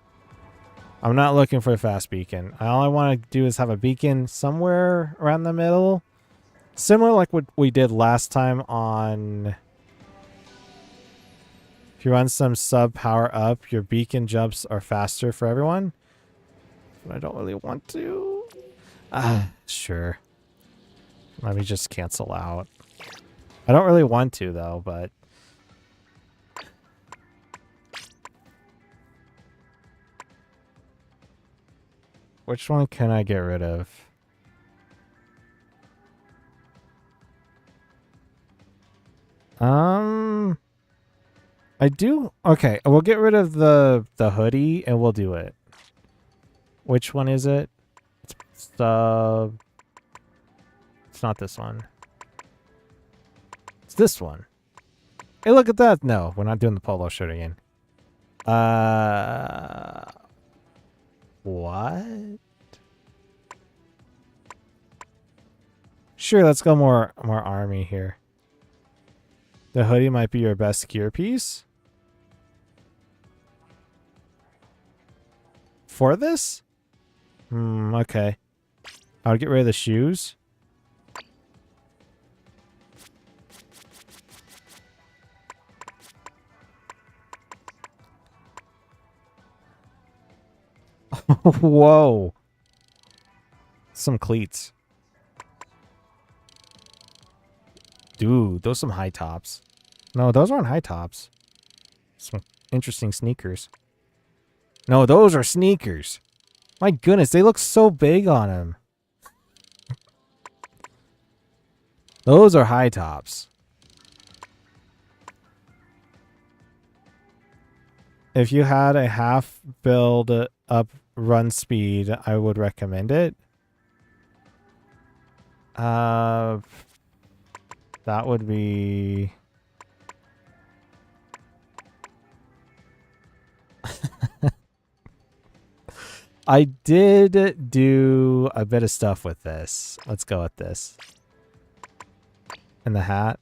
I'm not looking for a fast beacon. All I want to do is have a beacon somewhere around the middle. Similar like what we did last time on... If you run some sub power up, your beacon jumps are faster for everyone. But I don't really want to. Sure. Let me just cancel out. I don't really want to though, but... Which one can I get rid of? I do. Okay, we'll get rid of the hoodie and we'll do it. Which one is it? It's not this one. It's this one. Hey, look at that. No, we're not doing the polo shirt again. What? Sure, let's go more army here. The hoodie might be your best gear piece. For this? Okay. I would get rid of the shoes. Whoa. Some cleats. Dude, those are some high tops. No, those aren't high tops. Some interesting sneakers. No, those are sneakers. My goodness, they look so big on him. Those are high tops. If you had a half build up run speed, I would recommend it. That would be... I did do a bit of stuff with this. Let's go with this. And the hat.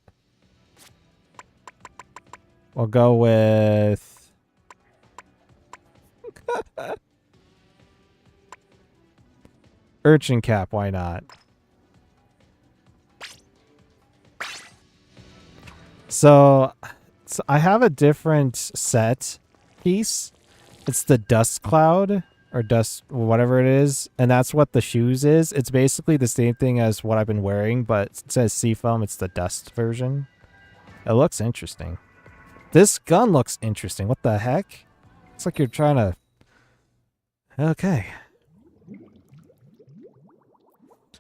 We'll go with... Urchin cap, why not? So I have a different set piece It's the dust cloud or dust, whatever it is. And that's what the shoes is. It's basically the same thing as what I've been wearing, but it says Seafoam. It's the dust version. It looks interesting. This gun looks interesting. What the heck? It's like you're trying to... Okay.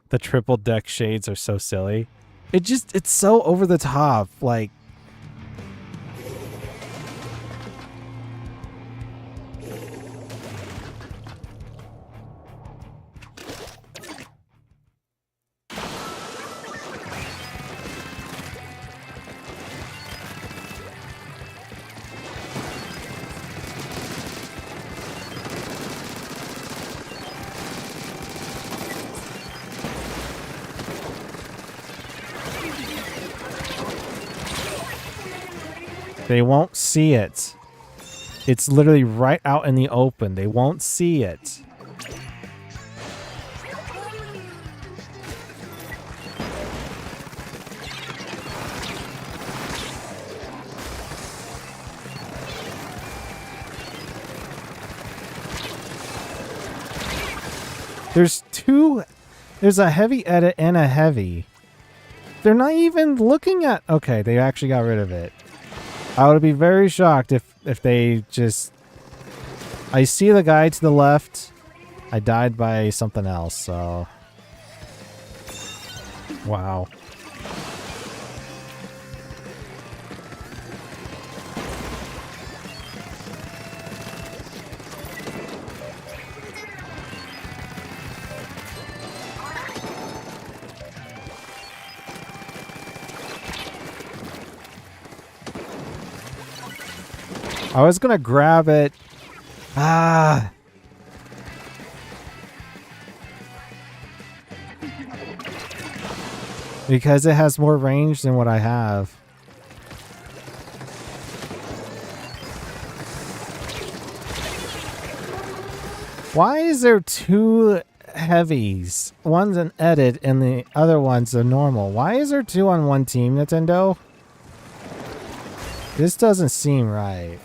The triple deck shades are so silly. It's so over the top. Like... They won't see it. It's literally right out in the open. They won't see it. There's a heavy edit and a heavy. They're not even looking at... Okay, they actually got rid of it. I would be very shocked if they just... I see the guy to the left. I died by something else, so... Wow. I was gonna grab it. Ah. Because it has more range than what I have. Why is there two heavies? One's an edit and the other one's a normal. Why is there two on one team, Nintendo? This doesn't seem right.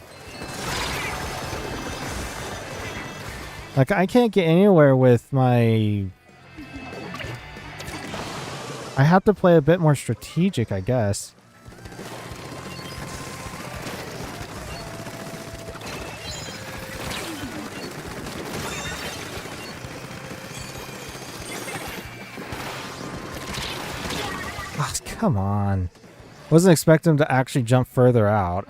Like, I can't get anywhere with my... I have to play a bit more strategic, I guess. Oh, come on. Wasn't expecting him to actually jump further out.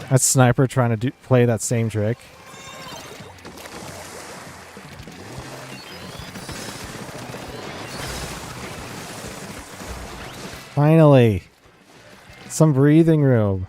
That sniper trying to play that same trick. Finally. Some breathing room.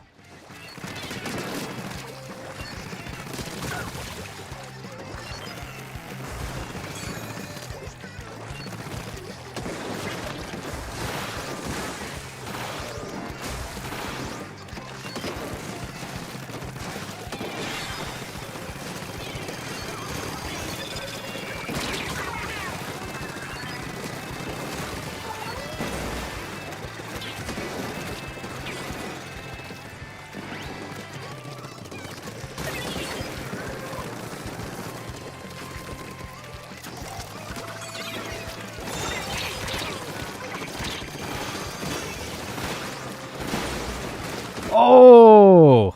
Oh!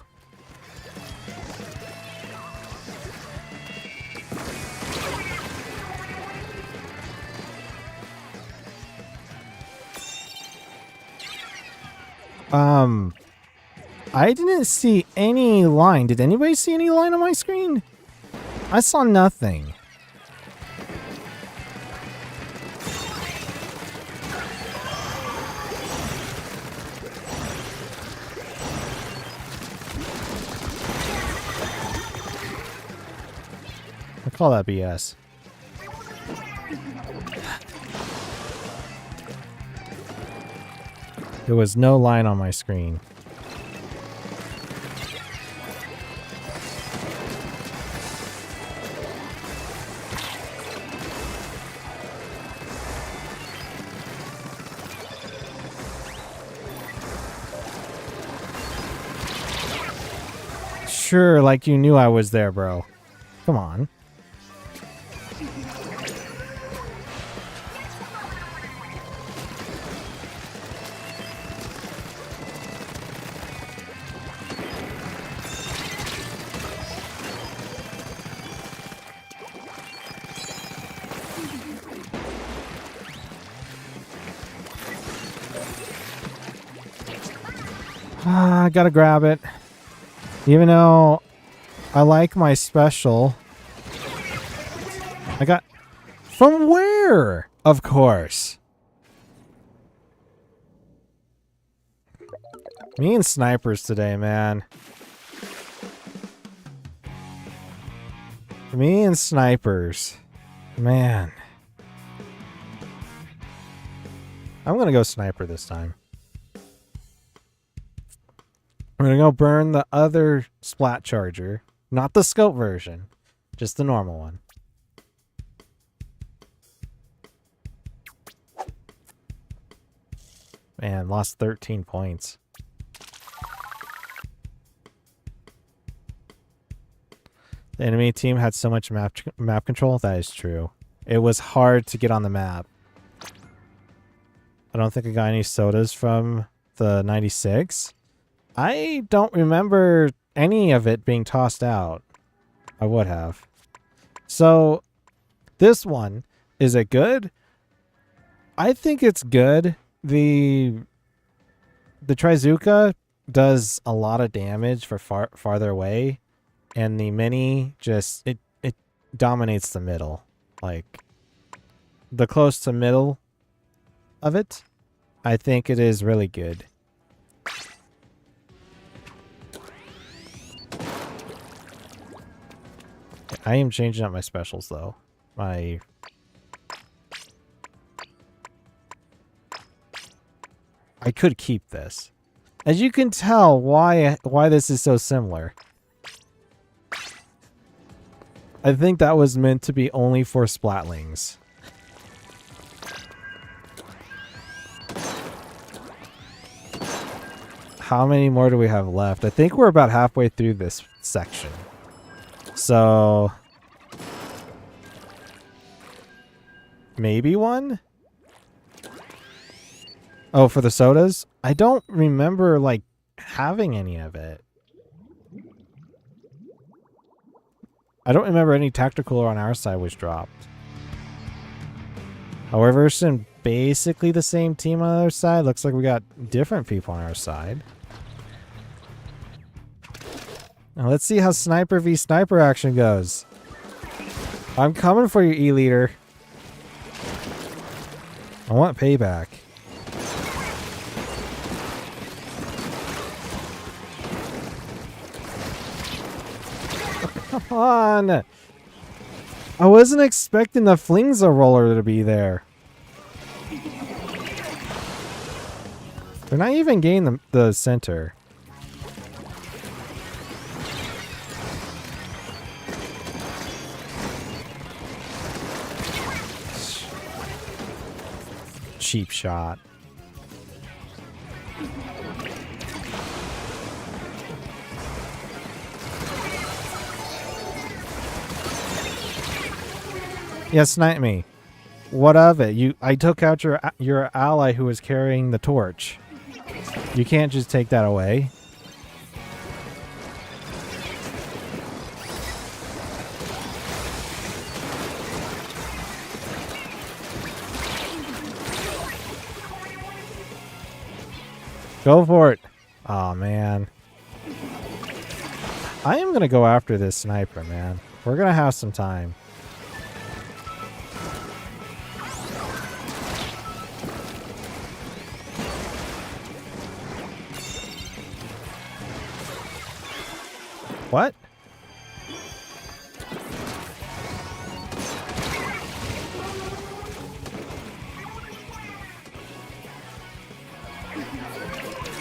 I didn't see any line. Did anybody see any line on my screen? I saw nothing. I call that BS. There was no line on my screen. sure like you knew I was there, bro. Come on. I gotta grab it. Even though I like my special. I got... From where? Of course. Me and snipers today, man. Me and snipers. Man. I'm gonna go sniper this time. I'm gonna go burn the other splat charger. Not the scope version. Just the normal one. Man, lost 13 points. The enemy team had so much map control. That is true. It was hard to get on the map. I don't think I got any sodas from the 96. I don't remember any of it being tossed out. I would have. So, this one, is it good? I think it's good. The Trizuka does a lot of damage for farther away, and the mini just it dominates the middle. Like the close to middle of it, I think it is really good. I am changing up my specials though. I could keep this. As you can tell why this is so similar. I think that was meant to be only for splatlings. How many more do we have left? I think we're about halfway through this section. So maybe one? Oh, for the sodas? I don't remember like having any of it. I don't remember any tactical on our side was dropped. However, it's in basically the same team on the other side. Looks like we got different people on our side. Now let's see how sniper v sniper action goes. I'm coming for you, E-Leader. I want payback. Come on! I wasn't expecting the Flingza roller to be there. They're not even getting the center. Cheap shot. Yeah, snipe me. What of it? I took out your ally who was carrying the torch. You can't just take that away. Go for it. Oh man. I am gonna go after this sniper, man. We're gonna have some time. What?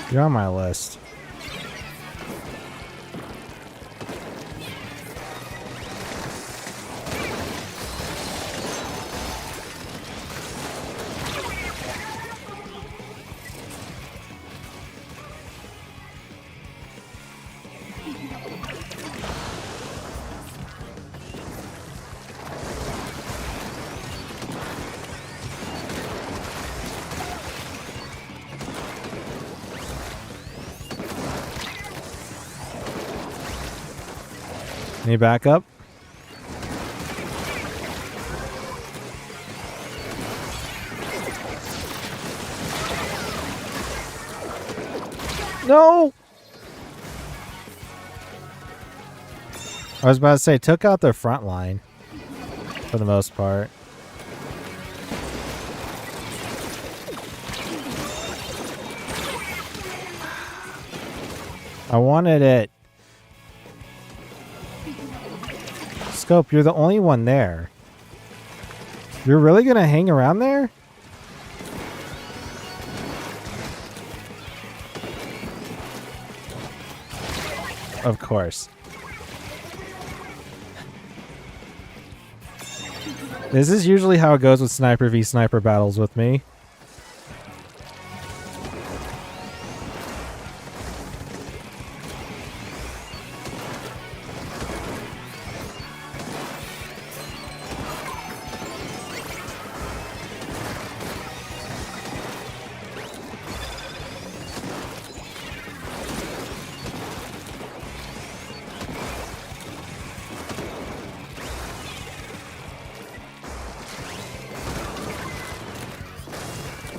You're on my list. Any backup? No! I was about to say, took out their front line for the most part. I wanted it. Scope, you're the only one there. You're really going to hang around there? Of course. This is usually how it goes with sniper v sniper battles with me.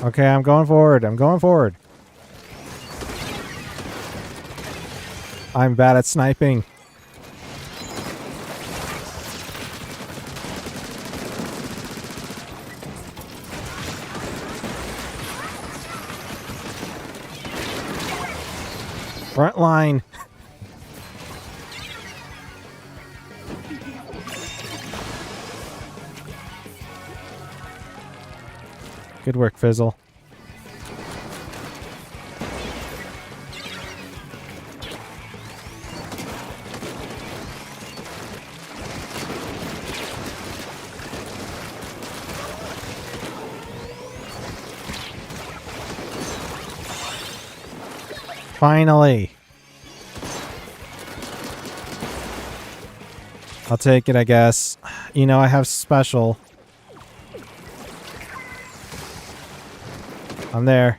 Okay, I'm going forward. I'm going forward. I'm bad at sniping. Front line. Good work, Fizzle. Finally. I'll take it, I guess. You know, I have special. I'm there.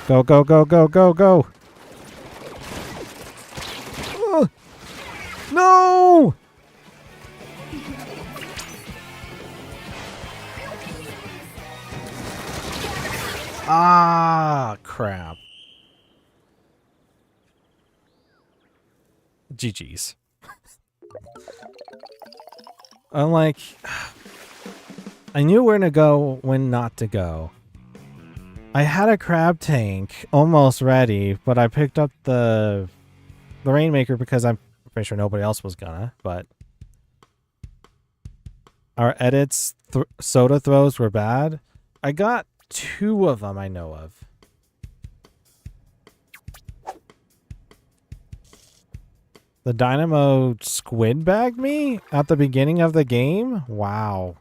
Go, go, go, go, go, go. No! Ah, crap. GG's. I'm like, I knew where to go, when not to go. I had a crab tank almost ready, but I picked up the Rainmaker because I'm pretty sure nobody else was gonna, but our edits, soda throws were bad. I got 2 of them I know of. The Dynamo squid bagged me at the beginning of the game? Wow.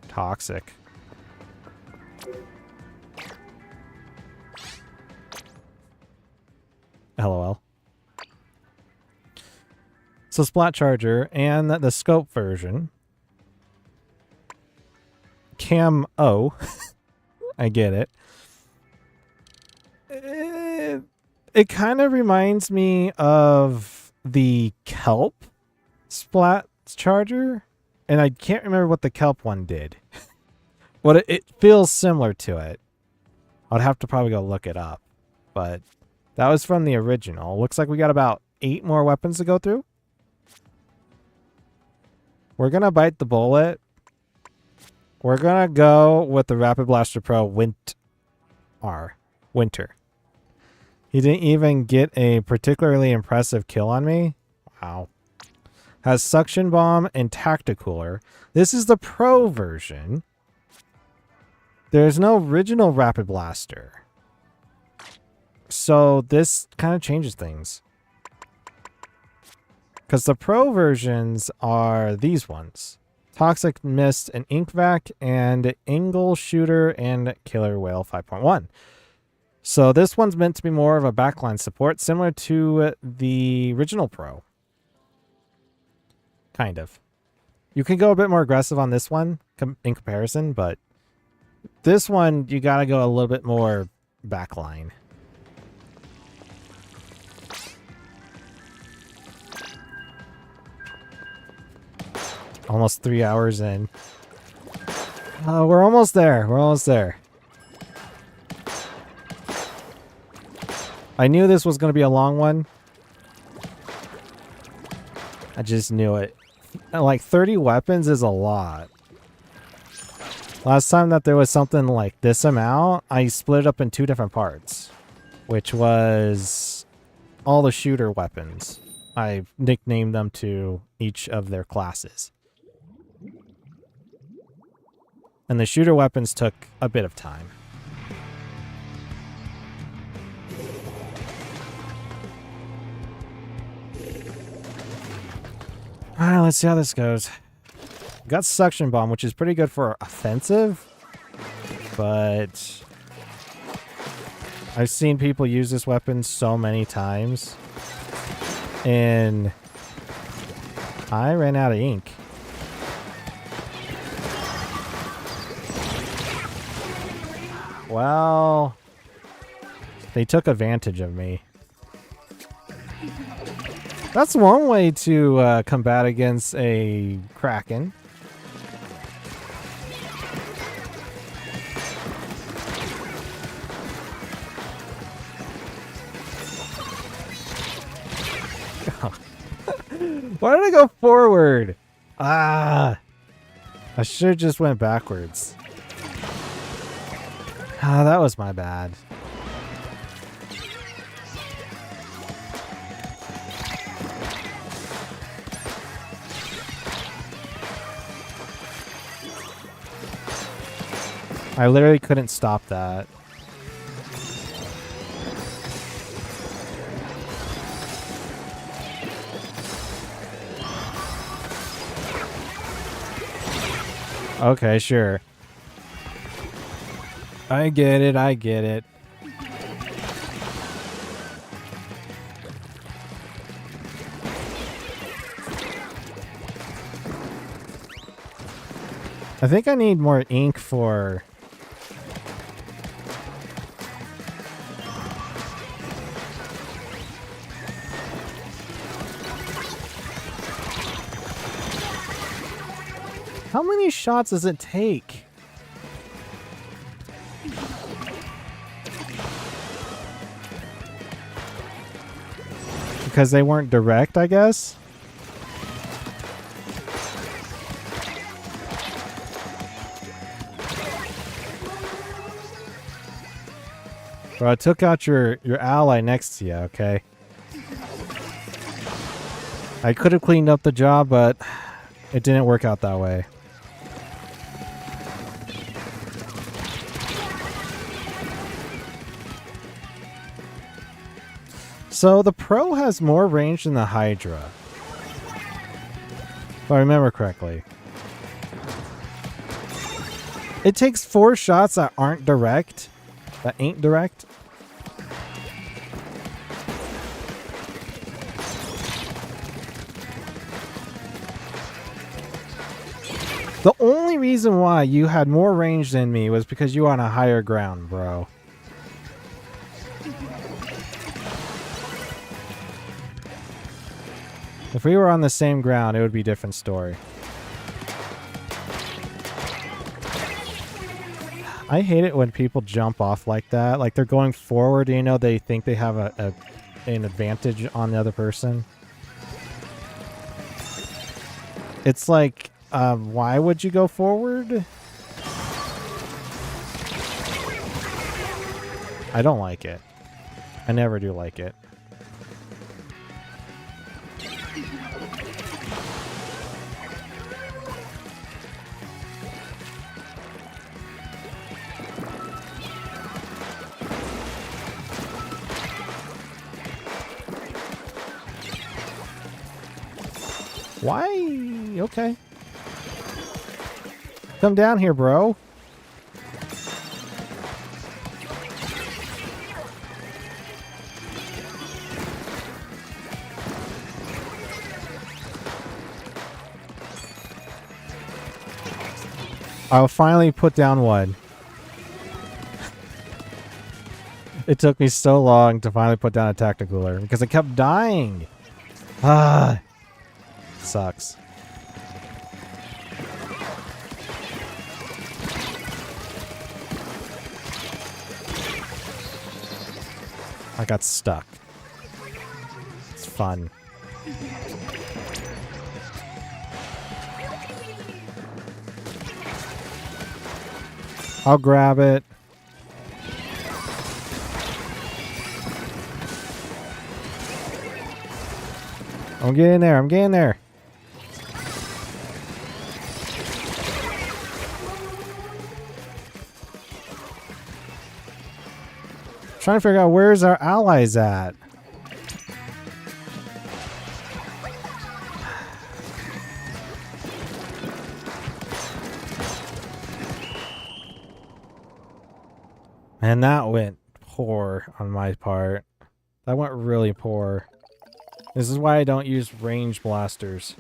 Toxic. LOL. So Splat Charger and the scope version. Cam O. I get it. It kind of reminds me of the Kelp Splat Charger. And I can't remember what the Kelp one did. What it feels similar to it. I'd have to probably go look it up. But that was from the original. Looks like we got about 8 more weapons to go through. We're going to bite the bullet. We're going to go with the Rapid Blaster Pro Winter. He didn't even get a particularly impressive kill on me. Wow. Has Suction Bomb and Tacticooler. This is the Pro version. There's no original Rapid Blaster. So this kind of changes things. Because the Pro versions are these ones. Toxic Mist and Ink Vac and Angle Shooter and Killer Whale 5.1. So this one's meant to be more of a backline support, similar to the original Pro. Kind of. You can go a bit more aggressive on this one in comparison, but This one, you gotta go a little bit more backline. Almost 3 hours in. We're almost there. We're almost there. I knew this was going to be a long one. I just knew it. Like 30 weapons is a lot. Last time that there was something like this amount, I split it up in 2 different parts, which was all the shooter weapons. I nicknamed them to each of their classes. And the shooter weapons took a bit of time. Alright, let's see how this goes. Got suction bomb, which is pretty good for offensive, but I've seen people use this weapon so many times, and I ran out of ink. Well, they took advantage of me. That's one way to combat against a Kraken. Why did I go forward? Ah! I should have just went backwards. Ah, that was my bad. I literally couldn't stop that. Okay, sure. I get it, I get it. I think I need more ink for... How many shots does it take? Because they weren't direct, I guess? Bro, I took out your ally next to you, okay? I could have cleaned up the job, but it didn't work out that way. So the Pro has more range than the Hydra, if I remember correctly. It takes 4 shots that aren't direct, that ain't direct. The only reason why you had more range than me was because you were on a higher ground, bro. If we were on the same ground, it would be a different story. I hate it when people jump off like that. Like they're going forward, you know, they think they have an advantage on the other person. It's like, why would you go forward? I don't like it. I never do like it. Why? Okay. Come down here, bro. I'll finally put down one. It took me so long to finally put down a Tacticooler because I kept dying. Ah, sucks. I got stuck. It's fun. I'll grab it. I'm getting there. I'm getting there. Trying to figure out where's our allies at. And that went poor on my part. That went really poor. This is why I don't use range blasters.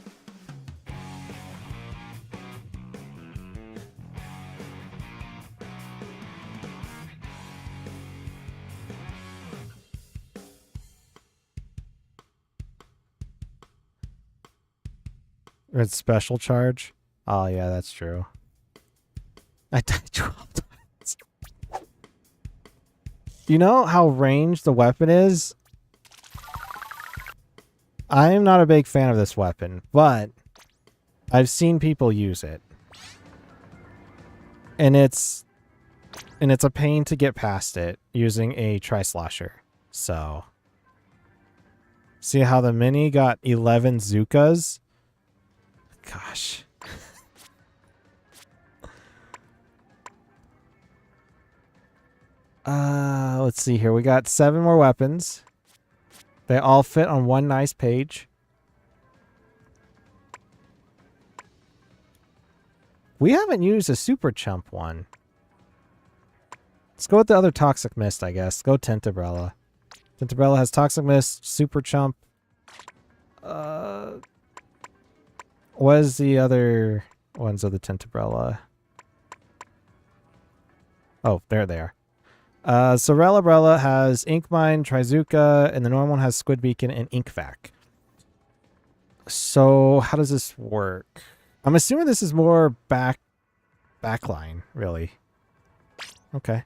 It's special charge? Oh yeah, that's true. I died 12 times. You know how ranged the weapon is? I am not a big fan of this weapon, but I've seen people use it. And it's a pain to get past it using a tri-slosher. So see how the mini got 11 Zukas? Gosh. Let's see here. We got 7 more weapons. They all fit on one nice page. We haven't used a super chump one. Let's go with the other Toxic Mist, I guess. Go Tintabrella. Tintabrella has Toxic Mist, super chump. What is the other ones of the Tintabrella? Oh, there they are. Sorella has Ink Mine, Trizuka, and the normal one has Squid Beacon and Ink Vac. So how does this work? I'm assuming this is more backline, really. Okay.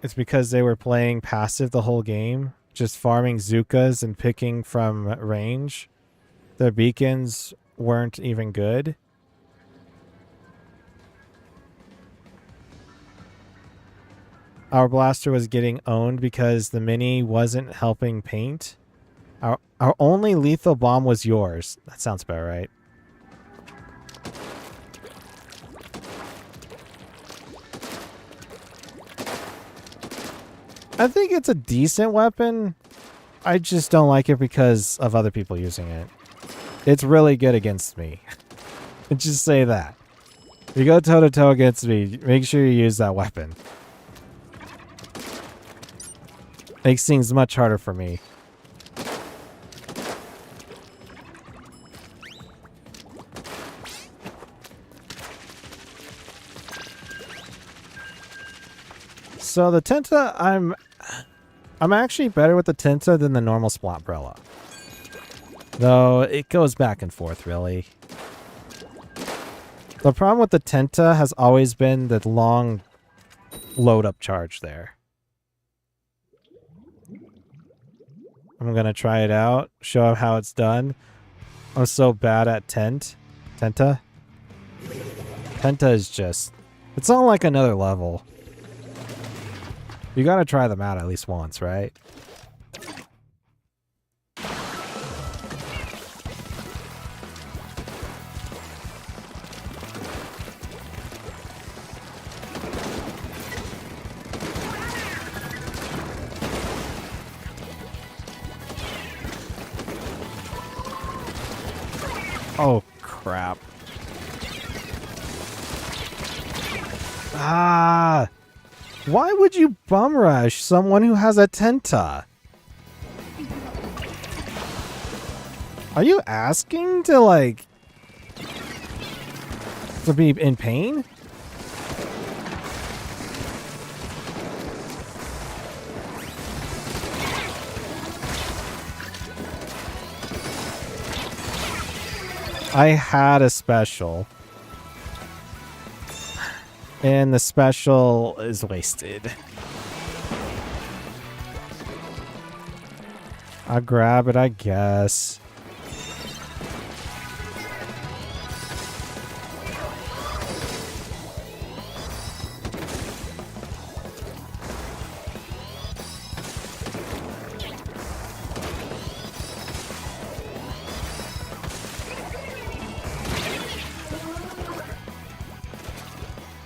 It's because they were playing passive the whole game, just farming Zukas and picking from range. Their beacons weren't even good. Our blaster was getting owned because the mini wasn't helping paint. Our only lethal bomb was yours. That sounds about right. I think it's a decent weapon. I just don't like it because of other people using it. It's really good against me. Just say that. If you go toe-to-toe against me, make sure you use that weapon. Makes things much harder for me. So the Tenta, I'm actually better with the Tenta than the normal Splatbrella. Though it goes back and forth, really. The problem with the Tenta has always been the long load-up charge there. I'm going to try it out, show how it's done. I'm so bad at Tenta. Tenta is just... it's on like another level. You got to try them out at least once, right? Oh, crap. Ah! Why would you bum rush someone who has a Tenta? Are you asking to, like, to be in pain? I had a special. And the special is wasted. I'll grab it, I guess.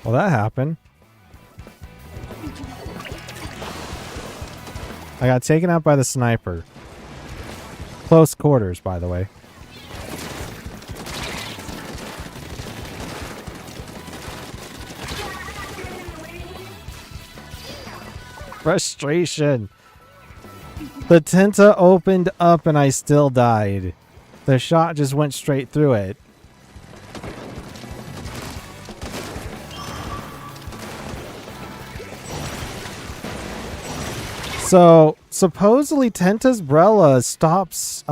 Well, that happened. I got taken out by the sniper. Close quarters, by the way. Frustration. The Tenta opened up and I still died. The shot just went straight through it. So, supposedly Tenta's Brella stops,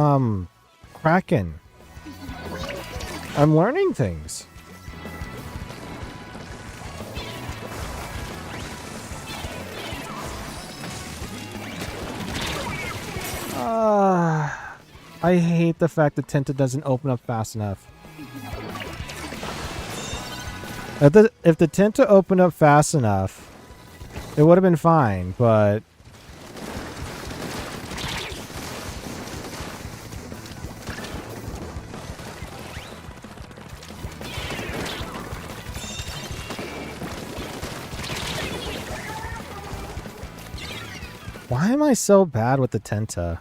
Kraken. I'm learning things. I hate the fact that Tenta doesn't open up fast enough. If the Tenta opened up fast enough, it would have been fine, but... Why am I so bad with the Tenta?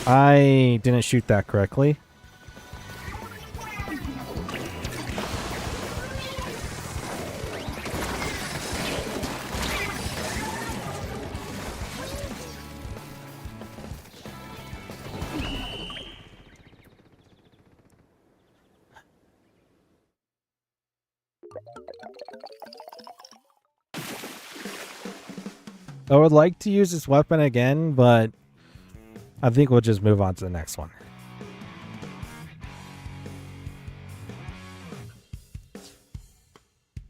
I didn't shoot that correctly. I would like to use this weapon again, but I think we'll just move on to the next one.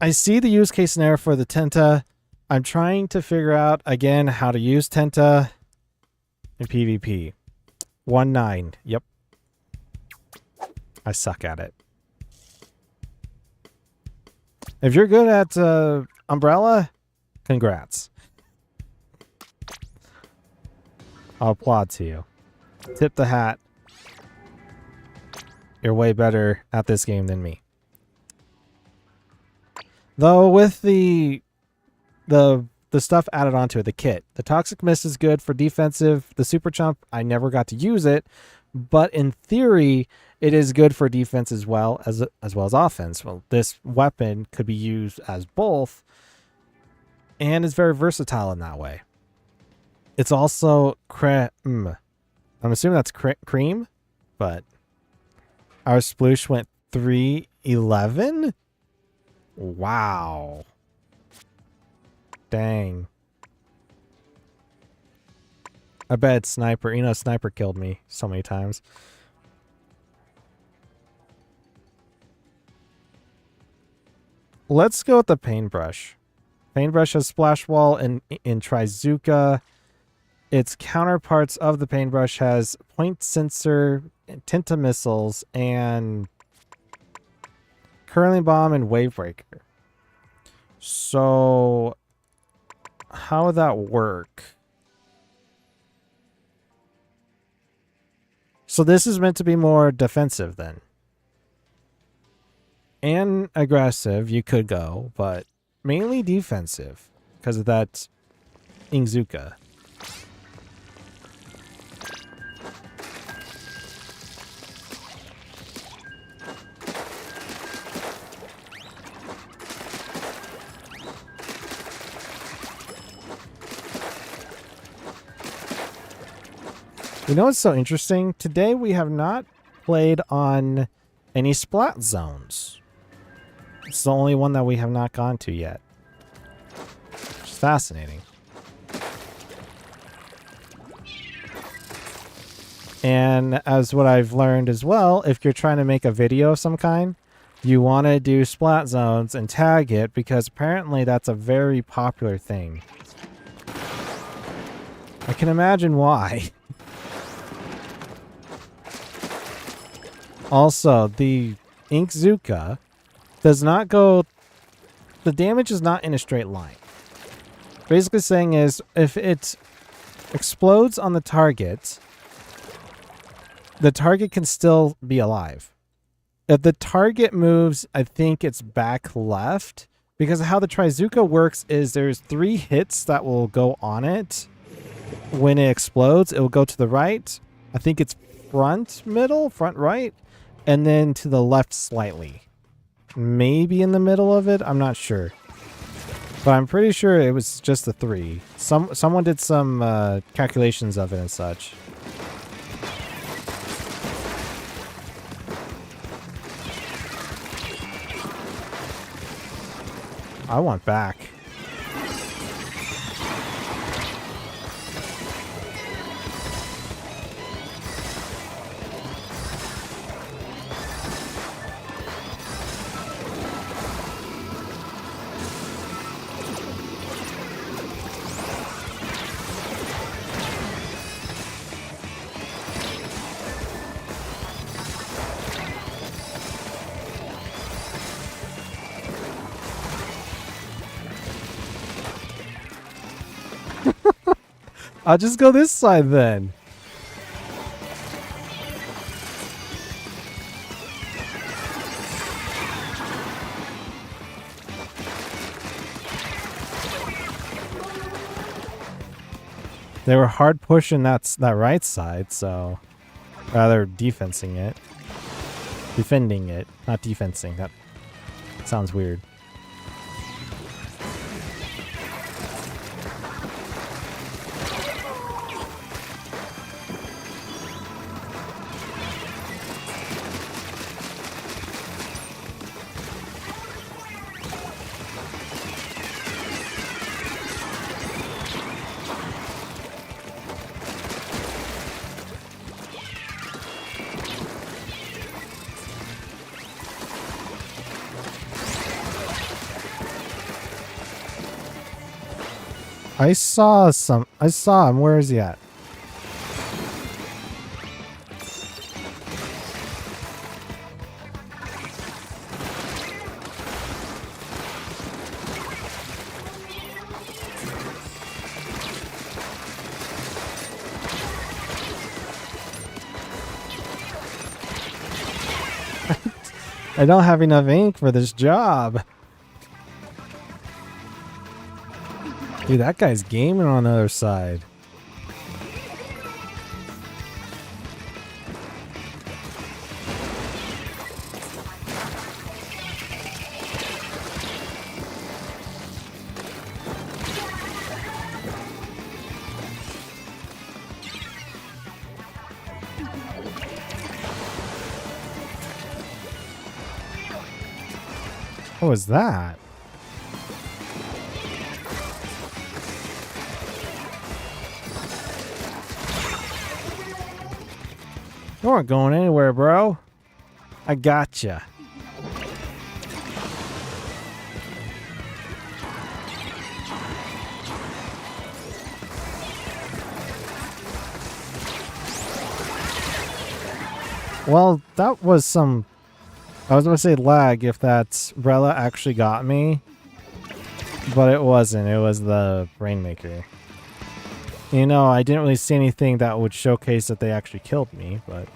I see the use case scenario for the Tenta. I'm trying to figure out, again, how to use Tenta in PvP. 1-9. Yep. I suck at it. If you're good at Umbrella, congrats. I'll applaud to you. Tip the hat. You're way better at this game than me. Though with the stuff added onto it, the kit. The Toxic Mist is good for defensive. The Super Chump, I never got to use it, but in theory, it is good for defense as well as offense. Well, this weapon could be used as both, and is very versatile in that way. It's also I'm assuming that's cream, but our sploosh went 311. Wow. Dang. I bet sniper. You know, sniper killed me so many times. Let's go with the paintbrush. Paintbrush has splash wall in Trizuka. Its counterparts of the paintbrush has point sensor, Tenta missiles, and curling bomb and wave breaker. So how would that work? So this is meant to be more defensive then. And aggressive, you could go, but mainly defensive because of that Ingzuka. You know what's so interesting? Today we have not played on any splat zones. It's the only one that we have not gone to yet. Which is fascinating. And as what I've learned as well, if you're trying to make a video of some kind, you want to do splat zones and tag it because apparently that's a very popular thing. I can imagine why. Also, the Inkzuka does not go... The damage is not in a straight line. Basically saying is, if it explodes on the target can still be alive. If the target moves, I think it's back left. Because how the Trizuka works is there's 3 hits that will go on it. When it explodes, it will go to the right. I think it's front middle, front right. And then to the left slightly. Maybe in the middle of it, I'm not sure. But I'm pretty sure it was just the 3. Someone did some calculations of it and such. I want back. I'll just go this side then. They were hard pushing that right side, so rather defending it, not defensing. That sounds weird. I saw him. Where is he at? I don't have enough ink for this job. Dude, that guy's gaming on the other side. What was that? You aren't going anywhere, bro. I gotcha. Well, that was some... I was going to say lag if that Rella actually got me. But it wasn't. It was the Rainmaker. You know, I didn't really see anything that would showcase that they actually killed me, but...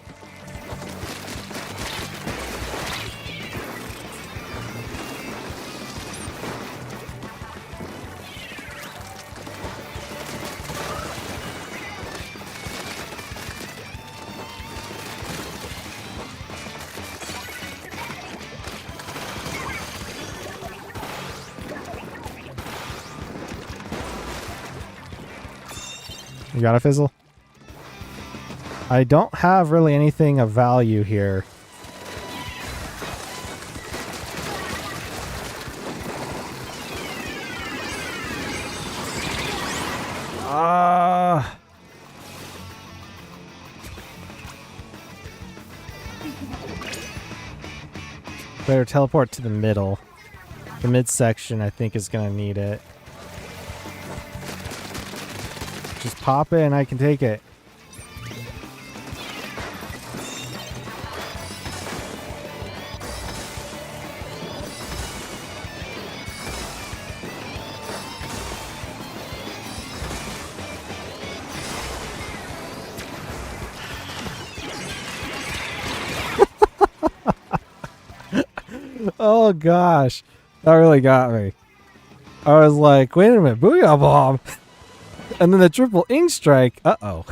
You got a fizzle? I don't have really anything of value here. Better teleport to the middle. The midsection, I think, is going to need it. Just pop it and I can take it. Oh gosh, that really got me. I was like, wait a minute, Booyah Bomb! And then the triple ink strike. Uh-oh.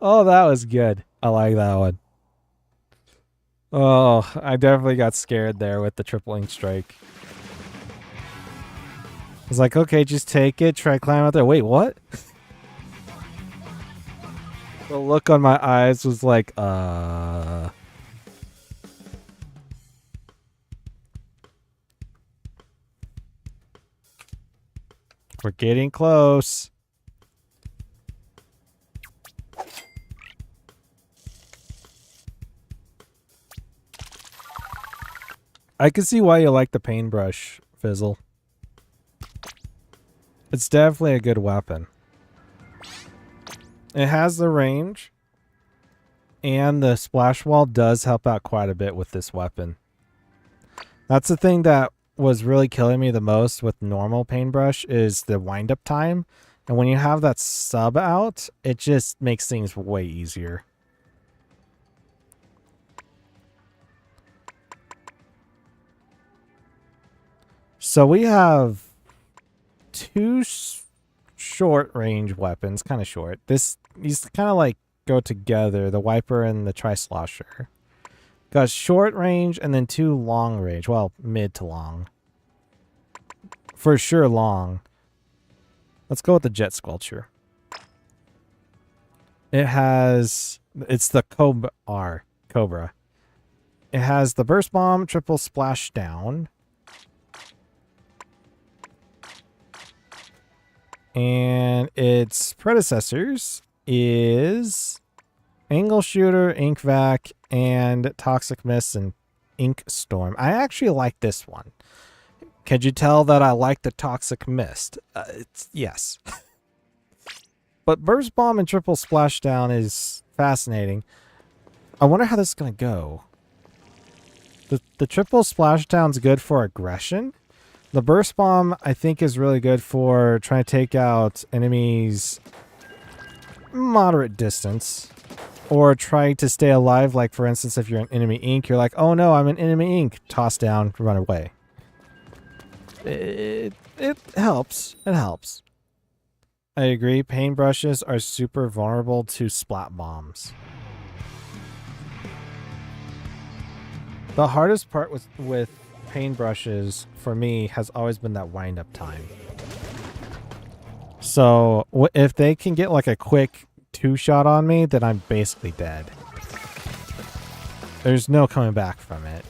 Oh, that was good. I like that one. Oh, I definitely got scared there with the triple ink strike. I was like, okay, just take it, try climb out there. Wait, what? The look on my eyes was like, We're getting close. I can see why you like the paintbrush, Fizzle. It's definitely a good weapon. It has the range, and the splash wall does help out quite a bit with this weapon. That's the thing that was really killing me the most with normal paintbrush is the wind-up time. And when you have that sub out, it just makes things way easier. So we have two short range weapons, kind of short. These kind of like go together, the wiper and the tri-slosher. Got short range and then two long range. Well, mid to long. For sure long. Let's go with the jet sculpture. It's the Cobra. It has the burst bomb, triple splash down. And its predecessors is Angle Shooter, Ink Vac, and Toxic Mist and Ink Storm. I actually like this one. Could you tell that I like the Toxic Mist? Yes. But Burst Bomb and Triple Splashdown is fascinating. I wonder how this is going to go. The Triple Splashdown's good for aggression. The Burst Bomb, I think, is really good for trying to take out enemies moderate distance. Or try to stay alive, like, for instance, if you're an enemy ink, you're like, oh no, I'm an enemy ink. Toss down, run away. It helps. It helps. I agree. Paintbrushes are super vulnerable to splat bombs. The hardest part with paintbrushes for me has always been that wind-up time. So if they can get like a quick two-shot on me, then I'm basically dead. There's no coming back from it.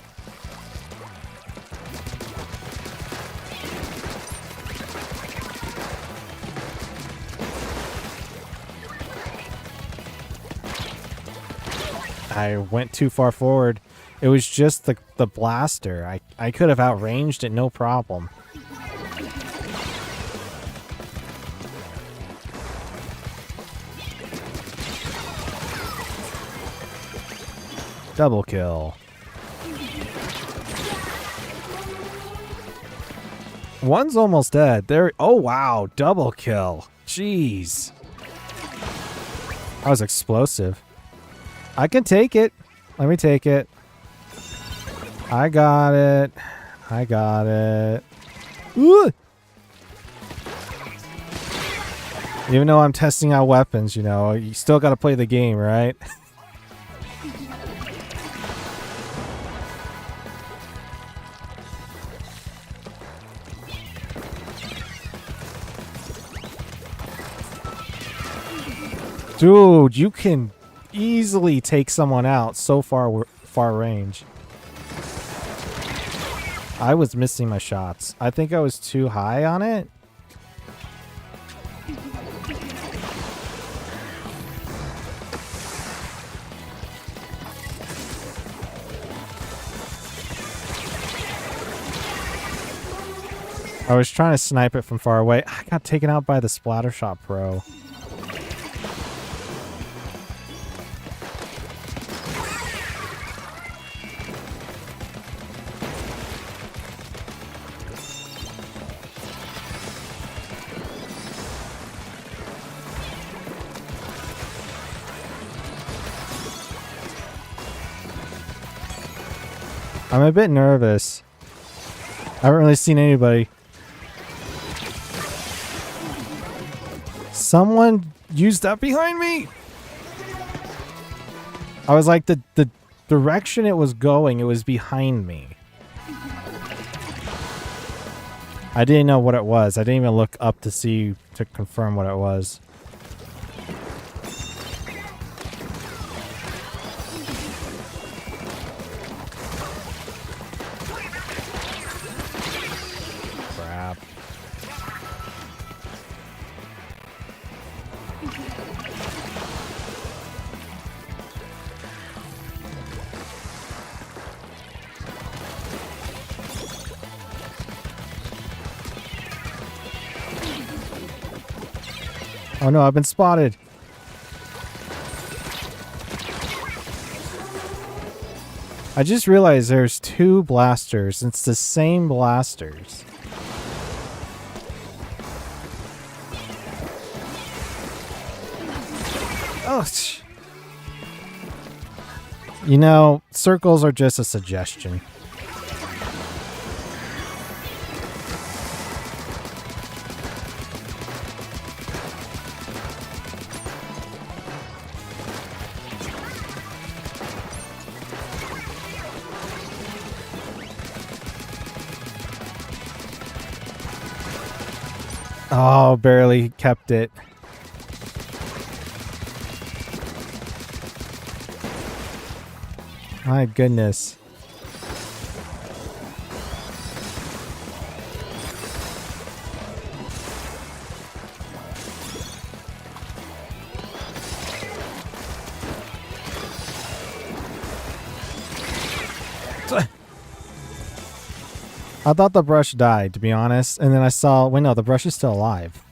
I went too far forward. It was just the blaster. I could have outranged it, no problem. Double kill. One's almost dead. There. Oh wow, double kill. Jeez. That was explosive. I can take it. Let me take it. I got it. I got it. Ooh. Even though I'm testing out weapons, you know, you still got to play the game, right? Dude, you can easily take someone out so far range. I was missing my shots. I think I was too high on it. I was trying to snipe it from far away. I got taken out by the Splattershot Pro. I'm a bit nervous. I haven't really seen anybody. Someone used that behind me. I was like, the direction it was going, it was behind me. I didn't know what it was. I didn't even look up to see, to confirm what it was. Crap. Oh no, I've been spotted. I just realized there's two blasters. It's the same blasters. Oh, you know, circles are just a suggestion. Oh, barely kept it. My goodness. I thought the brush died, to be honest, and then I saw, wait, no, the brush is still alive.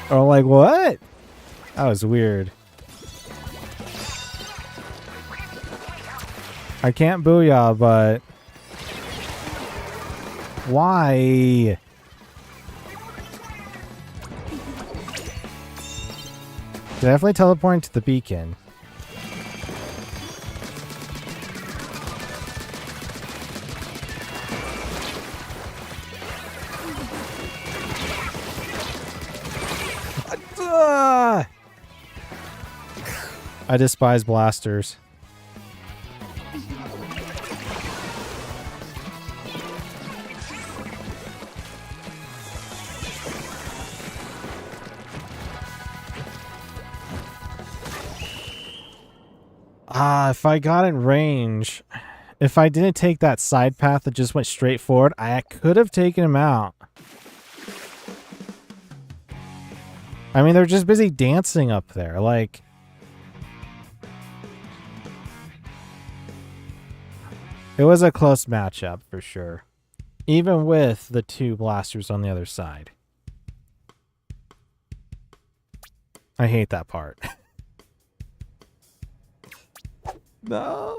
Oh, like, what? That was weird. I can't booyah, but... why? Definitely teleporting to the beacon. I despise blasters. If I got in range, if I didn't take that side path that just went straight forward, I could have taken him out. I mean, they're just busy dancing up there, like... It was a close matchup, for sure. Even with the two blasters on the other side. I hate that part. No,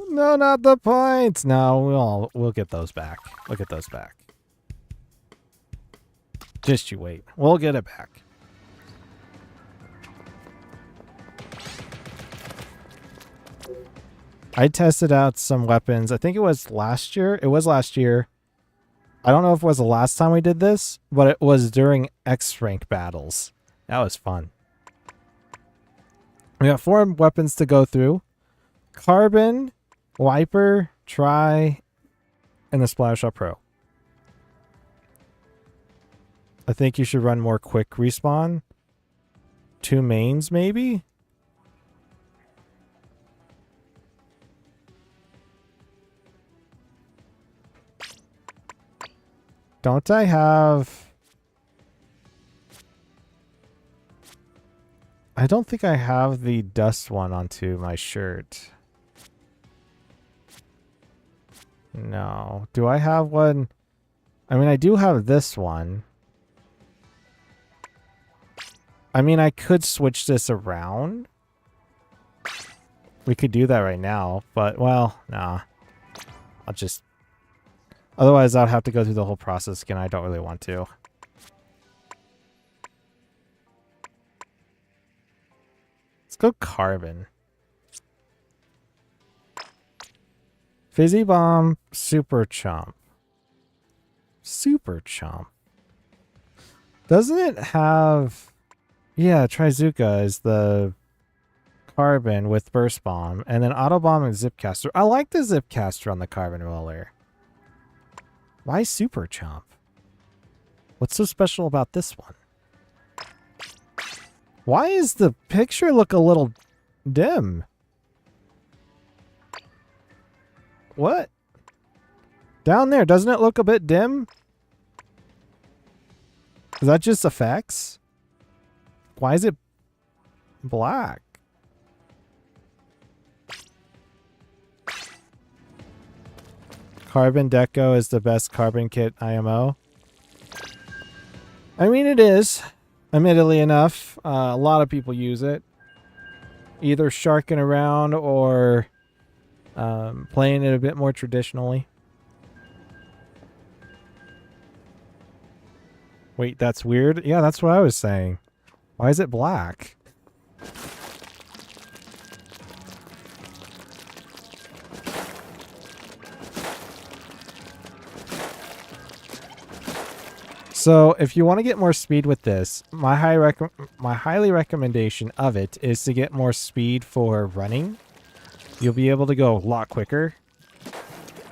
no, not the points. No, we'll get those back. We'll get those back. Just you wait. We'll get it back. I tested out some weapons. I think it was last year. It was last year. I don't know if it was the last time we did this, but it was during X-Rank battles. That was fun. We got 4 weapons to go through. Carbon, Wiper, Try, and the Splash Shot Pro. I think you should run more quick respawn. 2 mains, maybe? Don't I have... I don't think I have the dust one onto my shirt. No. Do I have one? I mean, I do have this one. I mean, I could switch this around. We could do that right now, but, well, nah. I'll just... Otherwise, I'd have to go through the whole process again. I don't really want to. Let's go Carbon. Fizzy Bomb, Super Chomp. Super Chomp. Doesn't it have... Yeah, Trizuka is the Carbon with Burst Bomb, and then Auto Bomb and Zipcaster. I like the Zipcaster on the Carbon Roller. Why Super Chomp? What's so special about this one? Why is the picture look a little dim? What? Down there, doesn't it look a bit dim? Is that just effects? Why is it black? Carbon Deco is the best carbon kit IMO. I mean, it is. Admittedly enough, a lot of people use it. Either sharking around or playing it a bit more traditionally. Wait, that's weird? Yeah, that's what I was saying. Why is it black? So, if you want to get more speed with this, my highly recommendation of it is to get more speed for running. You'll be able to go a lot quicker.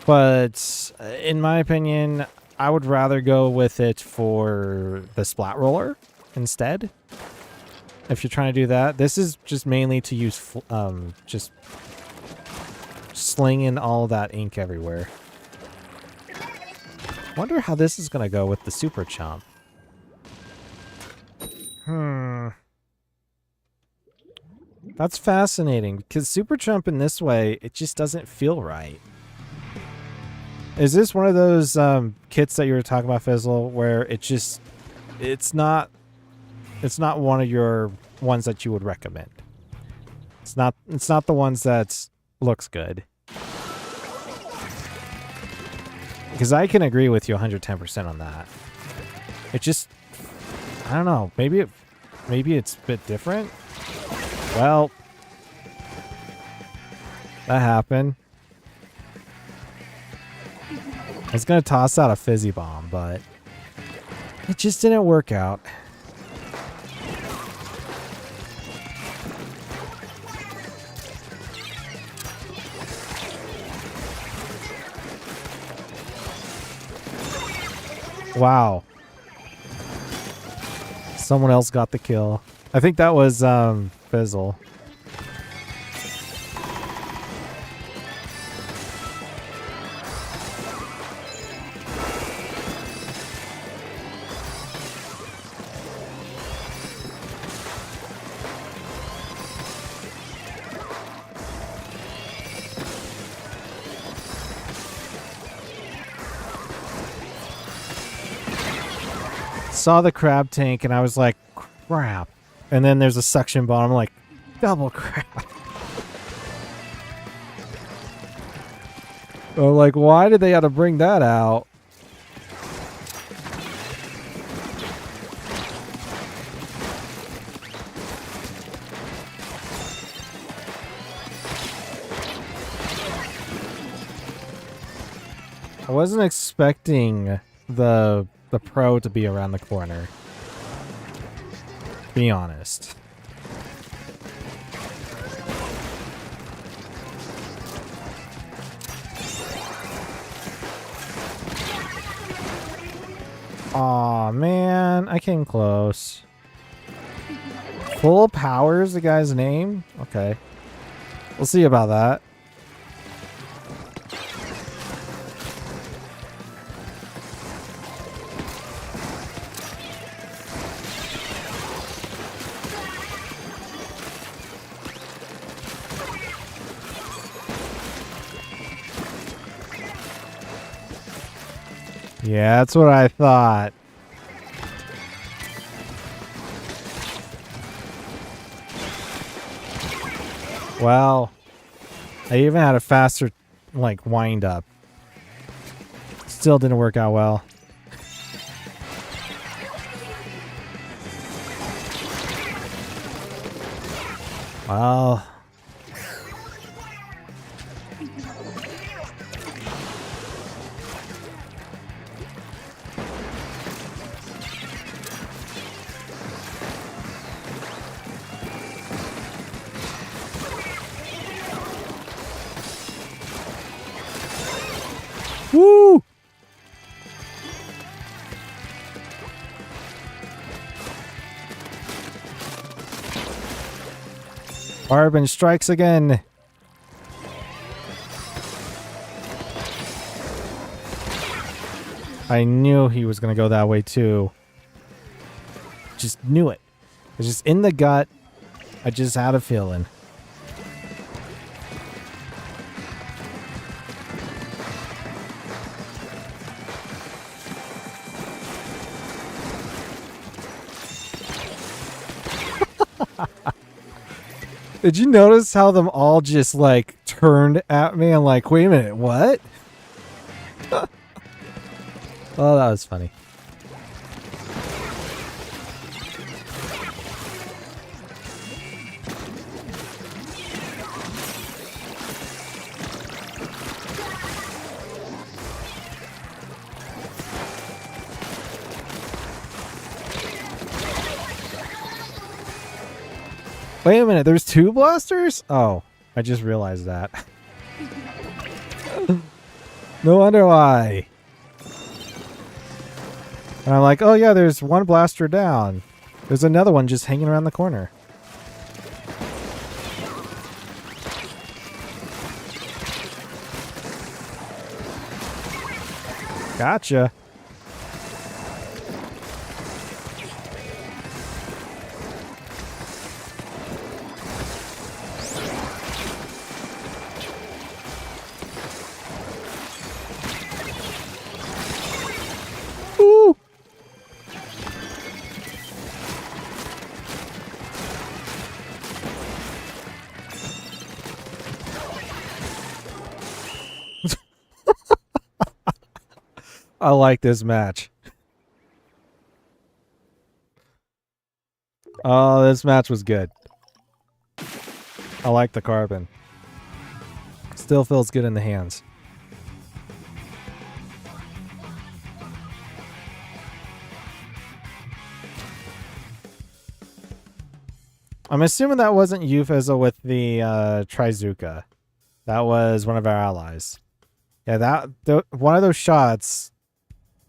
But, in my opinion, I would rather go with it for the Splat Roller instead. If you're trying to do that. This is just mainly to use, just slinging all that ink everywhere. Wonder how this is going to go with the Super Chomp. That's fascinating, because Super Chomp in this way, it just doesn't feel right. Is this one of those kits that you were talking about, Fizzle, where it just... It's not one of your ones that you would recommend. It's not the ones that looks good. Because I can agree with you 110% on that. It just, I don't know. Maybe it's a bit different. Well, that happened. I was gonna toss out a Fizzy Bomb, but it just didn't work out. Wow. Someone else got the kill. I think that was Fizzle. Saw the crab tank and I was like, crap. And then there's a suction bomb. I'm like, double crap. I'm like, why did they have to bring that out? I wasn't expecting the pro to be around the corner. Be honest. Aw, man, I came close. Full Power's the guy's name? Okay. We'll see about that. Yeah, that's what I thought. Well, I even had a faster, like, wind up. Still didn't work out well. Well. Woo! Carbon strikes again. I knew he was going to go that way too. Just knew it. It was just in the gut. I just had a feeling. Did you notice how them all just like turned at me and like, wait a minute, what? Oh, that was funny. Wait a minute, there's two blasters? Oh, I just realized that. No wonder why. And I'm like, oh yeah, there's one blaster down. There's another one just hanging around the corner. Gotcha. Ooh. I like this match. Oh, this match was good. I like the carbon. Still feels good in the hands. I'm assuming that wasn't you, Fizzle, with the Trizuka. That was one of our allies. Yeah, one of those shots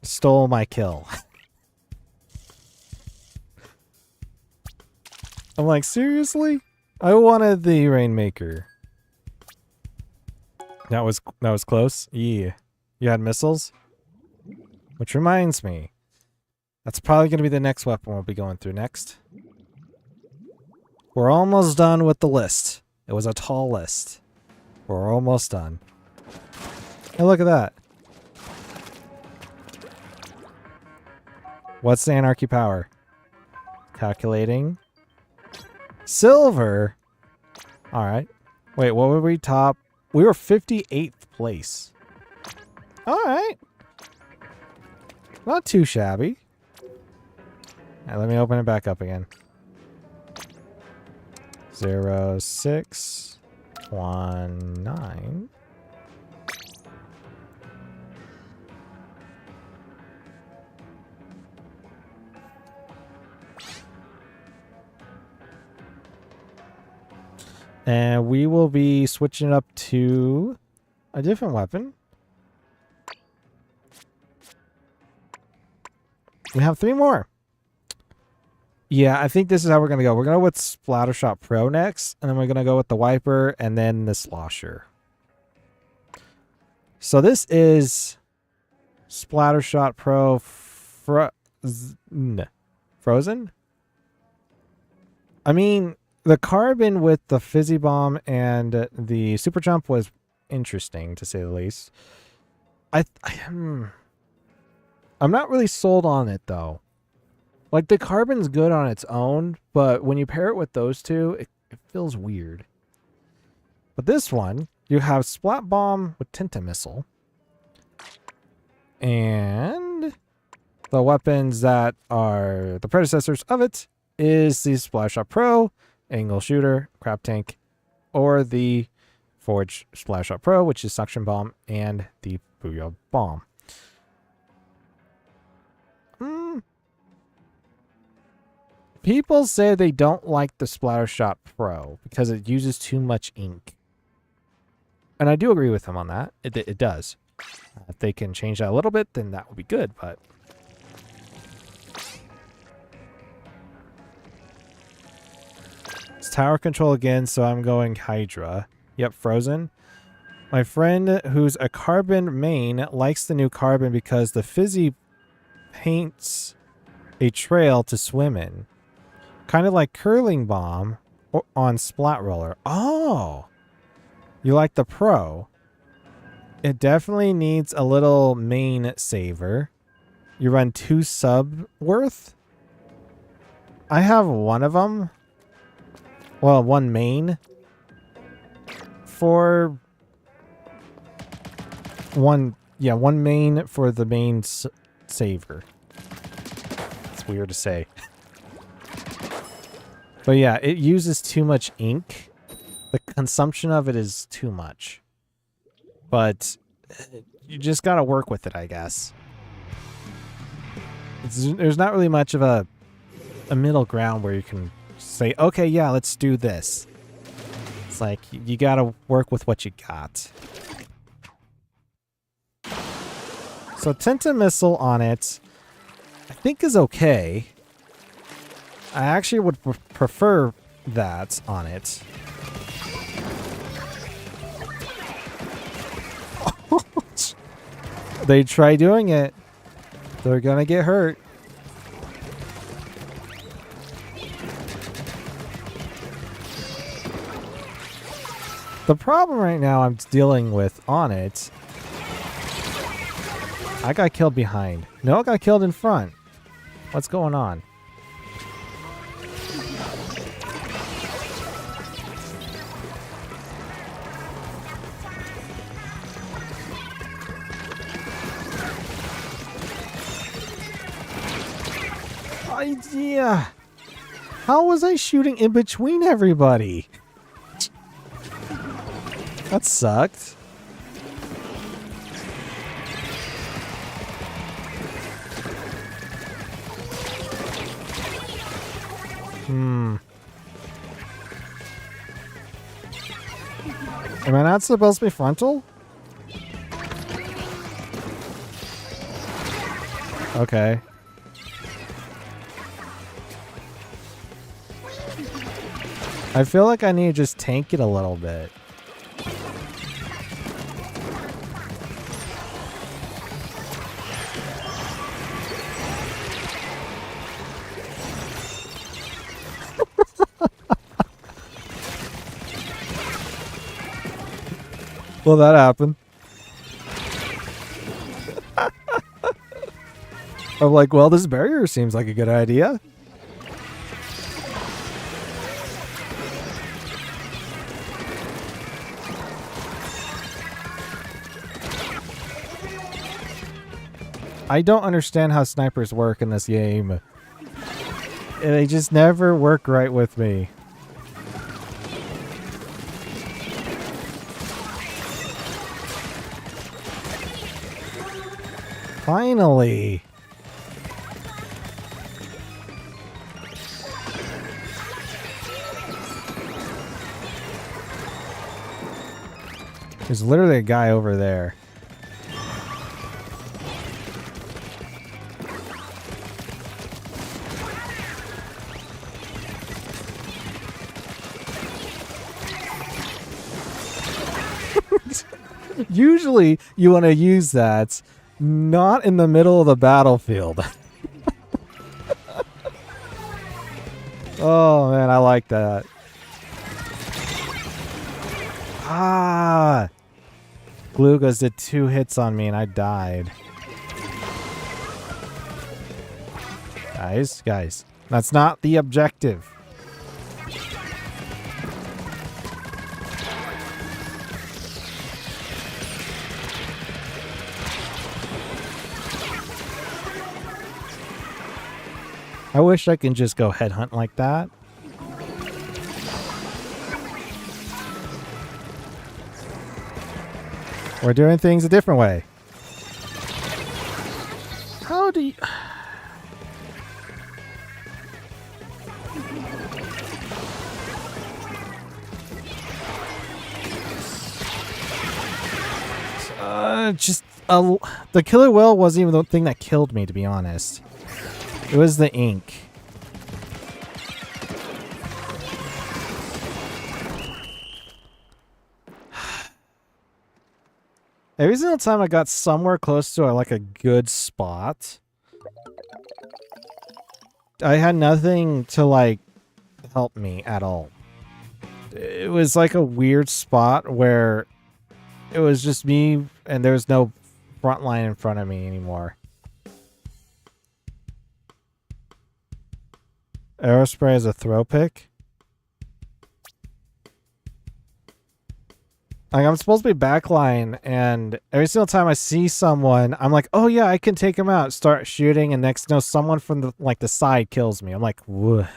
stole my kill. I'm like, seriously? I wanted the Rainmaker. That was close. Yeah. You had missiles? Which reminds me. That's probably going to be the next weapon we'll be going through next. We're almost done with the list. It was a tall list. We're almost done. Hey, look at that. What's the Anarchy power? Calculating. Silver? Alright. Wait, what were we top? We were 58th place. Alright. Not too shabby. Alright, let me open it back up again. 0619. And we will be switching up to a different weapon. We have 3 more. Yeah, I think this is how we're going to go. We're going to go with Splattershot Pro next, and then we're going to go with the Wiper, and then the Slosher. So this is Splattershot Pro Frozen? I mean, the carbon with the Fizzy Bomb and the Super Jump was interesting, to say the least. I'm not really sold on it, though. Like, the carbon's good on its own, but when you pair it with those two, it feels weird. But this one, you have Splat Bomb with Tinta Missile. And the weapons that are the predecessors of it is the Splattershot Pro, Angle Shooter, Crab Tank, or the Forge Splattershot Pro, which is Suction Bomb, and the Booyah Bomb. People say they don't like the Splattershot Pro because it uses too much ink. And I do agree with them on that. It does. If they can change that a little bit, then that would be good, but... It's tower control again, so I'm going Hydra. Yep, Frozen. My friend who's a carbon main likes the new carbon because the Fizzy paints a trail to swim in. Kind of like Curling Bomb on Splat Roller. Oh! You like the Pro. It definitely needs a little main saver. You run 2 sub worth. I have one of them. Well, 1 main. For... one main for the main saver. It's weird to say. But yeah, it uses too much ink. The consumption of it is too much. But you just gotta work with it, I guess. There's not really much of a middle ground where you can say, okay, yeah, let's do this. It's like, you gotta work with what you got. So Tinta Missile on it, I think is okay. I actually would prefer that on it. They try doing it. They're gonna get hurt. The problem right now I'm dealing with on it, I got killed behind. No, I got killed in front. What's going on? Idea. How was I shooting in between everybody? That sucked. Am I not supposed to be frontal? Okay. I feel like I need to just tank it a little bit. Well, that happened. I'm like, well, this barrier seems like a good idea. I don't understand how snipers work in this game. They just never work right with me. Finally. There's literally a guy over there. Usually you want to use that not in the middle of the battlefield. Oh man, I like that. Ah! Glugos did 2 hits on me and I died. Guys, that's not the objective. I wish I can just go headhunt like that. We're doing things a different way. How do you... the killer whale wasn't even the thing that killed me, to be honest. It was the ink. Every single time I got somewhere close to like a good spot, I had nothing to like help me at all. It was like a weird spot where it was just me and there was no front line in front of me anymore. Aerospray is a throw pick. Like, I'm supposed to be backline, and every single time I see someone, I'm like, oh yeah, I can take him out. Start shooting, and next, someone from the side kills me. I'm like, what?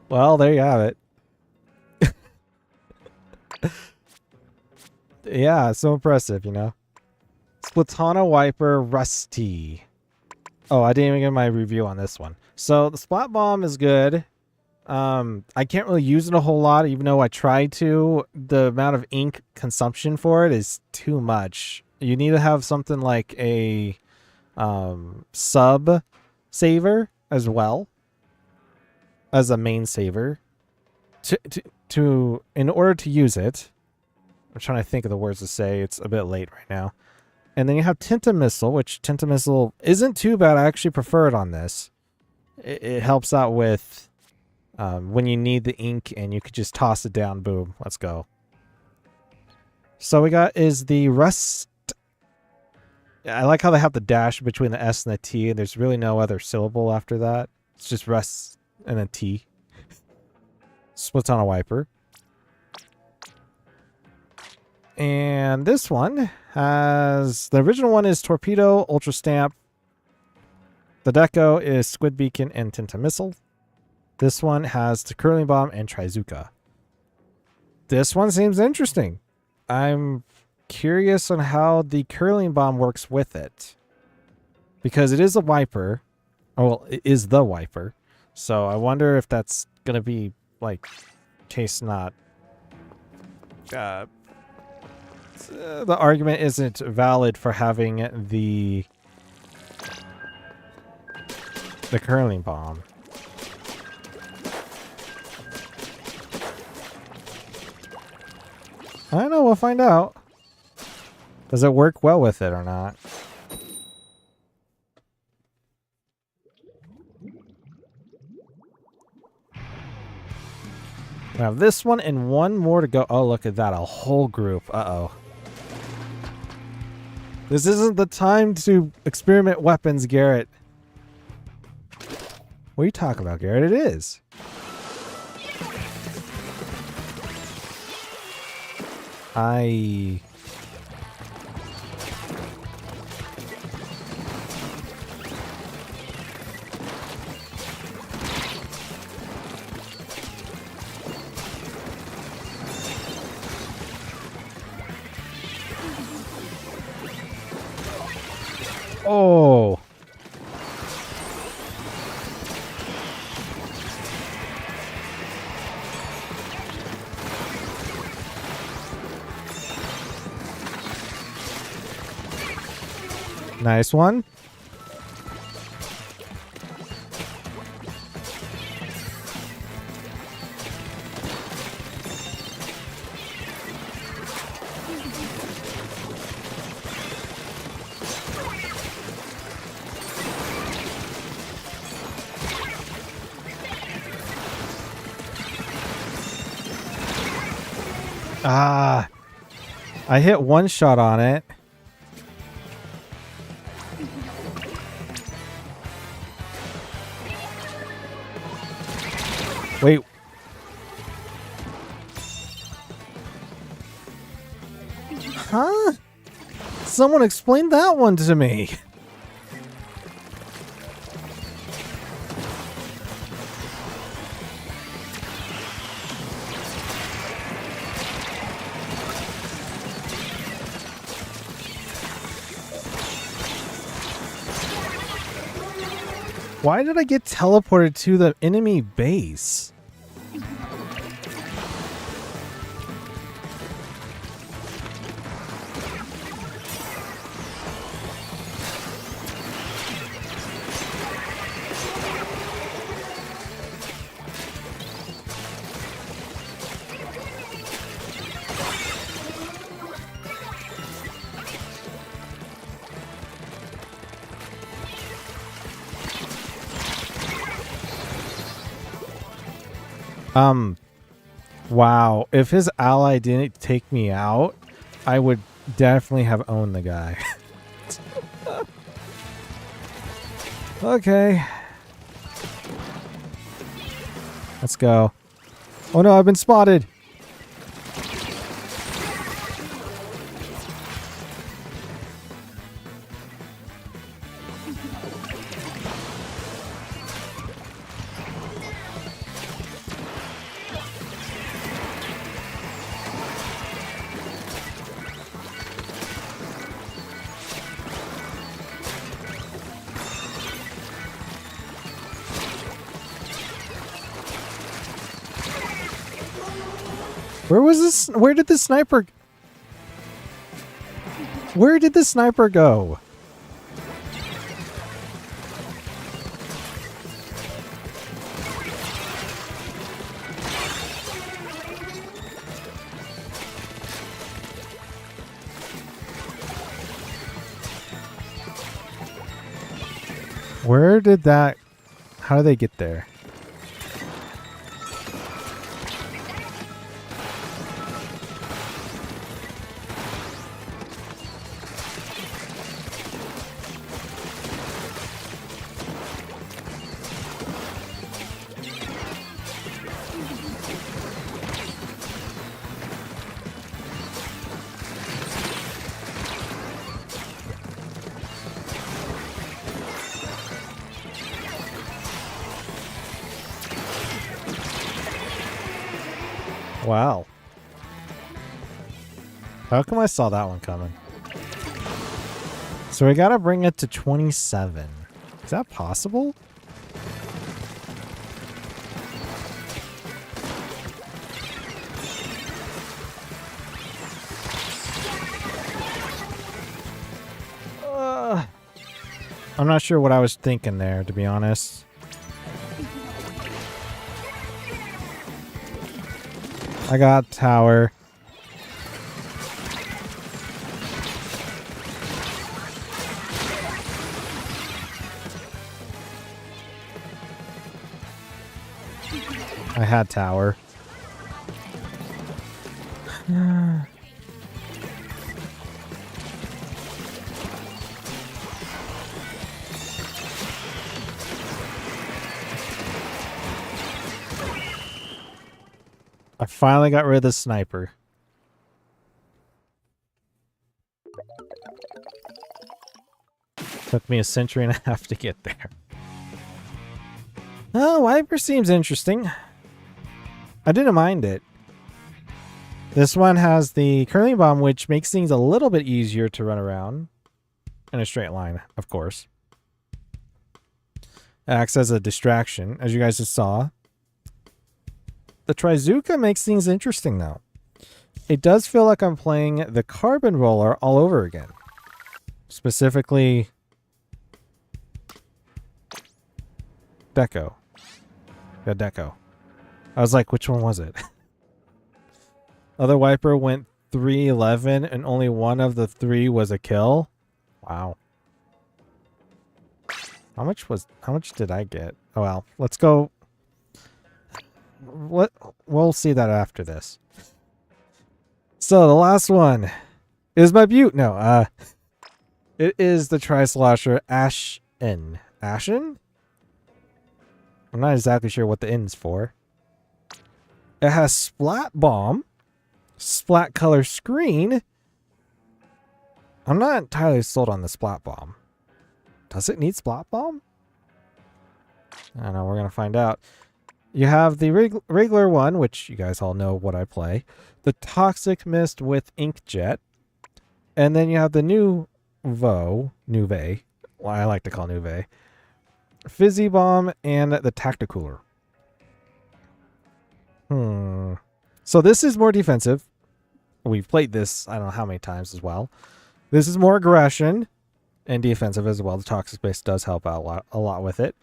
Well, there you have it. Yeah, so impressive, you know. Splatoon Wiper Rusty. Oh, I didn't even get my review on this one. So the Splat Bomb is good. I can't really use it a whole lot, even though I tried to. The amount of ink consumption for it is too much. You need to have something like a sub saver as well as a main saver to in order to use it. I'm trying to think of the words to say. It's a bit late right now. And then you have Tinta Missile, which Tinta Missile isn't too bad. I actually prefer it on this. It helps out with when you need the ink and you could just toss it down. Boom. Let's go. So we got is the Rust. I like how they have the dash between the S and the T, and there's really no other syllable after that. It's just Rust and a T. Splatoon Wiper. And this one has... The original one is Torpedo, Ultra Stamp. The Deco is Squid Beacon and Tinta Missile. This one has the Curling Bomb and Trizuka. This one seems interesting. I'm curious on how the Curling Bomb works with it. Because it is a wiper. Oh, well, it is the wiper. So I wonder if that's going to be, like, case not... the argument isn't valid for having the curling bomb. I don't know, we'll find out. Does it work well with it or not? We have this one and one more to go. Oh, look at that. A whole group. Uh-oh. This isn't the time to experiment weapons, Garrett. What are you talking about, Garrett? It is. Oh. Nice one. Ah, I hit one shot on it. Wait. Huh? Someone explain that one to me. Why did I get teleported to the enemy base? Wow. If his ally didn't take me out, I would definitely have owned the guy. Okay. Let's go. Oh no, I've been spotted. Where was this? Where did the sniper? Where did the sniper go? Where did that? How did they get there? Wow. How come I saw that one coming? So we gotta bring it to 27. Is that possible? I'm not sure what I was thinking there, to be honest. I got tower. I had tower. I finally got rid of the sniper. Took me a century and a half to get there. Oh, Viper seems interesting. I didn't mind it. This one has the curling bomb, which makes things a little bit easier to run around. in a straight line, of course. It acts as a distraction, as you guys just saw. The Trizooka makes things interesting, though. It does feel like I'm playing the Carbon Roller all over again. Specifically, Deco. Yeah, Deco. I was like, which one was it? Other wiper went 311 and only one of the 3 was a kill. Wow. How much did I get? Oh well, let's go. We'll see that after this. So the last one is my butte. No, it is the Tri-Slosher Ashen. Ashen? I'm not exactly sure what the N's for. It has Splat Bomb, Splat Color Screen. I'm not entirely sold on the Splat Bomb. Does it need Splat Bomb? I don't know. We're going to find out. You have the regular one, which you guys all know what I play. The Toxic Mist with Inkjet. And then you have the Nuve. Well, I like to call Nuve. Fizzy Bomb and the Tacticooler. So this is more defensive. We've played this I don't know how many times as well. This is more aggression and defensive as well. The Toxic Mist does help out a lot with it.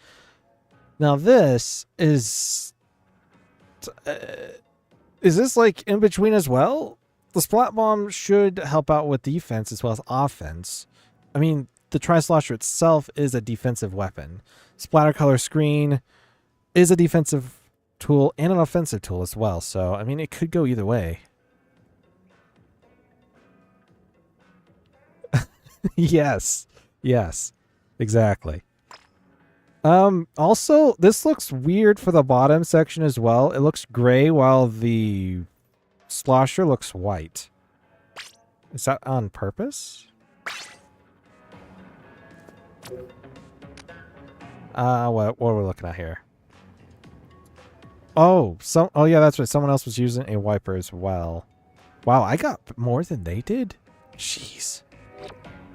Now this is this like in between as well? The Splat Bomb should help out with defense as well as offense. I mean, the Tri-Slosher itself is a defensive weapon. Splatter Color Screen is a defensive tool and an offensive tool as well. So, I mean, it could go either way. Yes. Yes. Exactly. Also, this looks weird for the bottom section as well. It looks gray while the Slosher looks white. Is that on purpose? What are we looking at here? Oh, yeah, that's right. Someone else was using a wiper as well. Wow, I got more than they did? Jeez.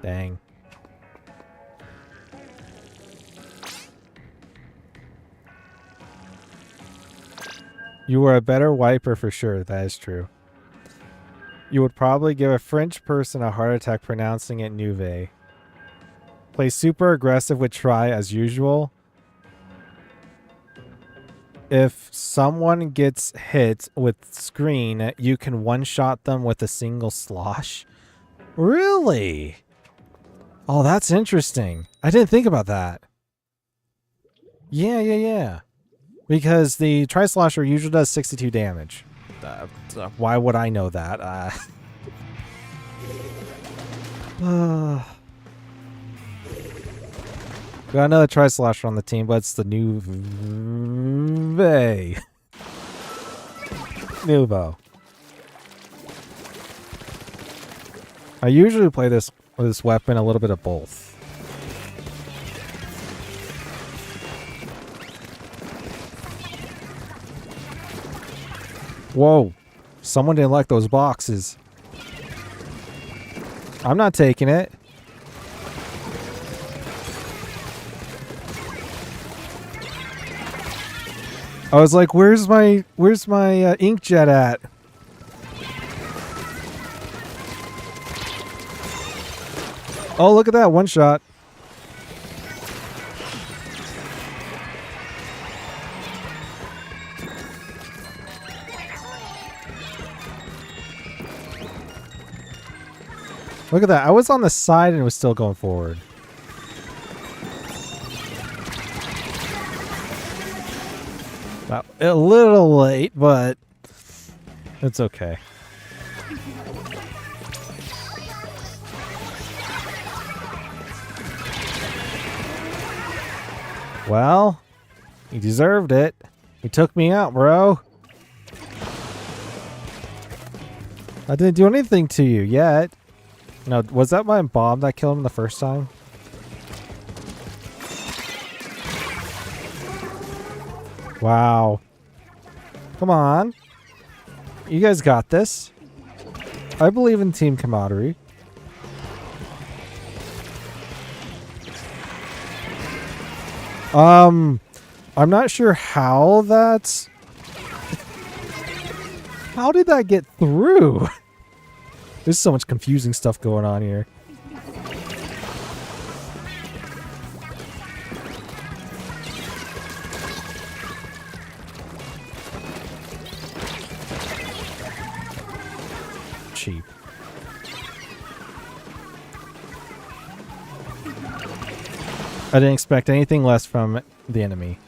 Dang. You were a better wiper for sure. That is true. You would probably give a French person a heart attack pronouncing it Nuve. Play super aggressive with Try as usual. If someone gets hit with screen, you can one-shot them with a single slosh. Really? Oh, that's interesting. I didn't think about that. Yeah. Because the Tri-Slosher usually does 62 damage. Why would I know that? Got another Tri-Slosher on the team, but it's the Nuvo. I usually play this weapon a little bit of both. Whoa. Someone didn't like those boxes. I'm not taking it. I was like, where's my inkjet at? Oh, look at that. One shot. Look at that. I was on the side and it was still going forward. A little late, but it's okay. Well, you deserved it. You took me out, bro. I didn't do anything to you yet. No, was that my bomb that killed him the first time? Wow. Come on. You guys got this. I believe in team camaraderie. I'm not sure how that's... How did that get through? There's so much confusing stuff going on here. Cheap. I didn't expect anything less from the enemy.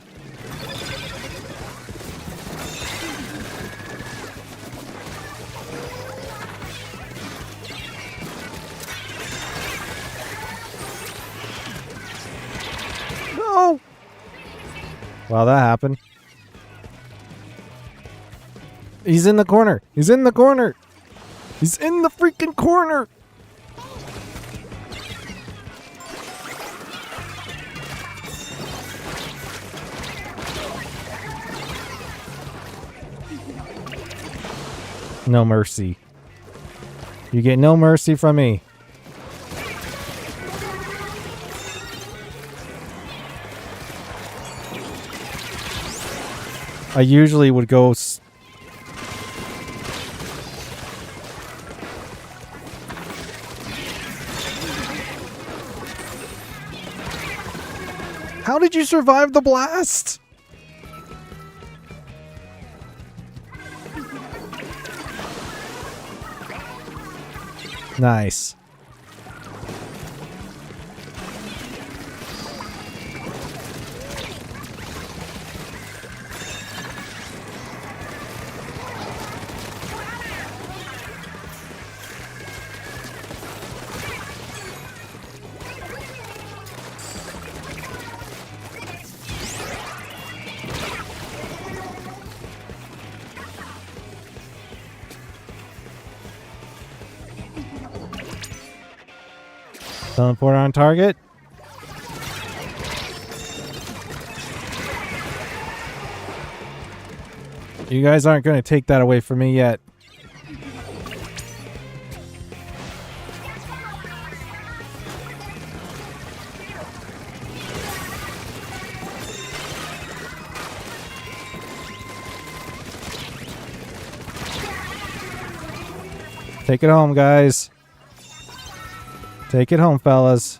No! Wow, that happened. He's in the corner. He's in the corner. He's in the freaking corner. No mercy. You get no mercy from me. I usually would go... How did you survive the blast? Nice. Teleport on target. You guys aren't going to take that away from me yet. Take it home, guys. Take it home, fellas.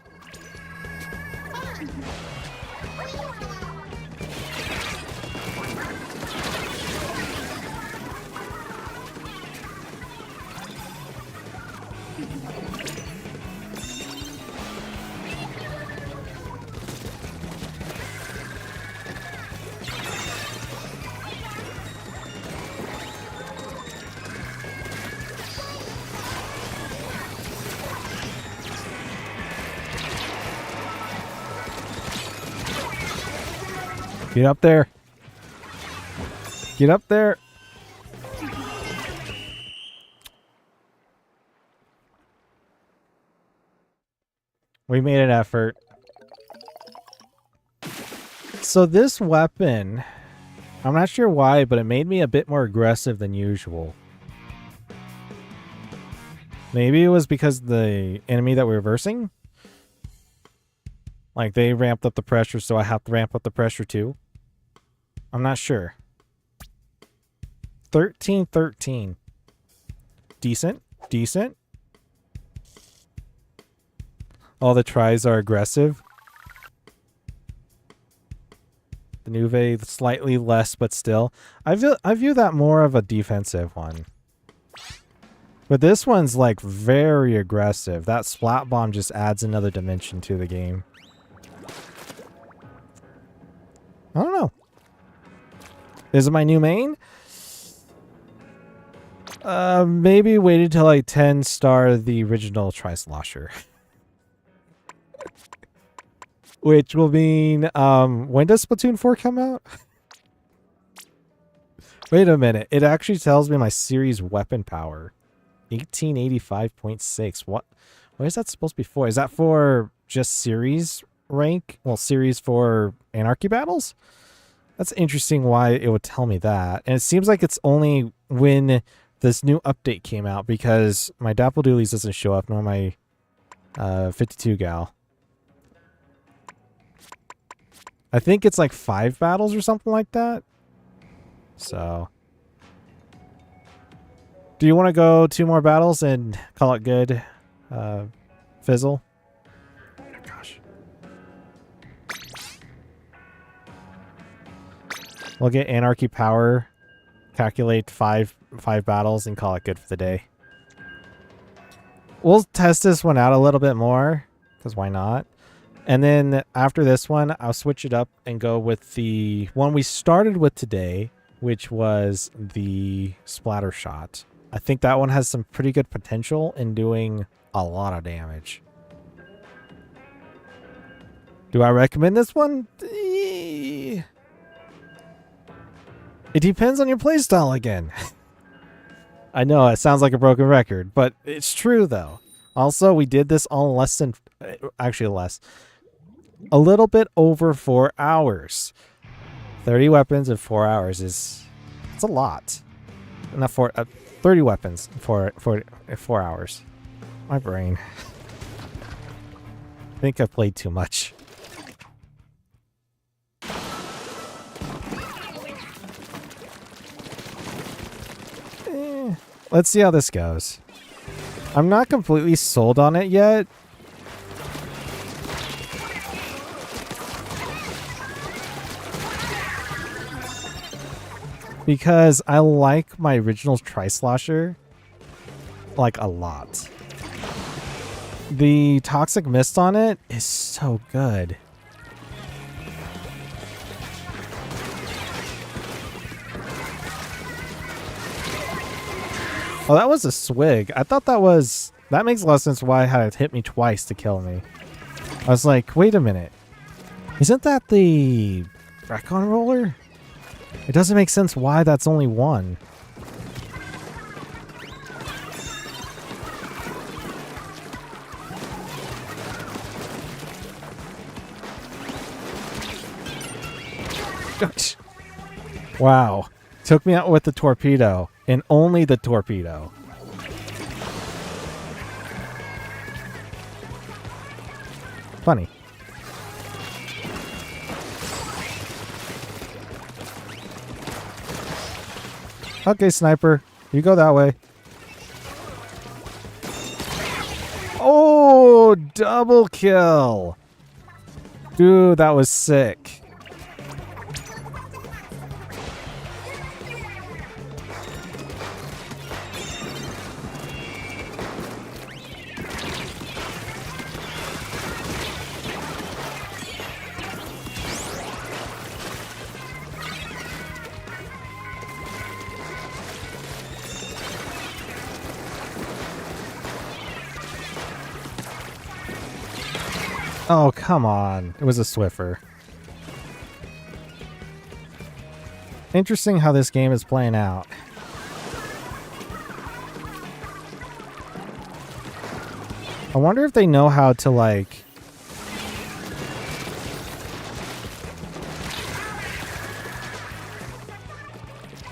Get up there. Get up there. We made an effort. So this weapon, I'm not sure why, but it made me a bit more aggressive than usual. Maybe it was because the enemy that we're versing, like they ramped up the pressure, so I have to ramp up the pressure too. I'm not sure. 13-13. Decent. Decent. All the tries are aggressive. The Nuve slightly less, but still. I view that more of a defensive one. But this one's like very aggressive. That splat bomb just adds another dimension to the game. I don't know. Is it my new main? Maybe waited till I 10-star the original Tri-Slosher. Which will mean, when does Splatoon 4 come out? Wait a minute. It actually tells me my series weapon power. 1885.6. What is that supposed to be for? Is that for just series rank? Well, series for Anarchy Battles? That's interesting why it would tell me that. And it seems like it's only when this new update came out, because my Dapple Doolies doesn't show up, nor my 52 gal. I think it's like 5 battles or something like that. So, do you want to go 2 more battles and call it good, Fizzle? Oh, gosh. We'll get Anarchy Power, calculate 5 battles, and call it good for the day. We'll test this one out a little bit more, because why not? And then after this one, I'll switch it up and go with the one we started with today, which was the splatter shot. I think that one has some pretty good potential in doing a lot of damage. Do I recommend this one? It depends on your playstyle again. I know it sounds like a broken record, but it's true though. Also, we did this all in less than, actually less, a little bit over 4 hours. 30 weapons in 4 hours it's a lot. Not 30 weapons for 4 hours. My brain. I think I've played too much. Let's see how this goes. I'm not completely sold on it yet. Because I like my original Tri-Slosher like a lot. The Toxic Mist on it is so good. Oh, that was a swig. I thought that was... That makes a lot of sense why it had to hit me twice to kill me. I was like, wait a minute. Isn't that the Recon roller? It doesn't make sense why that's only one. Wow. Took me out with the torpedo. And only the torpedo. Funny. Okay, sniper. You go that way. Oh, double kill. Dude, that was sick. Oh, come on. It was a Swiffer. Interesting how this game is playing out. I wonder if they know how to, like...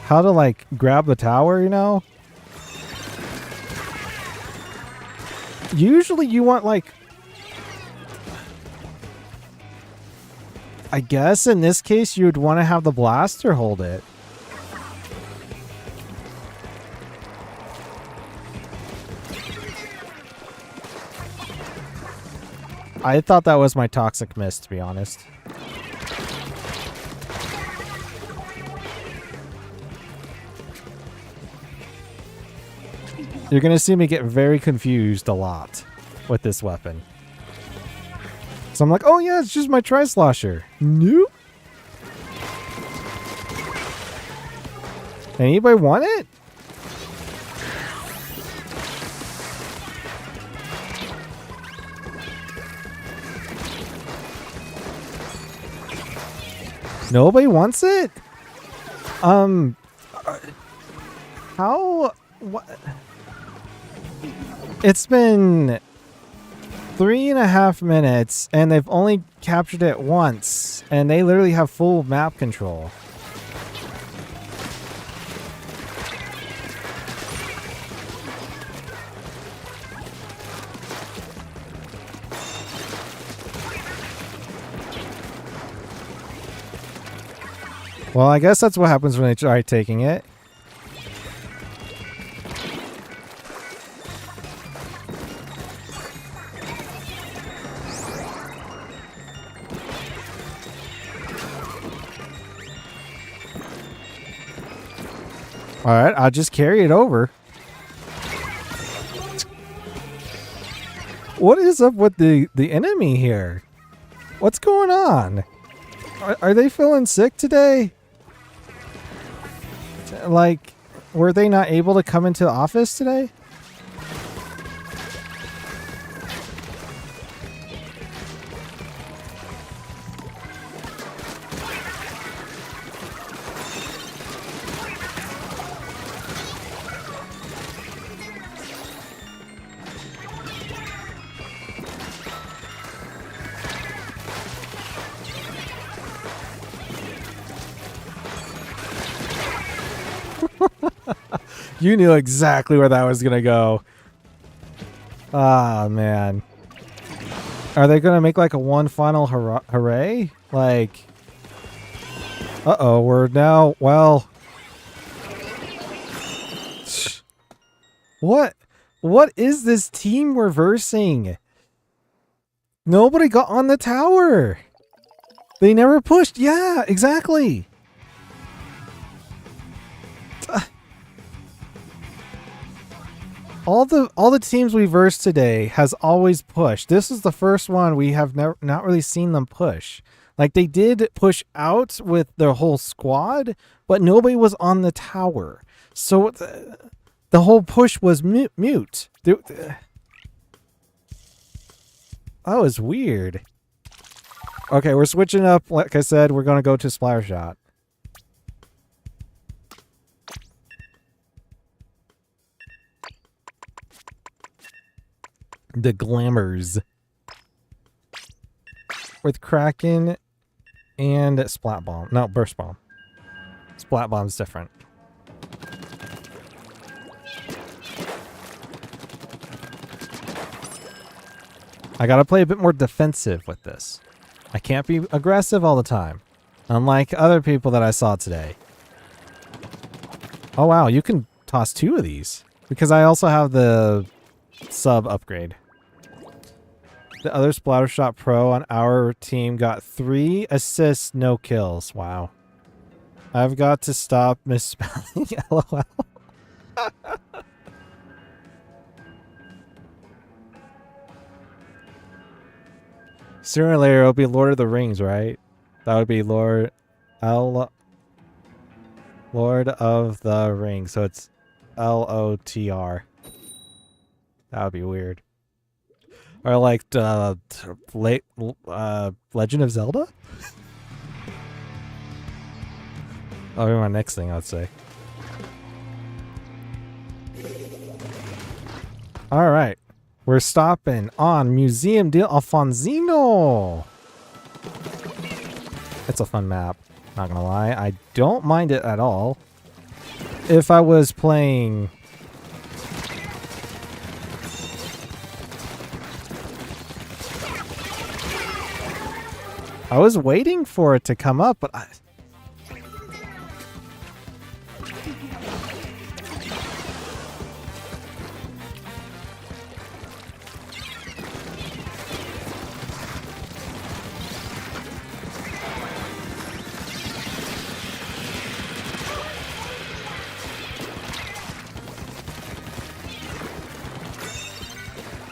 How to, like, grab the tower, you know? Usually you want, like... I guess in this case you would want to have the blaster hold it. I thought that was my Toxic Mist, to be honest. You're going to see me get very confused a lot with this weapon. So I'm like, oh yeah, it's just my Tri-Slosher. Nope. Anybody want it? Nobody wants it? How? What? It's been 3.5 minutes, and they've only captured it once, and they literally have full map control. Well, I guess that's what happens when they try taking it. Alright, I'll just carry it over. What is up with the enemy here? What's going on? Are they feeling sick today? Like, were they not able to come into the office today? You knew exactly where that was gonna go. Ah, man. Are they gonna make like a one final hooray? Like, uh-oh, we're now, well... What is this team reversing? Nobody got on the tower. They never pushed. Yeah, exactly. All the teams we versed today has always pushed. This is the first one we have not really seen them push. Like, they did push out with their whole squad, but nobody was on the tower. So the whole push was mute. That was weird. Okay, we're switching up. Like I said, we're going to go to Splatter Shot. The Glamours. With Kraken and Splat Bomb. No, Burst Bomb. Splat Bomb's different. I gotta play a bit more defensive with this. I can't be aggressive all the time. Unlike other people that I saw today. Oh wow, you can toss 2 of these. Because I also have the sub upgrade. The other Splattershot Pro on our team got 3 assists, no kills. Wow. I've got to stop misspelling LOL. Sooner or later, it'll be Lord of the Rings, right? That would be Lord of the Rings. So it's LOTR. That would be weird. Or like Legend of Zelda? That'll be my next thing, I'd say. Alright. We're stopping on Museum del Alfonsino. It's a fun map, not gonna lie. I don't mind it at all. If I was playing... I was waiting for it to come up, but I...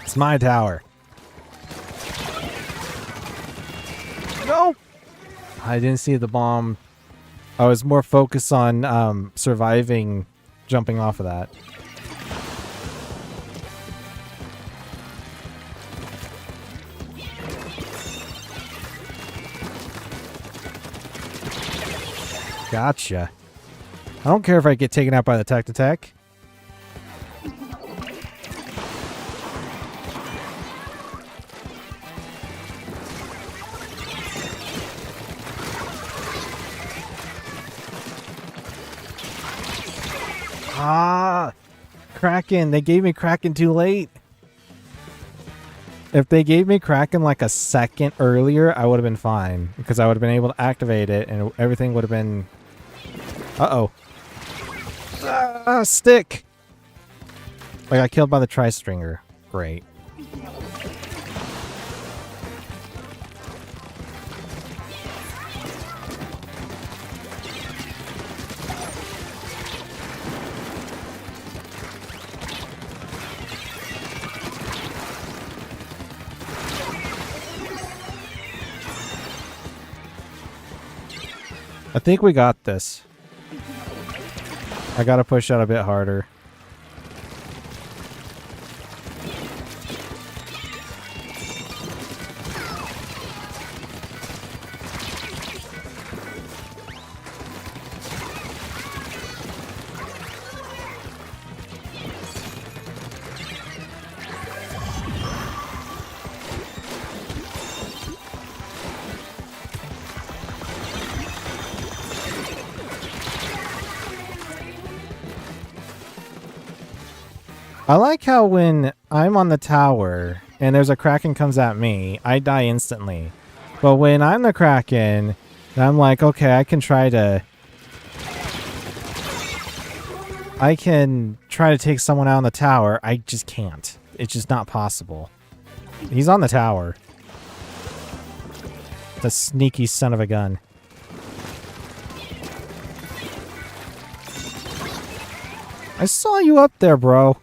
It's my tower. No! I didn't see the bomb. I was more focused on surviving jumping off of that. Gotcha. I don't care if I get taken out by the tech-to-tech. Ah, Kraken. They gave me Kraken too late. If they gave me Kraken like a second earlier, I would have been fine. Because I would have been able to activate it and everything would have been Uh-oh. Ah, stick! I got killed by the tri-stringer. Great. I think we got this. I gotta push out a bit harder. I like how when I'm on the tower and there's a Kraken comes at me, I die instantly. But when I'm the Kraken, I'm like, okay, I can try to take someone out on the tower. I just can't. It's just not possible. He's on the tower. The sneaky son of a gun. I saw you up there, bro.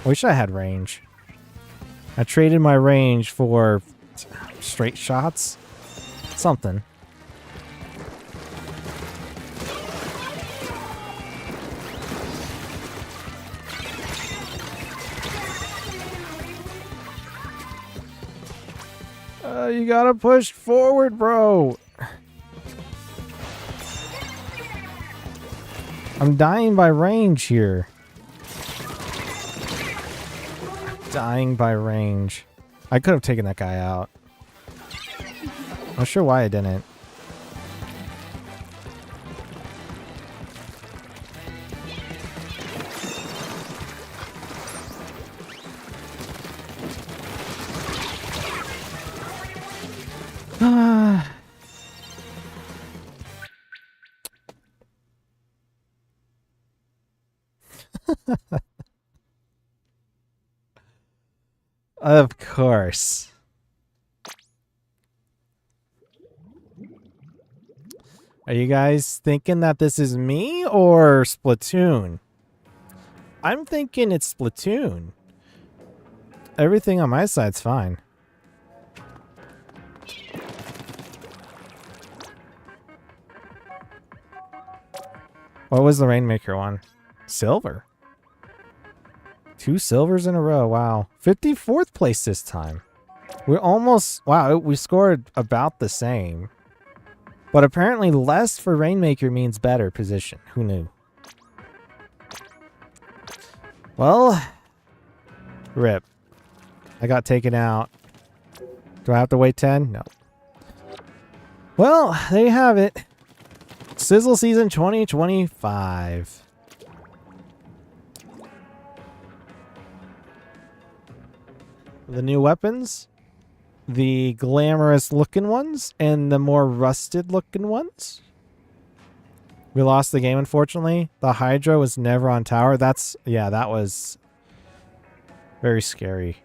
Wish I had range. I traded my range for straight shots. Something. You gotta push forward, bro. I'm dying by range here. Dying by range. I could have taken that guy out. I'm not sure why I didn't. Of course. Are you guys thinking that this is me or Splatoon? I'm thinking it's Splatoon. Everything on my side's fine. What was the Rainmaker one? Silver. 2 silvers in a row. Wow. 54th place this time. We're almost... Wow, we scored about the same. But apparently less for Rainmaker means better position. Who knew? Well... Rip. I got taken out. Do I have to wait 10? No. Well, there you have it. Sizzle Season 2025. The new weapons, the glamorous looking ones, and the more rusted looking ones. We lost the game, unfortunately. The Hydra was never on tower. Yeah, that was very scary.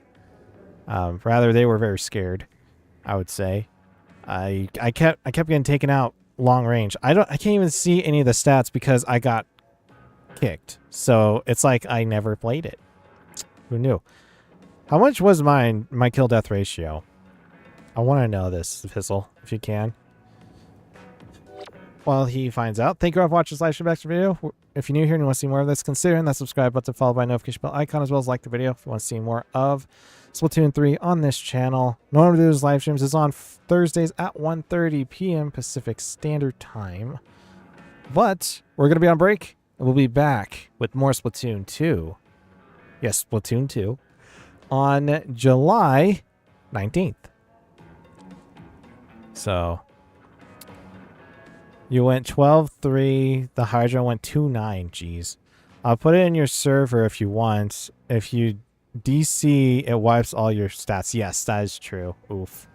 Rather, they were very scared, I would say. I kept getting taken out long range. I can't even see any of the stats because I got kicked. So it's like I never played it. Who knew? How much was my kill death ratio? I want to know this, Sizzle, if you can. While he finds out, thank you all for watching this live stream extra video. If you're new here and you want to see more of this, consider hitting that subscribe button followed by notification bell icon, as well as like the video if you want to see more of Splatoon 3 on this channel. Normally we do those live streams is on Thursdays at 1:30 p.m. Pacific Standard Time. But we're going to be on break, and we'll be back with more Splatoon 2. Yes, Splatoon 2. On July 19th. So you went 12-3. The Hydra went 2-9. Jeez. I'll put it in your server if you want. If you DC, it wipes all your stats. Yes, that is true. Oof.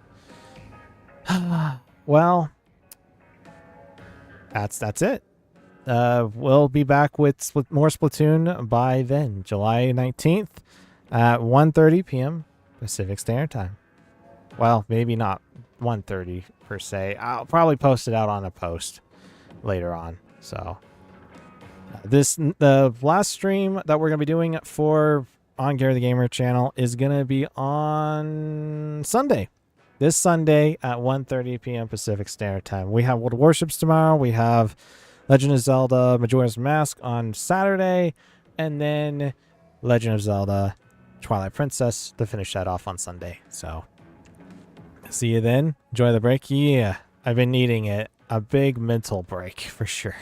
Well, that's it. We'll be back with more Splatoon by then, July 19th at 1:30 p.m. Pacific Standard Time. Well, maybe not 1:30 per se. I'll probably post it out on a post later on. So the last stream that we're going to be doing for on Gary the Gamer channel is going to be on Sunday. This Sunday at 1:30 p.m. Pacific Standard Time. We have World of Warships tomorrow. We have Legend of Zelda Majora's Mask on Saturday. And then Legend of Zelda Twilight Princess to finish that off on Sunday. So see you then. Enjoy the break. Yeah, I've been needing it. A big mental break for sure.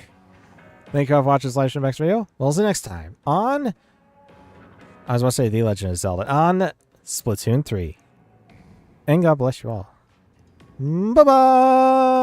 Thank you all for watching this live stream next video. We'll see you next time on, I was going to say The Legend of Zelda, on Splatoon 3. And God bless you all. Bye-bye!